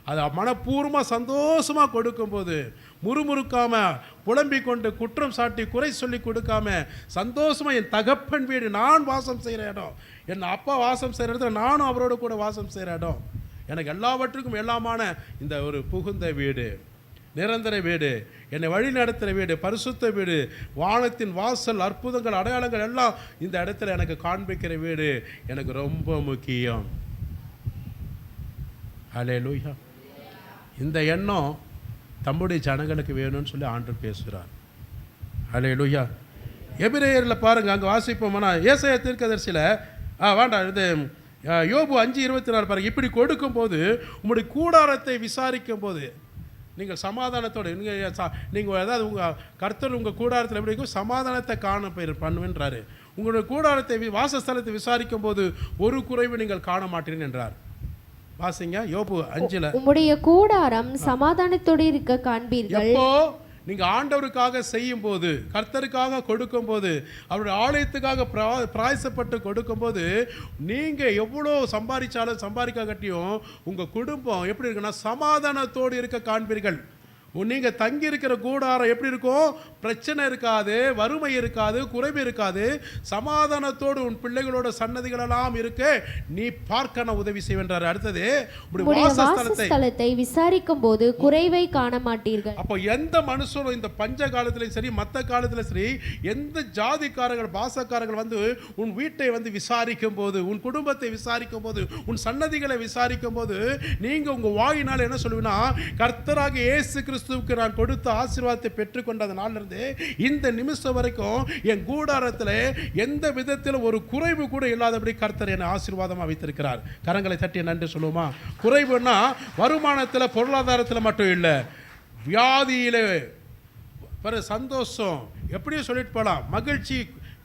அதை மனப்பூர்வமாக சந்தோஷமாக கொடுக்கும்போது, முறுமுறுக்காமல் புலம்பிக் கொண்டு குற்றம் சாட்டி குறை சொல்லி கொடுக்காம சந்தோஷமாக, என் தகப்பன் வீடு, நான் வாசம் செய்கிற இடம், என் அப்பா வாசம் செய்கிற இடத்துல நானும் அவரோட கூட வாசம் செய்கிற இடம், எனக்கு எல்லாவற்றுக்கும் எல்லாமான இந்த ஒரு புகுந்த வீடு, நிரந்தர வீடு, என்னை வழி நடத்துகிற வீடு, பரிசுத்த வீடு, வானத்தின் வாசல், அற்புதங்கள், அடையாளங்கள் எல்லாம் இந்த இடத்துல எனக்கு காண்பிக்கிற வீடு எனக்கு ரொம்ப முக்கியம். அல்லேலூயா. இந்த எண்ணம் தம்முடைய ஜனங்களுக்கு வேணும்னு சொல்லி ஆண்டவர் பேசுகிறார். அல்லேலூயா. எபிரேயரில் பாருங்கள், அங்கே வாசிப்போம்னா ஏசாயா தீர்க்கதரிசியில் வேண்டாம், இது யோபு 5:24 பாருங்கள். இப்படி கொடுக்கும்போது உங்களுடைய கூடாரத்தை விசாரிக்கும் போது நீங்கள் சமாதானத்தோடு நீங்கள் அதாவது உங்கள் கர்த்தர் உங்கள் கூடாரத்தில் எப்படி இருக்கும், சமாதானத்தை காண பண்ணுவேன்றாரு. உங்களுடைய கூடாரத்தை வாசஸ்தலத்தை விசாரிக்கும் போது ஒரு குறைவு நீங்கள் காண மாட்டீர்கள் என்றார். வாசிங்க யோபு 5. உம்முடைய கூடாரம் சமாதானத்தோடு இருக்க காண்பீர்கள். எப்போ நீங்கள் ஆண்டவருக்காக செய்யும்போது, கர்த்தருக்காக கொடுக்கும்போது, அவருடைய ஆலயத்துக்காக பிராயசப்பட்டு கொடுக்கும்போது, நீங்கள் எவ்வளோ சம்பாதிச்சாலும் சம்பாதிக்காட்டியும் உங்கள் குடும்பம் எப்படி இருக்குன்னா சமாதானத்தோடு இருக்க காண்பீர்கள். நீங்கள் தங்கி இருக்கிற கூடாரம் எப்படி இருக்கும்? பிரச்சனை இருக்காது, வறுமை இருக்காது, குறைவு இருக்காது. சமாதானத்தோடு உன் பிள்ளைகளோட சன்னதிகளெல்லாம் இருக்க நீ பார்க்க உதவி செய்வென்றார். அடுத்தது, வாசஸ்தலத்தை விசாரிக்கும் போது குறைவை காண மாட்டீர்கள். அப்போ எந்த மனுஷனும் இந்த பஞ்ச காலத்திலும் சரி, மற்ற காலத்திலும் சரி, எந்த ஜாதிக்காரர்கள் பாசக்காரர்கள் வந்து உன் வீட்டை வந்து விசாரிக்கும் போது, உன் குடும்பத்தை விசாரிக்கும் போது, உன் சன்னதிகளை விசாரிக்கும் போது, நீங்கள் உங்கள் வாயினால் என்ன சொல்லுவீங்கன்னா, கர்த்தராக இயேசு கிறிஸ்துவுக்கு நான் கொடுத்த ஆசீர்வாதத்தை பெற்றுக்கொண்ட நாளிலிருந்து இந்த நிமிஷம் வரைக்கும் என் கூடாரத்தில் எந்த விதத்தில் ஒரு குறைவு கூட இல்லாதபடி கர்த்தர் என்னை ஆசீர்வாதமாக வைத்திருக்கிறார். கரங்களை தட்டி நன்றி சொல்லுவோமா? குறைவுன்னா வருமானத்தில், பொருளாதாரத்தில் மட்டும் இல்லை, வியாதியில் சந்தோஷம் எப்படியும் சொல்லிட்டு போகலாம். மகிழ்ச்சி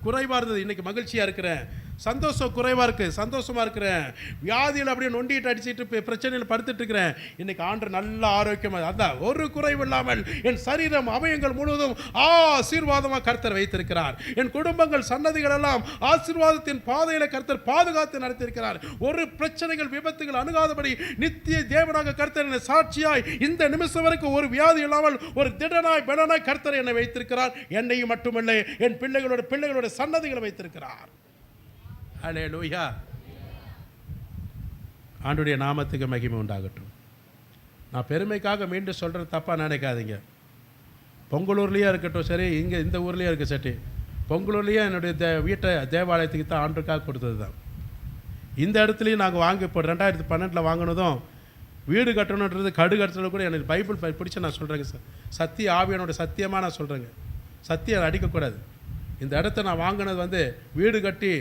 குறைவாக இருந்தது, இன்னைக்கு மகிழ்ச்சியாக இருக்கிறேன். சந்தோஷம் குறைவாக இருக்குது, சந்தோஷமாக இருக்கிறேன். வியாதியில் அப்படியே நொண்டிட்டு அடிச்சுட்டு பிரச்சனையில் படுத்துட்டு இருக்கிறேன். இன்னைக்கு ஆண்டவர் நல்ல ஆரோக்கியமாக, அதான் ஒரு குறைவு இல்லாமல் என் சரீரம் அவயங்கள் முழுவதும் ஆசீர்வாதமாக கர்த்தர் வைத்திருக்கிறார். என் குடும்பங்கள் சன்னதிகள் எல்லாம் ஆசீர்வாதத்தின் பாதையில் கர்த்தர் பாதுகாத்து நடத்தியிருக்கிறார். ஒரு பிரச்சனைகள் விபத்துகள் அணுகாதபடி நித்திய தேவனாக கர்த்தர் என்னை சாட்சியாய் இந்த நிமிஷம் வரைக்கும் ஒரு வியாதி இல்லாமல் ஒரு திடனாய் பெடனாய் கர்த்தர் என்னை வைத்திருக்கிறார். என்னையும் மட்டுமல்ல, என் பிள்ளைகளோட சன்னதிகளை வைத்திருக்கிறார். அல்லேலூயா. ஆண்டவருடைய நாமத்துக்கு மகிமை உண்டாகட்டும். நான் பெருமைக்காக மீண்டும் சொல்கிற தப்பாக நினைக்காதீங்க. பொங்கலூர்லேயே இருக்கட்டும் சரி, இங்கே இந்த ஊர்லேயே இருக்க சரி, பொங்கலூர்லேயே என்னுடைய வீட்டை தேவாலயத்துக்கு தான் ஆண்டுக்காக கொடுத்தது தான். இந்த இடத்துலையும் நாங்கள் வாங்கி இப்போ 2012 வாங்கினதும் வீடு கட்டணுன்றது கட்டுறது கூட எனக்கு பைபிள் பிடிச்ச நான் சொல்கிறேங்க சார். சத்திய ஆவியானோட சத்தியமாக நான் சொல்கிறேங்க. சத்தியம் அடிக்கக்கூடாது. இந்த இடத்த நான் வாங்கினது வந்து வீடு கட்டி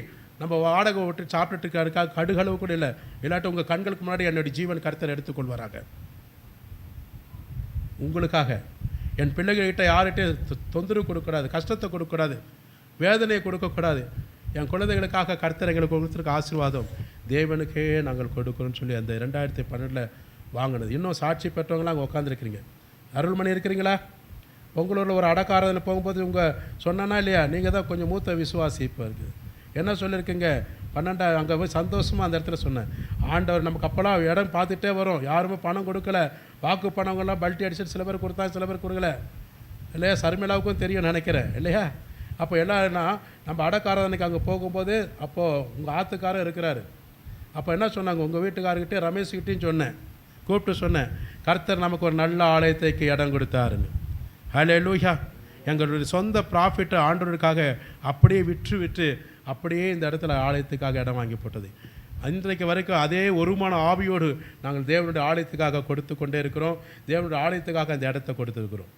நம்ம வாடகை விட்டு சாப்பிட்டுட்டு அதுக்காக கடுகளவு கூட இல்லை. இல்லாட்டி உங்கள் கண்களுக்கு முன்னாடி என்னுடைய ஜீவன் கர்த்தர் எடுத்துக்கொள்வாராங்க. உங்களுக்காக என் பிள்ளைகிட்ட யார்கிட்ட தொந்தரவு கொடுக்கக்கூடாது, கஷ்டத்தை கொடுக்கக்கூடாது, வேதனையை கொடுக்கக்கூடாது. என் குழந்தைகளுக்காக கர்த்தர் எங்களுக்கு கொடுத்துருக்க ஆசீர்வாதம் தேவனுக்கே நாங்கள் கொடுக்குறோன்னு சொல்லி அந்த 2012 வாங்கினது. இன்னும் சாட்சி பெற்றவங்களாம் அங்கே உட்காந்துருக்கிறீங்க. அருள்மணி இருக்கிறீங்களா? பொங்கலூரில் ஒரு அடக்காரதில் போகும்போது உங்கள் சொன்னா இல்லையா, நீங்கள் தான் கொஞ்சம் மூத்த விசுவாசி. இப்போ இருக்குது என்ன சொல்லியிருக்கீங்க? 12 அங்கே போய் சந்தோஷமாக அந்த இடத்துல சொன்னேன். ஆண்டவர் நமக்கு அப்போலாம் இடம் பார்த்துட்டே வரும். யாருமே பணம் கொடுக்கல. வாக்கு பணங்கள்லாம் பல்ட்டி அடிச்சுட்டு சில பேர் கொடுத்தா, சில பேர் கொடுக்கல இல்லையா? சர்மிளாவுக்கும் தெரியும் நினைக்கிறேன் இல்லையா? அப்போ எல்லாம்னா நம்ம அடக்காரதனைக்கு அங்கே போகும்போது அப்போது உங்கள் ஆத்துக்காரர் இருக்கிறாரு. அப்போ என்ன சொன்னாங்க, உங்கள் வீட்டுக்காரர்கிட்டே ரமேஷ்கிட்டையும் சொன்னேன், கூப்பிட்டு சொன்னேன், கர்த்தர் நமக்கு ஒரு நல்ல ஆலயத்தைக்கு இடம் கொடுத்தாருன்னு. ஹல்லேலூயா. எங்களுடைய சொந்த ப்ராஃபிட்டை ஆண்டவருக்காக அப்படியே விற்று அப்படியே இந்த இடத்துல ஆலயத்துக்காக இடம் வாங்கி போட்டது. இன்றைக்கு வரைக்கும் அதே ஒருமான ஆவியோடு நாங்கள் தேவனுடைய ஆலயத்துக்காக கொடுத்து கொண்டே இருக்கிறோம். தேவனுடைய ஆலயத்துக்காக அந்த இடத்தை கொடுத்துருக்கிறோம்.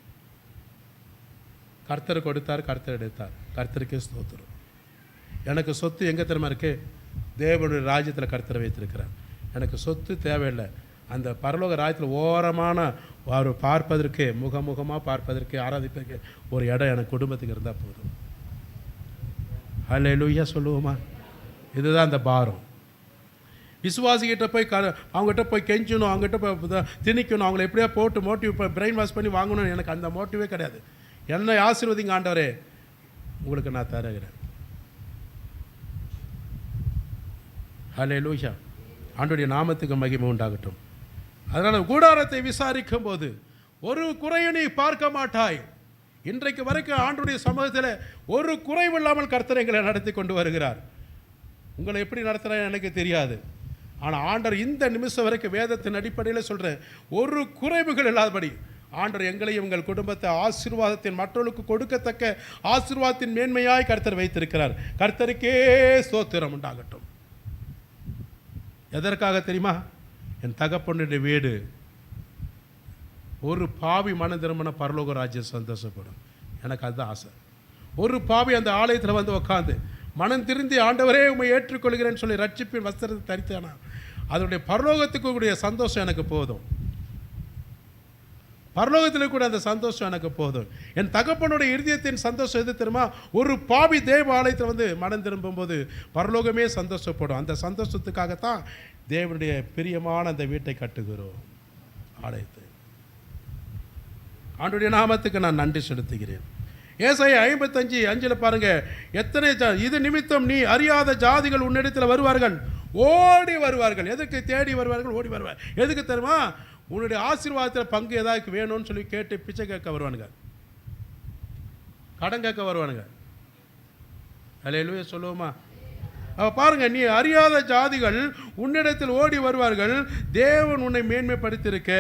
கர்த்தர் கொடுத்தார், கர்த்தர் எடுத்தார். கர்த்தருக்கே ஸ்தோத்திரம். எனக்கு சொத்து எங்கே தெரியுமா இருக்குது? தேவனுடைய ராஜ்யத்தில் கர்த்தரை வைத்திருக்கிறார். எனக்கு சொத்து தேவையில்லை. அந்த பரலோக ராஜ்யத்தில் ஓரமான ஒரு பார்ப்பதற்கு, முகமுகமாக பார்ப்பதற்கு, ஆராதிப்பதற்கு ஒரு இடம் எனக்கு குடும்பத்துக்கு இருந்தால் போதும். ஹல்லேலூயா சொல்லுவோமா? இதுதான் அந்த பாரம். விசுவாசிக்கிட்ட போய் அவங்ககிட்ட போய் கெஞ்சணும், அவங்ககிட்ட போய் திணிக்கணும், அவங்கள எப்படியா போட்டு மோட்டிவ் பிரெயின் வாஷ் பண்ணி வாங்கணும். எனக்கு அந்த மோட்டிவே கிடையாது. என்னை ஆசீர்வதிங்க ஆண்டவரே, உங்களுக்கு நான் தருகிறேன். ஹல்லேலூயா. ஆண்டவருடைய நாமத்துக்கு மகிமை உண்டாகட்டும். அதனால் கூடாரத்தை விசாரிக்கும் போது ஒரு குறையை நீ பார்க்க மாட்டாய். இன்றைக்கு வரைக்கும் ஆண்டவருடைய சமூகத்தில் ஒரு குறைவு இல்லாமல் கர்த்தர் எங்களை நடத்தி கொண்டு வருகிறார். உங்களை எப்படி நடத்துகிறார் எனக்கு தெரியாது. ஆனால் ஆண்டவர் இந்த நிமிஷம் வரைக்கும் வேதத்தின் அடிப்படையில் சொல்கிறேன், ஒரு குறைவுகள் இல்லாதபடி ஆண்டவர் எங்களையும் எங்கள் குடும்பத்தை ஆசீர்வாதத்தின் மற்றவர்களுக்கு கொடுக்கத்தக்க ஆசீர்வாதத்தின் மேன்மையாய் கர்த்தர் வைத்திருக்கிறார். கர்த்தருக்கே ஸ்தோத்திரம் உண்டாகட்டும். எதற்காக தெரியுமா? என் தகப்பனுடைய வீடு ஒரு பாவி மன திரும்பின பரலோக ராஜ்யம் சந்தோஷப்படும். எனக்கு அதுதான் ஆசை. ஒரு பாவி அந்த ஆலயத்தில் வந்து உட்காந்து மனம் திருந்தி ஆண்டவரே உண்மை ஏற்றுக்கொள்கிறேன்னு சொல்லி ரட்சிப்பின் வஸ்திரத்தை தரித்தானா, அதனுடைய பரலோகத்துக்கு கூடிய சந்தோஷம் எனக்கு போதும். பரலோகத்தில் கூட அந்த சந்தோஷம் எனக்கு போதும். என் தகப்பனுடைய இருதயத்தின் சந்தோஷம் எது தெரியுமா? ஒரு பாவி தேவ ஆலயத்தில் வந்து மனம் திரும்பும்போது பரலோகமே சந்தோஷப்படும். அந்த சந்தோஷத்துக்காகத்தான் தேவனுடைய பிரியமான அந்த வீட்டை கட்டுகிறோம், ஆலயத்தை. ஆண்டவருடைய நாமத்துக்கு நான் நன்றி செலுத்துகிறேன். ஏசாயா 55:5 பாருங்க, எத்தனை இது நிமித்தம் நீ அறியாத ஜாதிகள் உன்னிடத்தில் வருவார்கள், ஓடி வருவார்கள். எதுக்கு தேடி வருவார்கள்? ஓடி வருவார். எதுக்கு தெரியுமா? உன்னுடைய ஆசீர்வாதத்தில் பங்கு ஏதாவது வேணும்னு சொல்லி கேட்டு பிச்சை கேட்க வருவானுங்க, கடன் கேட்க வருவானுங்க. அல்லேலூயா சொல்லுவோமா? பாருங்க, நீ அறியாத ஜாதிகள் உன்னிடத்தில் ஓடி வருவார்கள், தேவன் உன்னை மேன்மைப்படுத்தியிருக்க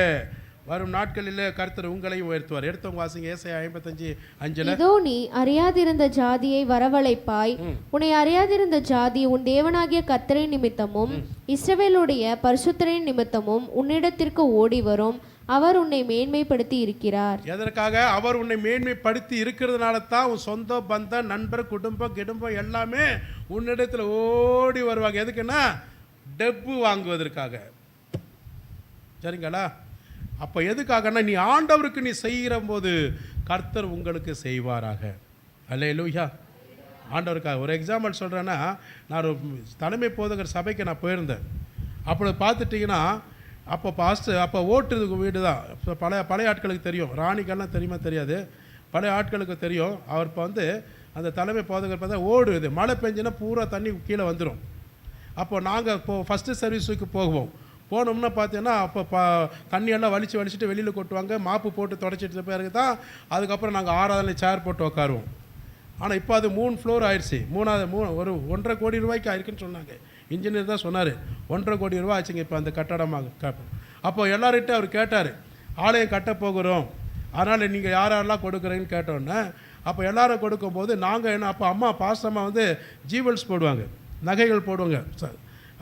வரும் நாட்களில் கர்த்தர் உங்களையும் உயர்த்துவார். எடுத்தவங்க வாசிங்க ஏசாயா 55:5. இதோ நீ அறியாதிருந்த ஜாதியை வரவழைப்பாய், உன்னை அறியாதிருந்த ஜாதி உன் தேவனாகிய கர்த்தரின் நிமித்தமும் இஸ்ரவேலுடைய பரிசுத்தரின் நிமித்தமும் உன்னிடத்திற்கு ஓடி வரும், அவர் உன்னை மேன்மைப்படுத்தி இருக்கிறார். எதற்காக? அவர் உன்னை மேன்மைப்படுத்தி இருக்கிறதுனால தான் உன் சொந்த பந்தம், நண்பர், குடும்பம் எல்லாமே உன்னிடத்தில் ஓடி வருவாங்க. எதுக்குன்னா டெப்பு வாங்குவதற்காக. சரிங்களா? அப்போ எதுக்காகனா, நீ ஆண்டவருக்கு நீ செய்கிற போது கர்த்தர் உங்களுக்கு செய்வாராக. அல்லேலூயா. ஆண்டவருக்காக. ஒரு எக்ஸாம்பிள் சொல்கிறேன்னா, நான் ஒரு தலைமை போதகர் சபைக்கு நான் போயிருந்தேன். அப்போ பார்த்துட்டிங்கன்னா, அப்போ அப்போ ஓட்டுறதுக்கு வீடு தான். பழைய ஆட்களுக்கு தெரியும், ராணிக்கெல்லாம் தெரியுமா தெரியாது, பழைய ஆட்களுக்கு தெரியும். அவர் இப்போ அந்த தலைமை போதகர் பார்த்தா ஓடுது, மழை பெஞ்சுன்னா பூரா தண்ணி கீழே வந்துடும். அப்போ நாங்கள் இப்போது ஃபஸ்ட்டு சர்வீஸுக்கு போனோம்னா பார்த்தீங்கன்னா, அப்போ தண்ணியெல்லாம் வலிச்சுட்டு வெளியில் கொட்டுவாங்க, மாப்பு போட்டு தொடச்சிட்டு பிறகு தான் அதுக்கப்புறம் நாங்கள் ஆராதனை சேர் போட்டு உட்காருவோம். ஆனால் இப்போ அது 3 ஃப்ளோர் ஆயிடுச்சு. ஒரு 1.5 கோடி ரூபாய்க்கு ஆயிருக்குன்னு சொன்னாங்க. இன்ஜினியர் தான் சொன்னார், 1.5 கோடி ரூபா ஆச்சுங்க இப்போ அந்த கட்டடமாக. அப்போ எல்லார்கிட்ட அவர் கேட்டார், ஆலயம் கட்ட போகிறோம், அதனால் நீங்கள் யாரெல்லாம் கொடுக்குறீங்கன்னு கேட்டோன்னே, அப்போ எல்லாரும் கொடுக்கும்போது நாங்கள் என்ன, அப்போ அம்மா பாஸ்டம்மா ஜீவல்ஸ் போடுவாங்க, நகைகள் போடுவாங்க.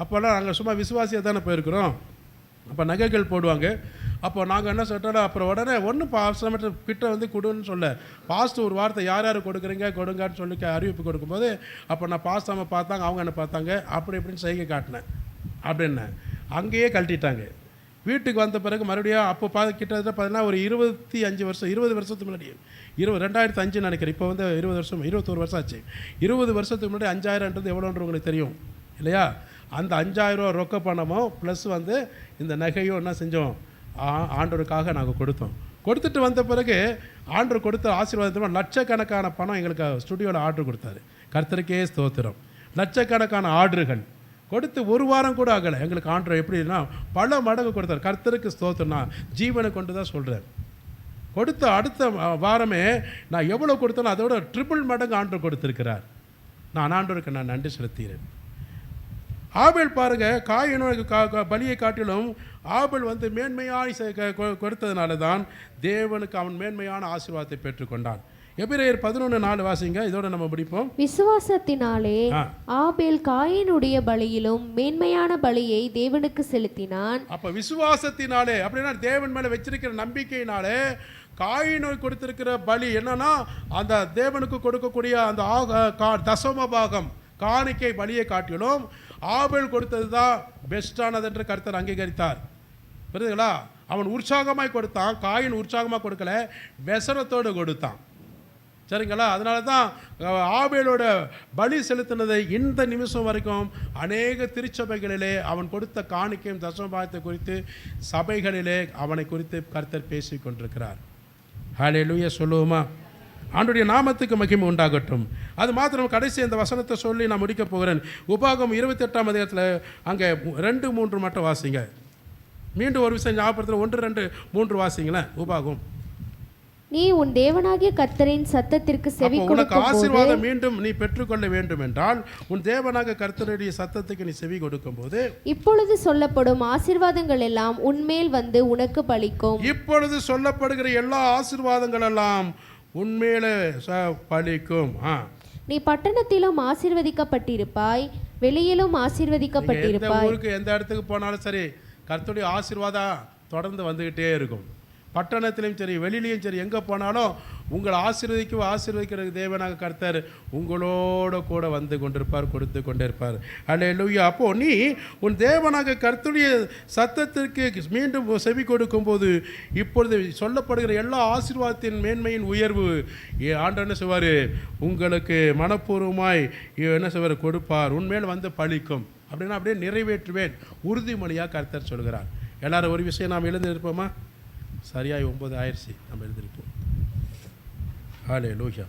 அப்போல்லாம் நாங்கள் சும்மா விசுவாசியாக தானே போயிருக்கிறோம், அப்போ நகைகள் போடுவாங்க. அப்போ நாங்கள் என்ன சொல்லிட்டோம், அப்புறம் உடனே ஒன்றும் பாஸ்டர்கிட்ட கிட்ட கொடுன்னு சொல்ல, பாஸ்ட் ஒரு வார்த்தை யார் யார் கொடுங்கன்னு சொல்லி அறிவிப்பு கொடுக்கும்போது, அப்போ நான் பாஸ்டாம பார்த்தாங்க, அவங்க என்ன பார்த்தாங்க, அப்படி இப்படின்னு செய்கை காட்டினேன். அப்படின்னு அங்கேயே கழட்டிட்டாங்க. வீட்டுக்கு வந்த பிறகு மறுபடியும் அப்போ கிட்டத்தட்ட பார்த்தீங்கன்னா ஒரு 20 வருஷத்துக்கு முன்னாடி, 2005 நினைக்கிறேன், இப்போ 21 வருஷம் ஆச்சு. 20 வருஷத்துக்கு முன்னாடி 5000ன்றது எவ்வளோன்றது உங்களுக்கு தெரியும் இல்லையா? அந்த 5000 ரூபா ரொக்க பணமும் ப்ளஸ் இந்த நகையும் என்ன செஞ்சோம், ஆண்டவருக்காக நாங்கள் கொடுத்துட்டு வந்த பிறகு ஆண்டவர் கொடுத்த ஆசீர்வாதத்தில் லட்சக்கணக்கான பணம் எங்களுக்கு ஸ்டுடியோவில் ஆர்டர் கொடுத்தாரு. கர்த்தருக்கே ஸ்தோத்திரம். லட்சக்கணக்கான ஆர்டர்கள் கொடுத்து ஒரு வாரம் கூட ஆகலை. எங்களுக்கு ஆண்டவர் எப்படின்னா பல மடங்கு கொடுத்தார். கர்த்தருக்கு ஸ்தோத்திரம். நான் ஜீவனை கொண்டு தான் சொல்கிறேன். கொடுத்த அடுத்த வாரமே நான் எவ்வளோ கொடுத்தேனோ அதோட ட்ரிபிள் மடங்கு ஆண்டவர் கொடுத்துருக்கிறார். நான் ஆண்டவருக்கு நான் நன்றி செலுத்துகிறேன். ஆபேல் பாருங்க, காயினோட பலியை காட்டிலும் ஆபேல் மேன்மையான கொடுத்ததுனால தான் தேவனுக்கு அவன் மேன்மையான ஆசீர்வாதத்தை பெற்றுக்கொண்டான். எபிரேயர் 11:4 வாசிங்க, இதோட நம்ம முடிப்போம். விசுவாசத்தினாலே ஆபேல் காயினுடைய பலியிலும் மேன்மையான பலியை தேவனுக்கு செலுத்தினான். அப்ப விசுவாசத்தினாலே அப்படின்னா தேவன் மேல வச்சிருக்கிற நம்பிக்கையினாலே காயினோய் கொடுத்திருக்கிற பலி என்னன்னா, அந்த தேவனுக்கு கொடுக்கக்கூடிய அந்த தசம பாகம் காணிக்கை பலியை காட்டிலும் ஆபேல் கொடுத்தது தான் பெஸ்டானது என்று கர்த்தர் அங்கீகரித்தார். புரியுதுங்களா? அவன் உற்சாகமாய் கொடுத்தான், காயின் உற்சாகமாக கொடுக்கல, வெசனத்தோடு கொடுத்தான். சரிங்களா? அதனால தான் ஆபேலோட பலி செலுத்தினதை இந்த நிமிஷம் வரைக்கும் அநேக திருச்சபைகளிலே அவன் கொடுத்த காணிக்கையும் தசமபாகத்தை குறித்து சபைகளிலே அவனை குறித்து கர்த்தர் பேசி கொண்டிருக்கிறார். ஹல்லேலூயா சொல்லுவோமா? ஆண்டுடைய நாமத்துக்கு மகிமை உண்டாகட்டும். அது மாத்திரம் கடைசி அந்த வசனத்தை சொல்லி நான் முடிக்க போகிறேன். உபாகம் 28ஆம் அதிகாரத்தில் அங்கே 2-3 மட்டும் வாசிங்க. மீண்டும் ஒரு விஷயம் ஞாபகத்தில் 1-2-3 வாசிங்களேன். உபாகம். நீ உன் தேவனாகிய கர்த்தரின் சத்தத்திற்கு செவி கொடுக்கும் போது, ஆசீர்வாதம் மீண்டும் நீ பெற்றுக்கொள்ள வேண்டும் என்றால் உன் தேவனாகிய கர்த்தருடைய சத்தத்துக்கு நீ செவி கொடுக்கும் போது இப்பொழுது சொல்லப்படும் ஆசீர்வாதங்கள் எல்லாம் உன்மேல் உனக்கு பலிக்கும். இப்பொழுது சொல்லப்படுகிற எல்லா ஆசீர்வாதங்கள் எல்லாம் உண்மையிலே பலிக்கும். நீ பட்டணத்திலும் ஆசீர்வதிக்கப்பட்டிருப்பாய், வெளியிலும் ஆசீர்வதிக்கப்பட்டிருப்பாய். ஊருக்கு எந்த இடத்துக்கு போனாலும் சரி கர்த்தருடைய ஆசீர்வாதம் தொடர்ந்து வந்துகிட்டே இருக்கும். பட்டணத்திலையும் சரி வெளியிலையும் சரி எங்கே போனாலும் உங்களை ஆசீர்வதிக்கிற தேவனாக கர்த்தர் உங்களோட கூட வந்து கொண்டிருப்பார், கொடுத்து கொண்டே இருப்பார். அல்லேலூயா. அப்போது நீ உன் தேவனாக கர்த்தருடைய சத்தத்திற்கு மீண்டும் செவி கொடுக்கும்போது இப்பொழுது சொல்லப்படுகிற எல்லா ஆசீர்வாதத்தின் மேன்மையின் உயர்வு ஆண்டவர் என்ன செய்வார், உங்களுக்கு மனப்பூர்வமாய் என்ன செய்வார், கொடுப்பார், உன்மேல் பலிக்கும். அப்படின்னா அப்படியே நிறைவேற்றுவேன் உறுதிமொழியாக கர்த்தர் சொல்கிறார். எல்லாரும் ஒரு விஷயம் நாம் எழுந்து இருப்போமா? சரியாய் 9 ஆயிடுச்சு நம்ம எழுதிருப்போம். ஹல்லேலூயா.